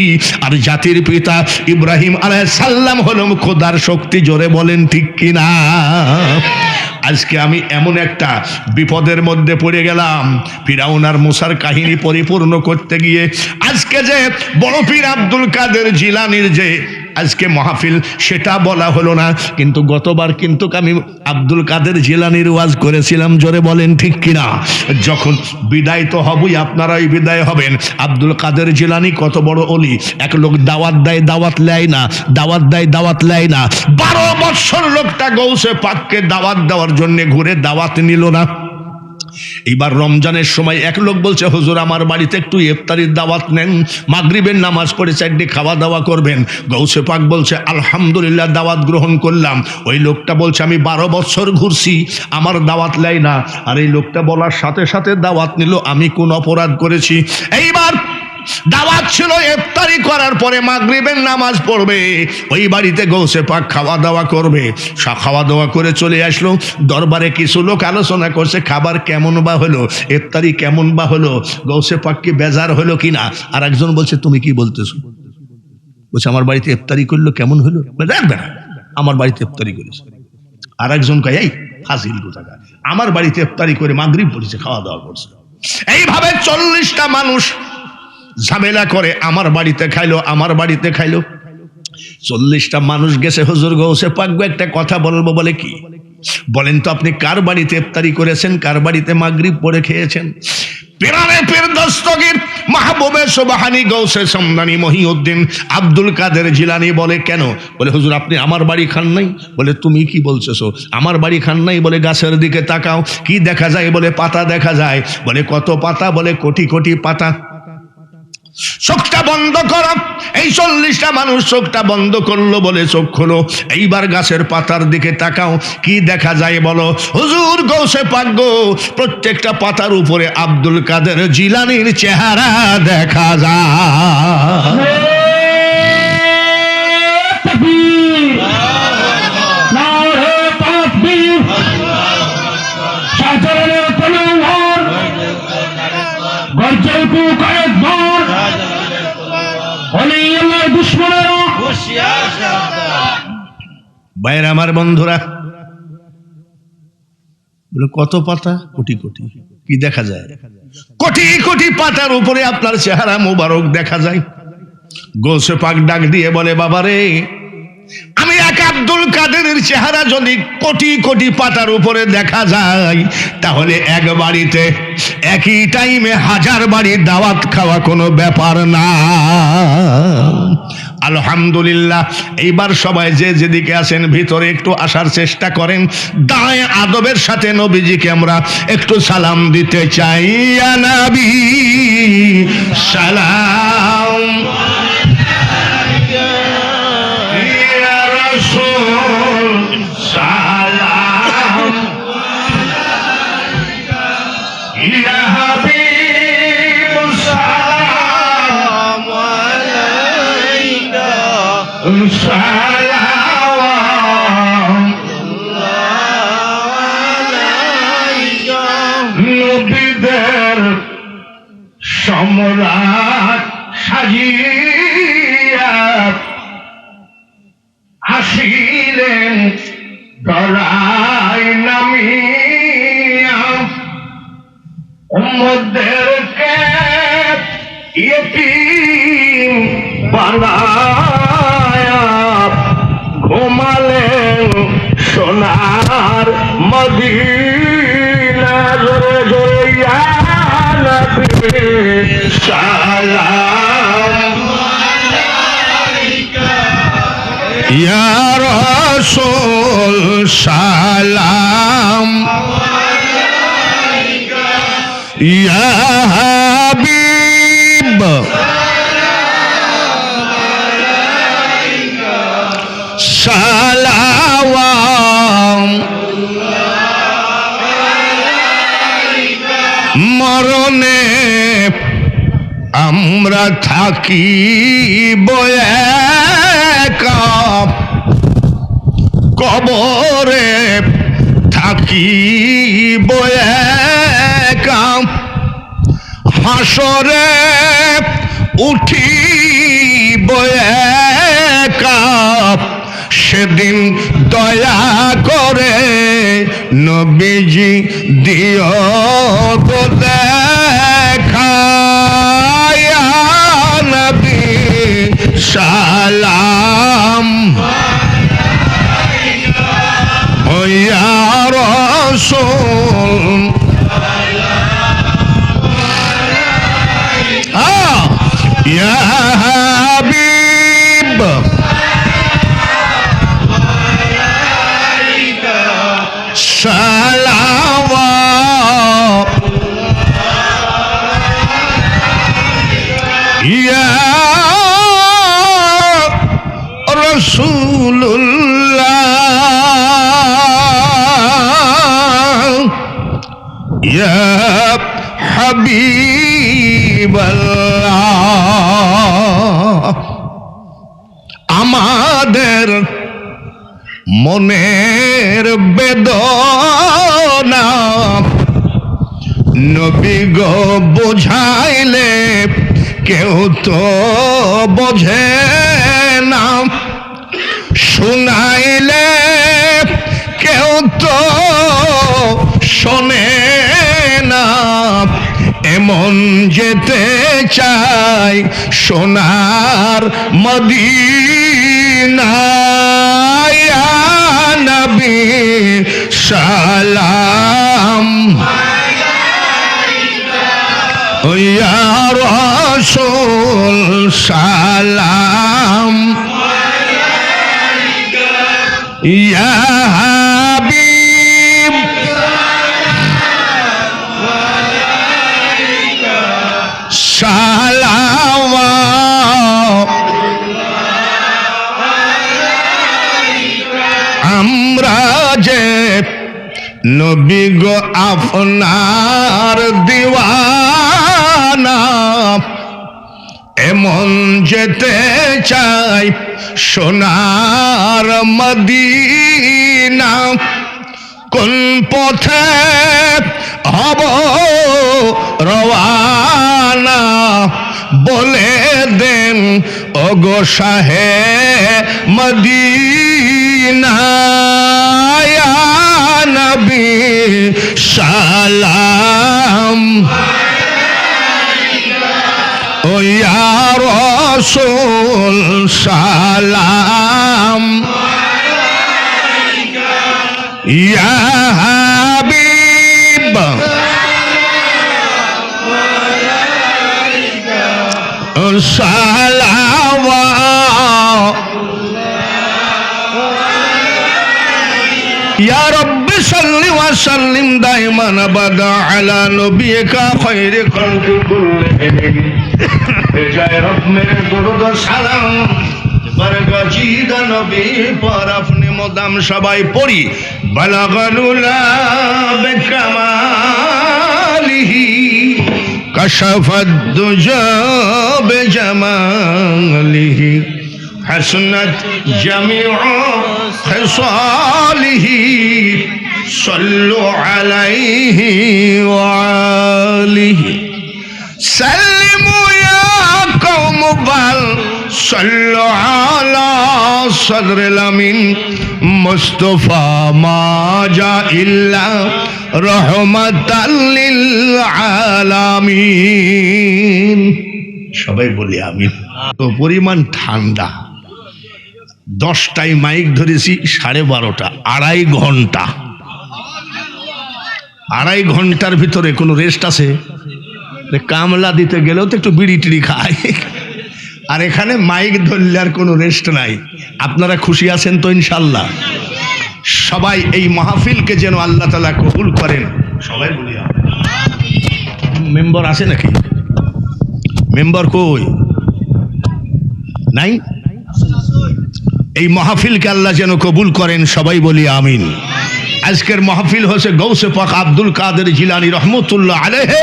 আর জাতির পিতা ইব্রাহিম আলাইহিস সালাম হলো খোদার শক্তি। জোরে বলেন ঠিক কিনা? আজকে আমি এমন একটা বিপদের মধ্যে পড়ে গেলাম, ফিরাউন আর মুসার কাহিনী পরিপূর্ণ করতে গিয়ে। আজকে যে বড় পীর আব্দুল কাদের জিলানীর যে আজকে মাহফিল সেটা বলা হলো না, কিন্তু গতবার কিন্তু আমি আব্দুল কাদের জিলানীর ওয়াজ করেছিলাম, জোরে বলেন ঠিক কিনা। যখন বিদায় তো হবই, আপনারাই বিদায় হবেন। আব্দুল কাদের জিলানী কত বড় ওলি, এক লোক দাওয়াত দেয়, দাওয়াত লেয় না, দাওয়াত দেয়, দাওয়াত লেয় না। 12 বছর লোকটা গৌসে পাককে দাওয়াত দেওয়ার জন্য ঘুরে দাওয়াত নিল না। এইবার রমজানের সময় এক লোক বলছে, হুজুর আমার বাড়িতে একটু ইফতারির দাওয়াত নেন, মাগরিবের নামাজ পড়ে চারটে খাওয়া দাওয়া করবেন। গৌসে পাক বলছে আলহামদুলিল্লাহ, দাওয়াত গ্রহণ করলাম। ওই লোকটা বলছে আমি 12 বছর ঘুরছি, আমার দাওয়াত লাই না। আর এই লোকটা বলার সাথে সাথে দাওয়াত নিল, আমি কোন অপরাধ করেছি? এইবার দাওয়াত ছিল ইফতারি করার পরে মাগরিবের নামাজ পড়বে, ওই বাড়িতে গৌসে পাক খাওয়া দাওয়া করবে। খাওয়া দাওয়া করে চলে আসলো, দরবারে কিছু লোক আলোচনা করছে খাবার কেমন বা হলো, ইফতারি কেমন বা হলো, গৌসে পাক কি বেজার হলো কিনা। আর একজন বলছে তুমি কি বলতেছো? বলছে আমার বাড়িতে ইফতারি করলো, কেমন হলো? আমার বাড়িতে ইফতারি করেছে। আর একজন কয় এই ফাজিল কোথাকার, আমার বাড়িতে ইফতারি করে মাগরিব পড়েছে, খাওয়া দাওয়া করছে। এইভাবে 40টা মানুষ ঝামেলা করে আমার বাড়িতে খাইলো, আমার বাড়িতে খাইলো। 40টা মানুষ গেছে হুজুর গৌসে পাক একটা কথা বলবো। বলে কি? বলেন তো আপনি কার বাড়িতে ইফতারি করেছেন, কার বাড়িতে মাগরিব পড়ে খেয়েছেন? পিরানে পীর দস্তগীর মাহবুবে সুবহানী গৌসে সমদানি মহিউদ্দিন আব্দুল কাদের জিলানী বলে কেন? বলে হুজুর আপনি আমার বাড়ি খান নাই? বলে তুমি কি বলছো, আমার বাড়ি খান নাই? বলে গাছের দিকে তাকাও, কি দেখা যায়? বলে পাতা দেখা যায়। বলে কত পাতা? বলে কোটি কোটি পাতা। চোখটা বন্ধ করো। এই 40টা মানুষ চোখটা বন্ধ করলো, বলে চোখ খোলো, এইবার গাছের পাতার দিকে তাকাও, কি দেখা যায় বলো? হুজুর গৌসে পাক গো, প্রত্যেকটা পাতার উপরে আব্দুল কাদের জিলানীর চেহারা দেখা যায়। বাইরে আমার বন্ধুরা, বলে কত পাতা? কোটি কোটি। কি দেখা যায়? কোটি কোটি পাতার উপরে আপনার চেহারা মোবারক দেখা যায়। গৌসে পাক ডাক দিয়ে বলে বাবারে, আমি এক আব্দুল কাদেরের চেহারা যদি কোটি কোটি পাতার উপরে দেখা যায়, তাহলে এক বাড়িতে একই টাইমে 1000 বাড়ি দাওয়াত খাওয়া কোনো ব্যাপার না। আলহামদুলিল্লাহ। এইবার সবাই যে যেদিকে আছেন ভিতরে একটু আসার চেষ্টা করেন। দায় আদবের সাথে নবীজিকে আমরা একটু সালাম দিতে চাই। ইয়া নবী সালাম, ইয়া রাসূল সালাম, ইয়া হাবিব সালাম আলাইকা নবীদের সম্রাট সাজিয়া আসিলেন ধরায় নামিয়া, উম্মতদেরকে ইয়তীম বানায়া ঘুমালেন সোনার মদিনা। জোরে জোরে ইয়া নবী সালাম আলাইকা, ইয়া রাসূল সালাম আলাইকা, ইয়া হাবিব সালাম, মরণে আমরা থাকি একা, কবরে থাকি একা, হাসরে উঠি একা, সেদিন দয়া করে নবীজি দিও গো দেখা। ইয়া নবী সালাম রাসূল ইয়া হাবিব সালাওয়াত ইয়া রাসূলুল্লাহ ইয়া হাবিবাল্লাহ। আমাদের মনের বেদনা নবী গো বুঝাইলে কেউ তো বোঝে না, শুনাইলে কেউ তো শোনে না। এমন যেতে চাই সোনার মদিনা, ইয়া নবী সালাম ইয়া রাসূল সালাম ইয়া হাবিব সালাওয়াত। আমরা যে নবী গো আপনার দিওয়ানা, এমন যেতে চাই সোনার মদিনা। কোন পথে হব রওয়ানা বলে দেন ওগো শাহে মদিনা, ইয়া নবী সালাম ও ইয়া রাসূল সালাম ইয়া হাবিব সালাওয়াত ইয়া রব্বি সাল্লি ওয়া সাল্লিম দাইমান আবাদা আলা নবিয়িকা খায়রি খালকি কুল্লিহিম। বেজায় রব মেরে দরুদ সালাম বরগজিদা নবী পর আপনি মোদাম সবাই পড়ি। বালাগালুলা বিকামালিহি কাশাফাদ দুজা বিজামালিহি হাসনাত জামিউ খিসালিহি সাল্লু আলাইহি ওয়া আলিহি সাল্লিমু ইয়া কওম বাল সাল্লু আলা সদরিল আমিন মুস্তাফা মা জা ইল্লা রাহমাতাল লিল আলামিন। সবাই বলি আমিন। তো পরিমাণ ঠান্ডা, 10টায় মাইক ধরেছি 12:30, 2.5 ঘন্টা। 2.5 ঘন্টার ভিতরে কোনো রেস্ট আছে? কামলা দিতে গেলেও তো একটু বিড়ি টিড়ি খায়, আর এখানে মাইক ধরলে আর কোনো রেস্ট নাই। আপনারা খুশি আছেন তো ইনশাল্লাহ? সবাই এই মাহফিলকে যেন আল্লাহ তাআলা কবুল করেন। সবাই বলি মেম্বার আছে নাকি? মেম্বার কই? নাই? এই মাহফিলকে আল্লাহ যেন কবুল করেন। সবাই বলি আমিন। আজকের মাহফিল হচ্ছে গৌসে পাক আব্দুল কাদের জিলানী রহমতুল্লাহ আলাইহি,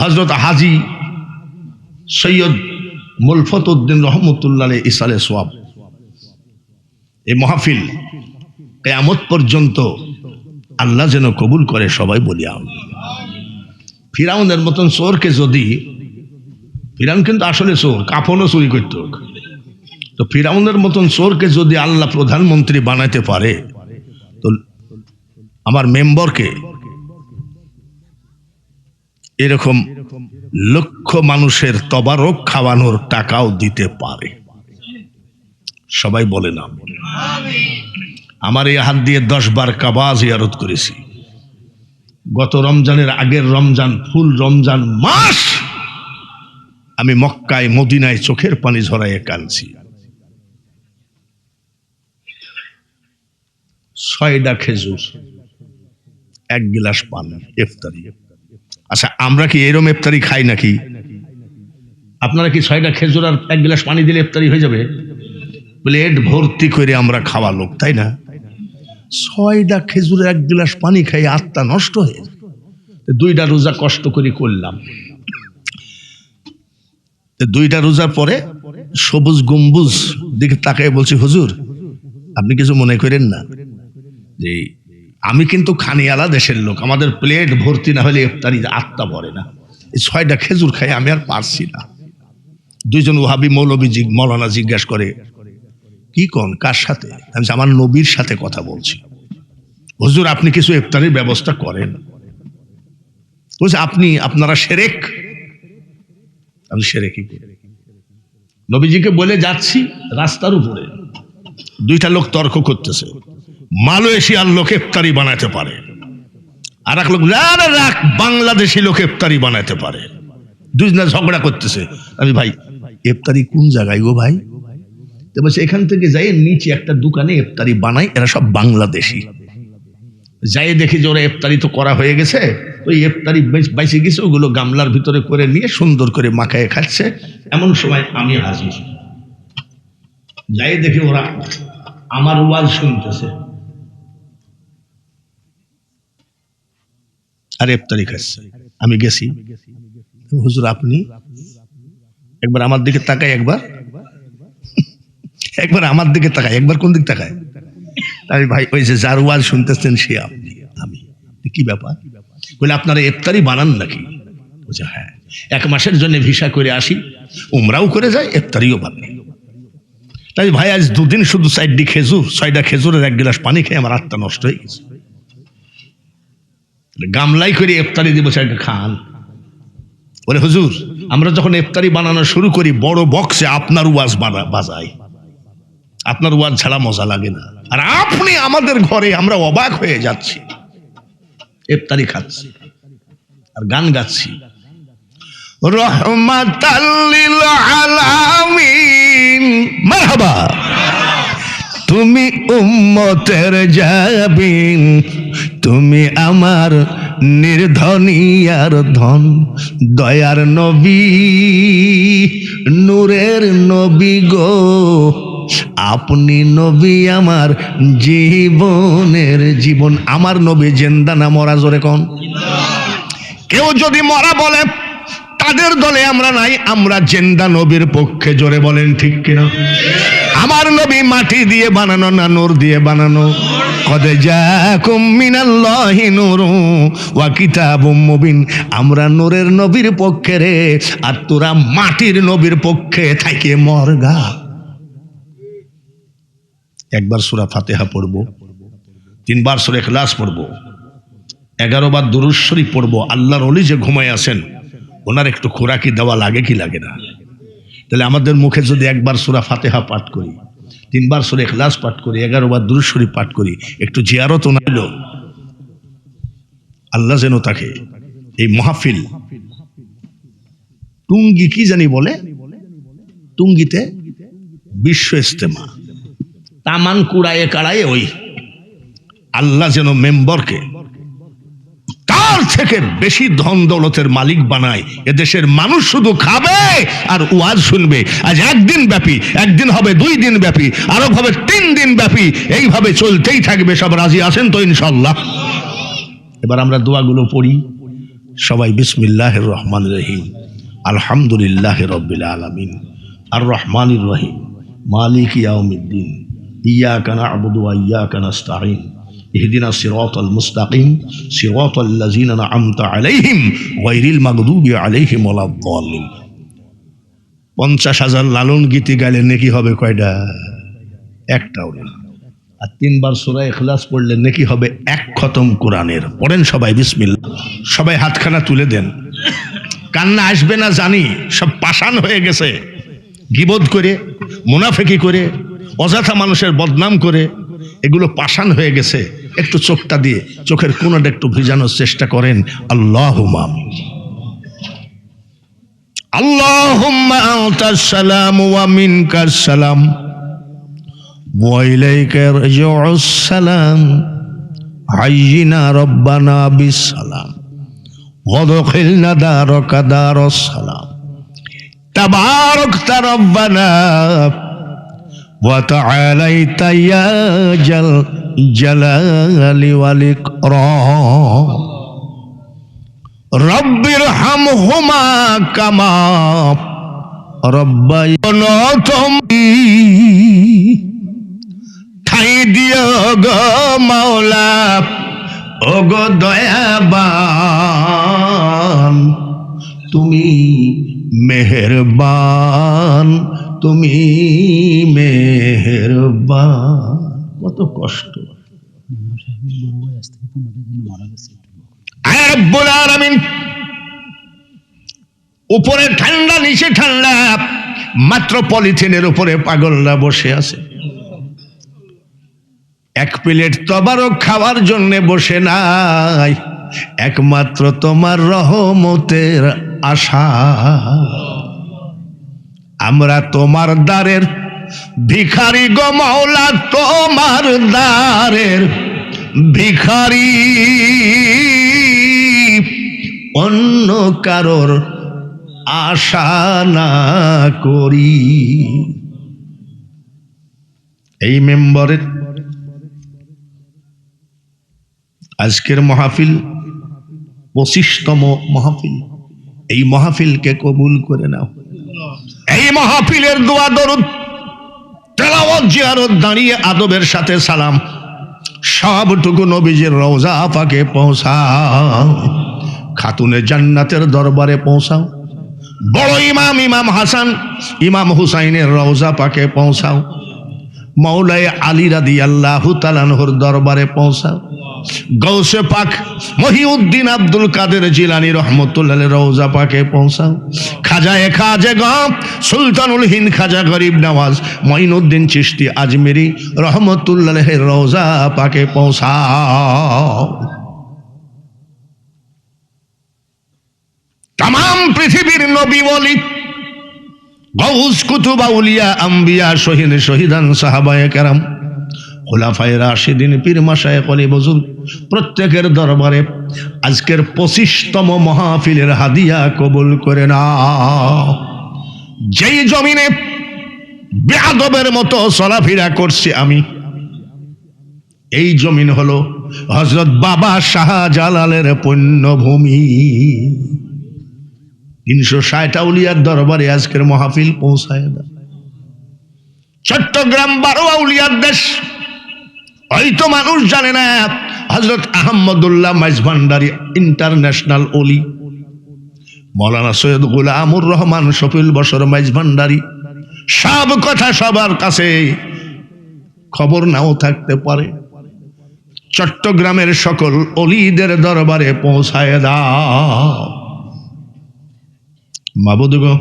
হযরত হাজী সৈয়দ মুলফত উদ্দিন রহমতুল্লাহ আলাইহি ইসালে সোয়াব। এই মাহফিল কিয়ামত পর্যন্ত আল্লাহ যেন কবুল করে। সবাই বলি আমিন। ফিরাউনের মতন চোরকে যদি, ফিরাউন কিন্তু আসলে চোর, কাফনও চুরি করত, তো ফিরাউনের মতন চোরকে যদি আল্লাহ প্রধানমন্ত্রী বানাইতে পারে, তো আমার মেম্বারকে এরকম লক্ষ মানুষের তবারক খাওয়ানোর টাকাও দিতে পারে। সবাই বলে না? আমার এই হাত দিয়ে 10 বার কাবা জিয়ারত করেছি। গত রমজানের আগের রমজান, ফুল রমজান মাস আমি মক্কায় মদিনায় চোখের পানি ঝরাইয়ে কাঁদছি। 6টা খেজুর, 1 গিলাস পানি, ইফতারি। আচ্ছা, আমরা কি এরম ইফতারি খাই নাকি? আপনারা কি 6টা খেজুর আর 1 গিলাস পানি দিলে ইফতারি হয়ে যাবে? প্লেট ভর্তি করে আমরা খাওয়া লোক, তাই না? 6টা খেজুরে 1 গিলাস পানি খাই আত্মা নষ্ট হয়ে যায়। 2টা রোজা কষ্ট করে করলাম। 2টা রোজার পরে সবুজ গম্বুজ দিকে তাকায় বলছি, হুজুর আপনি কিছু মনে করেন না যে আমি কিন্তু খানিয়ালা দেশের লোক, আমাদের প্লেট ভর্তি না হলে ইফতারি আত্মা ভরে না। এই 6টা খেজুর খাই আমি আর পারছি না। 2জন ওহাবি মৌলবী মৌলানা জিজ্ঞাসা করে, কি কোন কার সাথে? আমি আমার নবীর সাথে কথা বলছি। হুজুর আপনি কিছু ইফতারির ব্যবস্থা করেন। বলছে আপনারা শিরক। আমি শিরকই করি। নবীজিকে বলে যাচ্ছি, রাস্তার উপরে 2টা লোক তর্ক করতেছে, মালয়েশিয়ার লোক ইফতারি বানাতে পারে, আর এক লোক রাখ বাংলাদেশি লোক ইফতারি বানাতে পারে। 2জনে ঝগড়া করতেছে। আমি ভাই ইফতারি কোন জায়গায় গো ভাই? তো বলছে এখান থেকে যাই নিচে একটা দোকানে ইফতারি বানাই, এরা সব বাংলাদেশি। যাই দেখি যে ওরা ইফতারি তো করা হয়ে গেছে, ওই ইফতারি বাইসে গেছে, ওগুলো গামলার ভিতরে করে নিয়ে সুন্দর করে মাখায় খাচ্ছে। এমন সময় আমি হাজির। যাই দেখি ওরা আমার ওয়াজ শুনতেছে আর ইফতারি খাচ্ছে। আমি গেছি, হুজুর আপনি একবার আমার দিকে তাকাই, একবার আমার দিকে তাকায়, একবার কোন দিক তাকায়? আমি ভাই ওই যে যার ওয়াজ শুনতেছেন সে আপনি। আমি কি ব্যাপার? বলে আপনারা ইফতারি বানান নাকি? বলছে হ্যাঁ, 1 মাসের জন্য ভিসা করে আসি, উমরাও করে যায়, ইফতারিও বানাই। তাই ভাই আজ 2 দিন শুধু 4টি খেজুর, 6টা খেজুরের 1 গিলাস পানি খেয়ে আমার আত্মা নষ্ট হয়ে গেছে। গামলাই করে ইফতারি দিব, সেটা খান। বলে হুজুর আমরা যখন ইফতারি বানানো শুরু করি বড় বক্সে আপনার ওয়াজ বাজাই, আপনার ওয়াজ ছাড়া মজা লাগে না। আর আপনি আমাদের ঘরে, আমরা অবাক হয়ে যাচ্ছি, ইফতারি খাচ্ছি আর গান গাচ্ছি। রহমাতাল লিল আলামিন মারহাবা, তুমি উম্মতের জাবিন, তুমি আমার নির্ধনিয়ার ধন, দয়ার নবী নূরের নবী গো, আপনি নবী আমার জীবনের জীবন। আমার নবী জিন্দা না মরা? জোরে কোন? কেউ যদি মরা বলে তাদের দলে আমরা নাই, আমরা জিন্দা নবীর পক্ষে। জোরে বলেন ঠিক কিনা? আমার নবী মাটি দিয়ে বানানো না নূর দিয়ে বানানো? কদ জাকুম মিনাল্লাহি নূরুন ওয়া কিতাবুম মুবিন। আমরা নূরের নবীর পক্ষে রে, আর তোরা মাটির নবীর পক্ষে থাকে মরগা। একবার সূরা ফাতিহা পড়বো, 3 বার সূরা ইখলাস পড়বো, 11 বার দুরূদ শরীফ পড়বো। আল্লাহর ওলি যে ঘুমায় আছেন ওনার একটু খোরাকি দেওয়া লাগে কি লাগে না? তাহলে আমাদের মুখে যদি 1 বার সূরা ফাতিহা পাঠ করি, 3 বার সূরা ইখলাস পাঠ করি, 11 বার দুরূদ শরীফ পাঠ করি, একটু জিয়ারত নাইল, আল্লাহ যেন তাকে এই মাহফিল টুঙ্গি কি জানি বলে, টুঙ্গিতে বিশ্ব ইস্তেমা তামান কুড়ায়ে কাড়ায়ে, ওই আল্লাহ যেন মেম্বরকে তার থেকে বেশি ধন দৌলতের মালিক বানায়। এদেশের মানুষ শুধু খাবে আর ওয়াজ শুনবে। আজ 1 দিন ব্যাপী, 1 দিন হবে 2 দিন ব্যাপী, আরো হবে 3 দিন ব্যাপী, এইভাবে চলতেই থাকবে। সব রাজি আছেন তো ইনশাআল্লাহ? এবার আমরা দোয়াগুলো পড়ি সবাই। বিসমিল্লাহির রহমানির রহিম, আলহামদুলিল্লাহি রাব্বিল আলামিন, আর রহমানির রহিম, মালিক ইয়াউমিদ্দিন, ইয়াকা না'বুদু ওয়া ইয়াকা নাস্তাঈন, ইহদিনা সিরাতাল মুস্তাকিম, সিরাতাল লাযিনা আন'আমতা আলাইহিম গায়রিল মাগদুবি আলাইহিম ওয়ালাদ-দাল্লিন। 50,000 লালন গীতি গাইলে নেকি হবে কয়টা? একটাও না। আর 3 বার সূরা ইখলাস পড়লে নেকি হবে 1 খতম কোরআনের। পড়েন সবাই বিসমিল্লাহ। সবাই হাতখানা তুলে দেন। কান্না আসবে না জানি, সব পাষাণ হয়ে গেছে, গীবত করে, মুনাফিকি করে, অযথা মানুষের বদনাম করে, এগুলো পাষাণ হয়ে গেছে, একটু চোখটা দিয়ে চোখের কোণাটা একটু ভিজানোর চেষ্টা করেন। আল্লাহুম্মা আমিন। আল্লাহুম্মা আনতাস সালাম ওয়া মিনকাস সালাম ওয়া ইলাইকা ইয়ারজিউস সালাম হাইয়িনা রব্বানা বিস সালাম ওয়াদখিলনা দারাকা দারাস সালাম তাবারাকতা রব্বানা ওয়া তাআলাইতা ইয়া জাল জালালি ওয়াল ইকরাম রব্বির হামহুমা কামা রব্বায়ানি ঠাই দিও গো মাওলা ও গো দয়াবান, তুমি মেহেরবান, তুমি মেহেরবান। কত কষ্ট। আয় রব্বুল আলামিন, উপরে ঠান্ডা নিচে ঠান্ডা, মাত্র পলিথিনের উপরে পাগলরা বসে আছে। এক প্লেট তবারক খাওয়ার জন্য বসে নাই, একমাত্র তোমার রহমতের আশা। আমরা তোমার দ্বারের ভিখারি গো মাওলা, তোমার দ্বারের ভিখারি, অন্য কারোর আশা না করি। এই মেম্বরের আজকের মাহফিল 25তম মাহফিল। এই মাহফিলকে কবুল করে নাও। এই মাহফিলের দোয়া দরুদ তেলাওয়াত জিয়ারত দাঁড়িয়ে আদবের সাথে সালাম সবটুকু নবীজির রওজা পাকে পৌঁছাও, খাতুনে জান্নাতের দরবারে পৌঁছাও, বড় ইমাম ইমাম হাসান ইমাম হুসাইনের রওজা পাকে পৌঁছাও, মৌলায়ে আলী রাদিয়াল্লাহু তাআলা আনহুর দরবারে পৌঁছাও, গৌসে পাক মহিউদ্দিন আব্দুল কাদের জিলানী রহমতুল্লাহ আলাইহির রওজা পাকে পৌঁছাও, খাজায়ে খাজেগম সুলতানুল হিন্দ খাজা গরিব নওয়াজ মঈনুদ্দিন চিশতি আজমেরি রহমতুল্লাহ আলাইহির রওজা পাকে পৌঁছাও। তাম পৃথিবীর নবী ওলি গৌস কুতুব আউলিয়া আম্বিয়া শহীদ শহীদান সাহাবায়ে কেরাম খুলাফায়ে রাশিদিন পীর মাশায়েখ ওলি বুজুর্গ প্রত্যেকের দরবারে আজকের 25তম মাহফিলের হাদিয়া কবুল করে নাও। যেই জমিনে বেয়াদবের মতো চলাফেরা করছি আমি, এই জমিন হলো হযরত বাবা শাহজালালের পুণ্যভূমি। 360 আউলিয়ার দরবারে আজকের মাহফিল পৌঁছায় দাও। চট্টগ্রাম 12 আউলিয়ার দেশ। হয়তো মানুষ জানে না, হযরত আহমদুল্লাহ মাইজভান্ডারী ইন্টারন্যাশনাল ওলি, মৌলানা সৈয়দ গোলামুর রহমান শফিউল বশর মাইজভান্ডারী, সব কথা সবার কাছে খবর নাও থাকতে পারে। চট্টগ্রামের সকল ওলিদের দরবারে পৌঁছায় দাও। মাবুদ গো,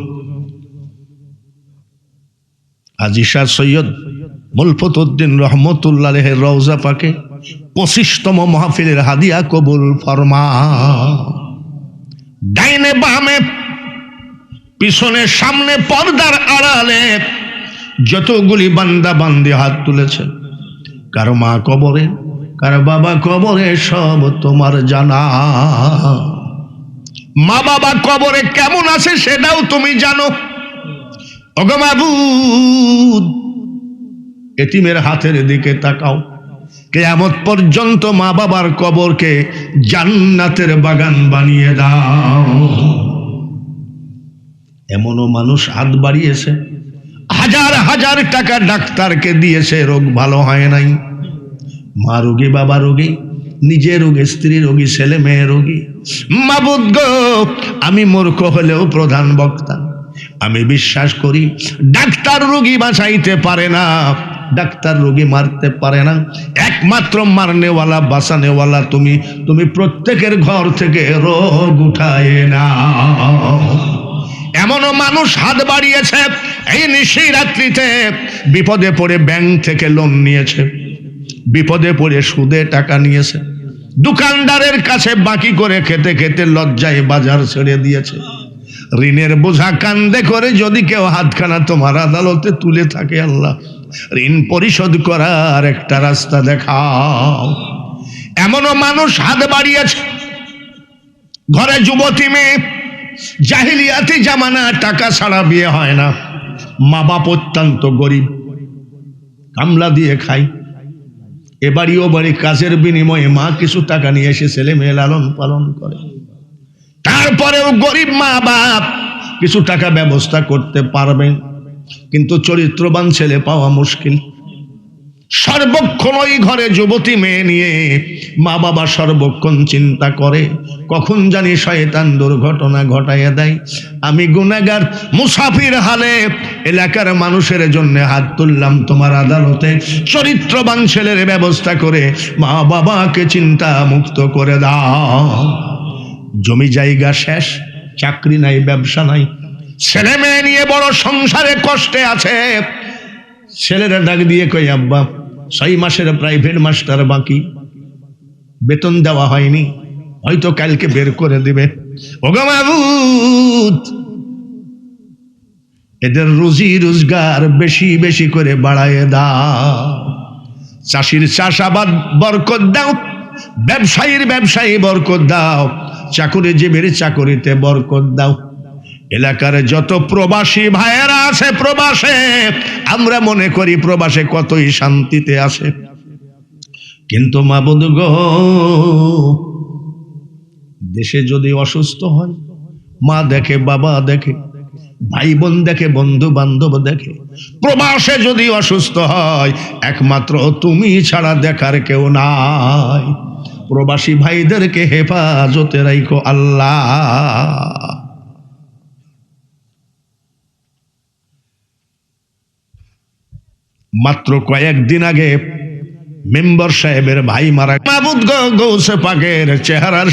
হাজী শাহ সৈয়দ মুলফত উদ্দিন রহমতুল্লাহ আলাইহির রওজা পাকে 25তম মাহফিলের হাদিয়া কবুল ফরমা। ডাইনে বামে পিছনে সামনে পর্দার আড়ালে যতগুলি বান্দা বান্দি হাত তুলেছে, কারো মা কবরে, কারো বাবা কবরে, সব তোমার জানা। মা বাবা কবরে কেমন আছে সেটাও তুমি জানো। ওগো মাবুদ, এতিমের হাতের দিকে তাকাও। কিয়ামত পর্যন্ত মা বাবার কবরকে জান্নাতের বাগান বানিয়ে দাও। এমনও মানুষ হাত বাড়িয়েছে, হাজার হাজার টাকা ডাক্তারকে দিয়েছে, রোগ ভালো হয় নাই। মা রোগী, বাবা রোগী, নিজে রোগী, স্ত্রী রোগী, ছেলে মেয়ে রোগী। মাবুদ গো, আমি মূর্খ হলেও প্রধান বক্তা, আমি বিশ্বাস করি ডাক্তার রোগী বাঁচাইতে পারে না, ডাক্তার রোগী মারতে পারে না, একমাত্র মারনেওয়ালা বাঁচানেওয়ালা তুমি। তুমি প্রত্যেকের ঘর থেকে রোগ উঠায় না। এমনও মানুষ হাত বাড়িয়েছে এই নিশি রাত্রিতে, বিপদে পড়ে ব্যাংক থেকে লোন নিয়েছে, বিপদে পড়ে সুদে টাকা নিয়েছে, দোকানদারের কাছে বাকি করে খেতে খেতে লজ্জায় বাজার ছেড়ে দিয়েছে। ঋণের বোঝা কান্দে করে যদি কেউ হাতখানা তোমার আদালতে তুলে থাকে, আল্লাহ ঋণ পরিশোধ করার একটা রাস্তা দেখাও। এমনও মানুষ হাত বাড়িয়েছে, ঘরে যুবতী মেয়ে, জাহিলিয়াতি জামানা, টাকা ছাড়া বিয়ে হয় না, মা বাপ অত্যন্ত গরিব, কামলা দিয়ে খায়, এ বাড়ি ও বাড়ি কাজের বিনিময়ে মা কিছু টাকা নিয়ে এসে ছেলে মেয়ে লালন পালন করে। তারপরেও গরিব মা বাপ কিছু টাকা ব্যবস্থা করতে পারবেন, কিন্তু চরিত্রবান ছেলে পাওয়া মুশকিল। সর্বক্ষণ ওই ঘরে যুবতী মেয়ে নিয়ে মা বাবা সর্বক্ষণ চিন্তা করে কখন জানি শয়তান দুর্ঘটনা ঘটাইয়া দেয়। আমি গুনাহগার মুসাফির হালে এলাকার মানুষের জন্য হাত তুললাম তোমার আদালতে, চরিত্রবান ছেলের ব্যবস্থা করে মা বাবাকে চিন্তা মুক্ত করে দাও। জমি জায়গা শেষ, চাকরি নাই, ব্যবসা নাই, ছেলে মেয়ে নিয়ে বড় সংসারে কষ্টে আছে। ছেলেরা ডাক দিয়ে কই, আব্বা 6 মাসের প্রাইভেট মাস্টার বাকি, বেতন দেওয়া হয়নি, হয়তো কালকে বের করে দিবে। ওগো মাবুদ, এদের রুজি রোজগার বেশি বেশি করে বাড়ায় দাও। চাষির চাষাবাদ বরকত দাও, ব্যবসায়ীর ব্যবসায়ী বরকত দাও, চাকুরিজীবীর চাকুরিতে বরকত দাও। এলাকার যত প্রবাসী ভাইয়েরা আছে প্রবাসে, আমরা মনে করি প্রবাসে কতই শান্তিতে আছে, কিন্তু মাবুদ গো, দেশে যদি অসুস্থ হয়, মা দেখে, বাবা দেখে, ভাই বোন দেখে, বন্ধু বান্ধব দেখে, প্রবাসে যদি অসুস্থ হয় একমাত্র তুমি ছাড়া দেখার কেউ নাই। প্রবাসী ভাইদেরকে হেফাজতে রাখো আল্লাহ। মাত্র কয়েকদিন আগে মেম্বার সাহেবের ভাই মারা, মাবুদ গো, গৌসে পাকের চেহারার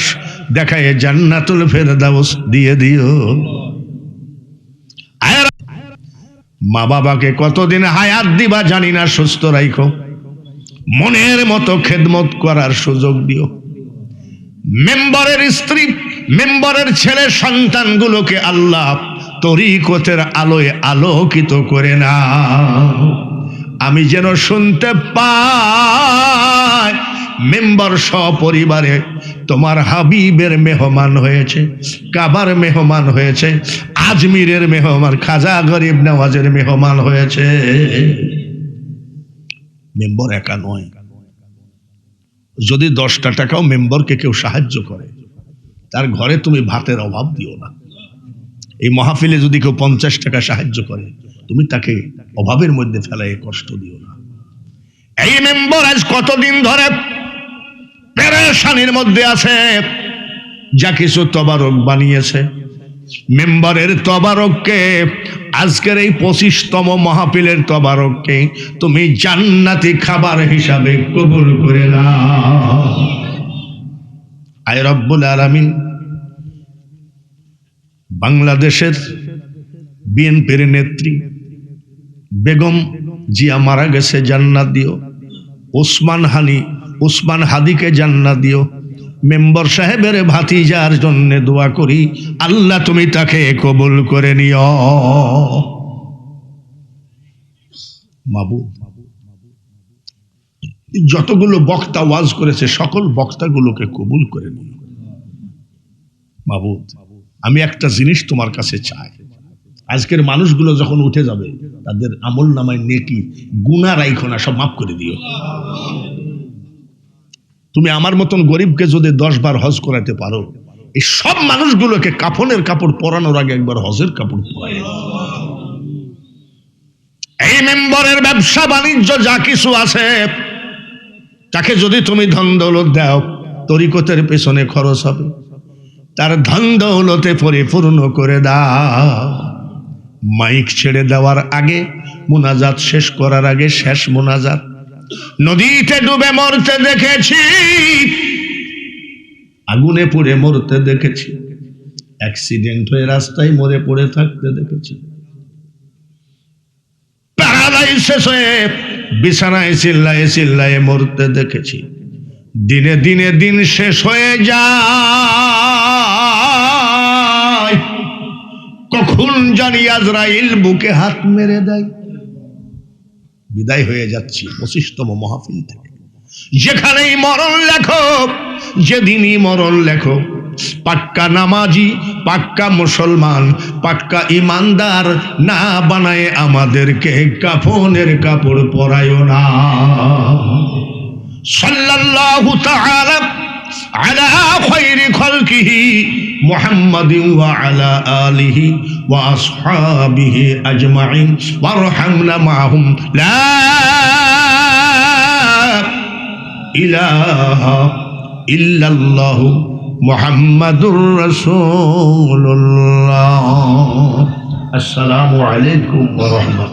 দেখায় জান্নাতুল ফেরদাউস দিয়ে দিও। মা বাবাকে কতদিন হায়াত দিবা জানি না, সুস্থ রাখো, মনের মতো খেদমত করার সুযোগ দিও। মেম্বারের স্ত্রী, মেম্বারের ছেলে সন্তানগুলোকে আল্লাহ তরিকতের আলোয় আলোকিত করে না। আমি যেন শুনতে পাই মেম্বার সপরিবারে তোমার হাবিবের মেহমান হয়েছে, কাবার মেহমান হয়েছে, আজমিরের মেহমান, খাজা গরিব নওয়াজের মেহমান হয়েছে। মেম্বার একা নয়, যদি 10টা টাকাও মেম্বারকে কেউ সাহায্য করে, তার ঘরে তুমি ভাতের অভাব দিও না। এই মাহফিলে যদি কেউ 50 টাকা সাহায্য করে, তুমি তাকে অভাবের মধ্যে ফেলায় কষ্ট দিও না। এই মেম্বার আজ কতদিন ধরে পেরেশানির মধ্যে আছে, যা কিছু তবারক বানিয়েছে, মেম্বারের তবারককে, আজকের এই 25তম মাহফিলের তবারককে তুমি জান্নাতি খাবার হিসাবে কবুল করে নাও। আয় রব্বুল আলামিন, বাংলাদেশের বিএনপির নেত্রী বেগম জিয়া মারা গেছে, জান্নাত দিও। ওসমান হাদিকে জান্নাত দিও। মেম্বার সাহেবের ভাতিজার জন্য দোয়া করি, আল্লাহ তুমি তাকে কবুল করে নিও। মাবুদ, যতগুলো বক্তা ওয়াজ করেছে সকল বক্তাগুলোকে কবুল করে নিও। মাবুদ, আমি একটা জিনিস তোমার কাছে চাই, আজকের মানুষগুলো যখন উঠে যাবে তাদের আমল নামায় নেকি গুনাহ রাইখো না, সব মাফ করে দিও। তুমি আমার মতন গরিবকে যদি 10 বার হজ করাতে পারো, এই সব মানুষগুলোকে কাফনের কাপড় পরানোর আগে একবার হজের কাপড় পরাই। এই মেম্বারের ব্যবসা বাণিজ্য যা কিছু আছে, তাকে যদি তুমি ধন দৌলত দাও, তরিকতের পেছনে খরচ হবে, তার ধন দৌলতে পরিপূর্ণ করে দাও। মাইক ছেড়ে দেওয়ার আগে, মুনাজাত শেষ করার আগে শেষ মুনাজাত, নদীতে ডুবে মরতে দেখেছি, আগুনে পুড়ে মরতে দেখেছি, অ্যাক্সিডেন্ট হয়ে রাস্তায় মরে পড়ে থাকতে দেখেছি, প্যারা আদায় শেষ হয়ে বিছানায় চিল্লায়ে চিল্লায়ে মরতে দেখেছি। দিনে দিনে দিন শেষ হয়ে যায়, কখন জানি আজরাইল বুকে হাত মেরে দেয়। বিদায় হয়ে যাচ্ছি 25তম মাহফিল থেকে। যেখানেই মরণ লেখো, যেদিনই মরণ লেখো, পাক্কা নামাজি, পাক্কা মুসলমান, পাক্কা ইমানদার না বানায় আমাদেরকে কাফনের কাপড় পরায়ো না। সাল্লাল্লাহু তাআলা আলা খায়রি খালকিহি মুহাম্মাদিন ওয়া আলা আলিহি ওয়া আসহাবিহি আজমাইন ওয়ারহামনা মাহুম লা ইলাহা ইল্লাল্লাহু মুহাম্মাদুর রাসূলুল্লাহ। আসসালামু আলাইকুম ওয়া রাহমাতুল্লাহ।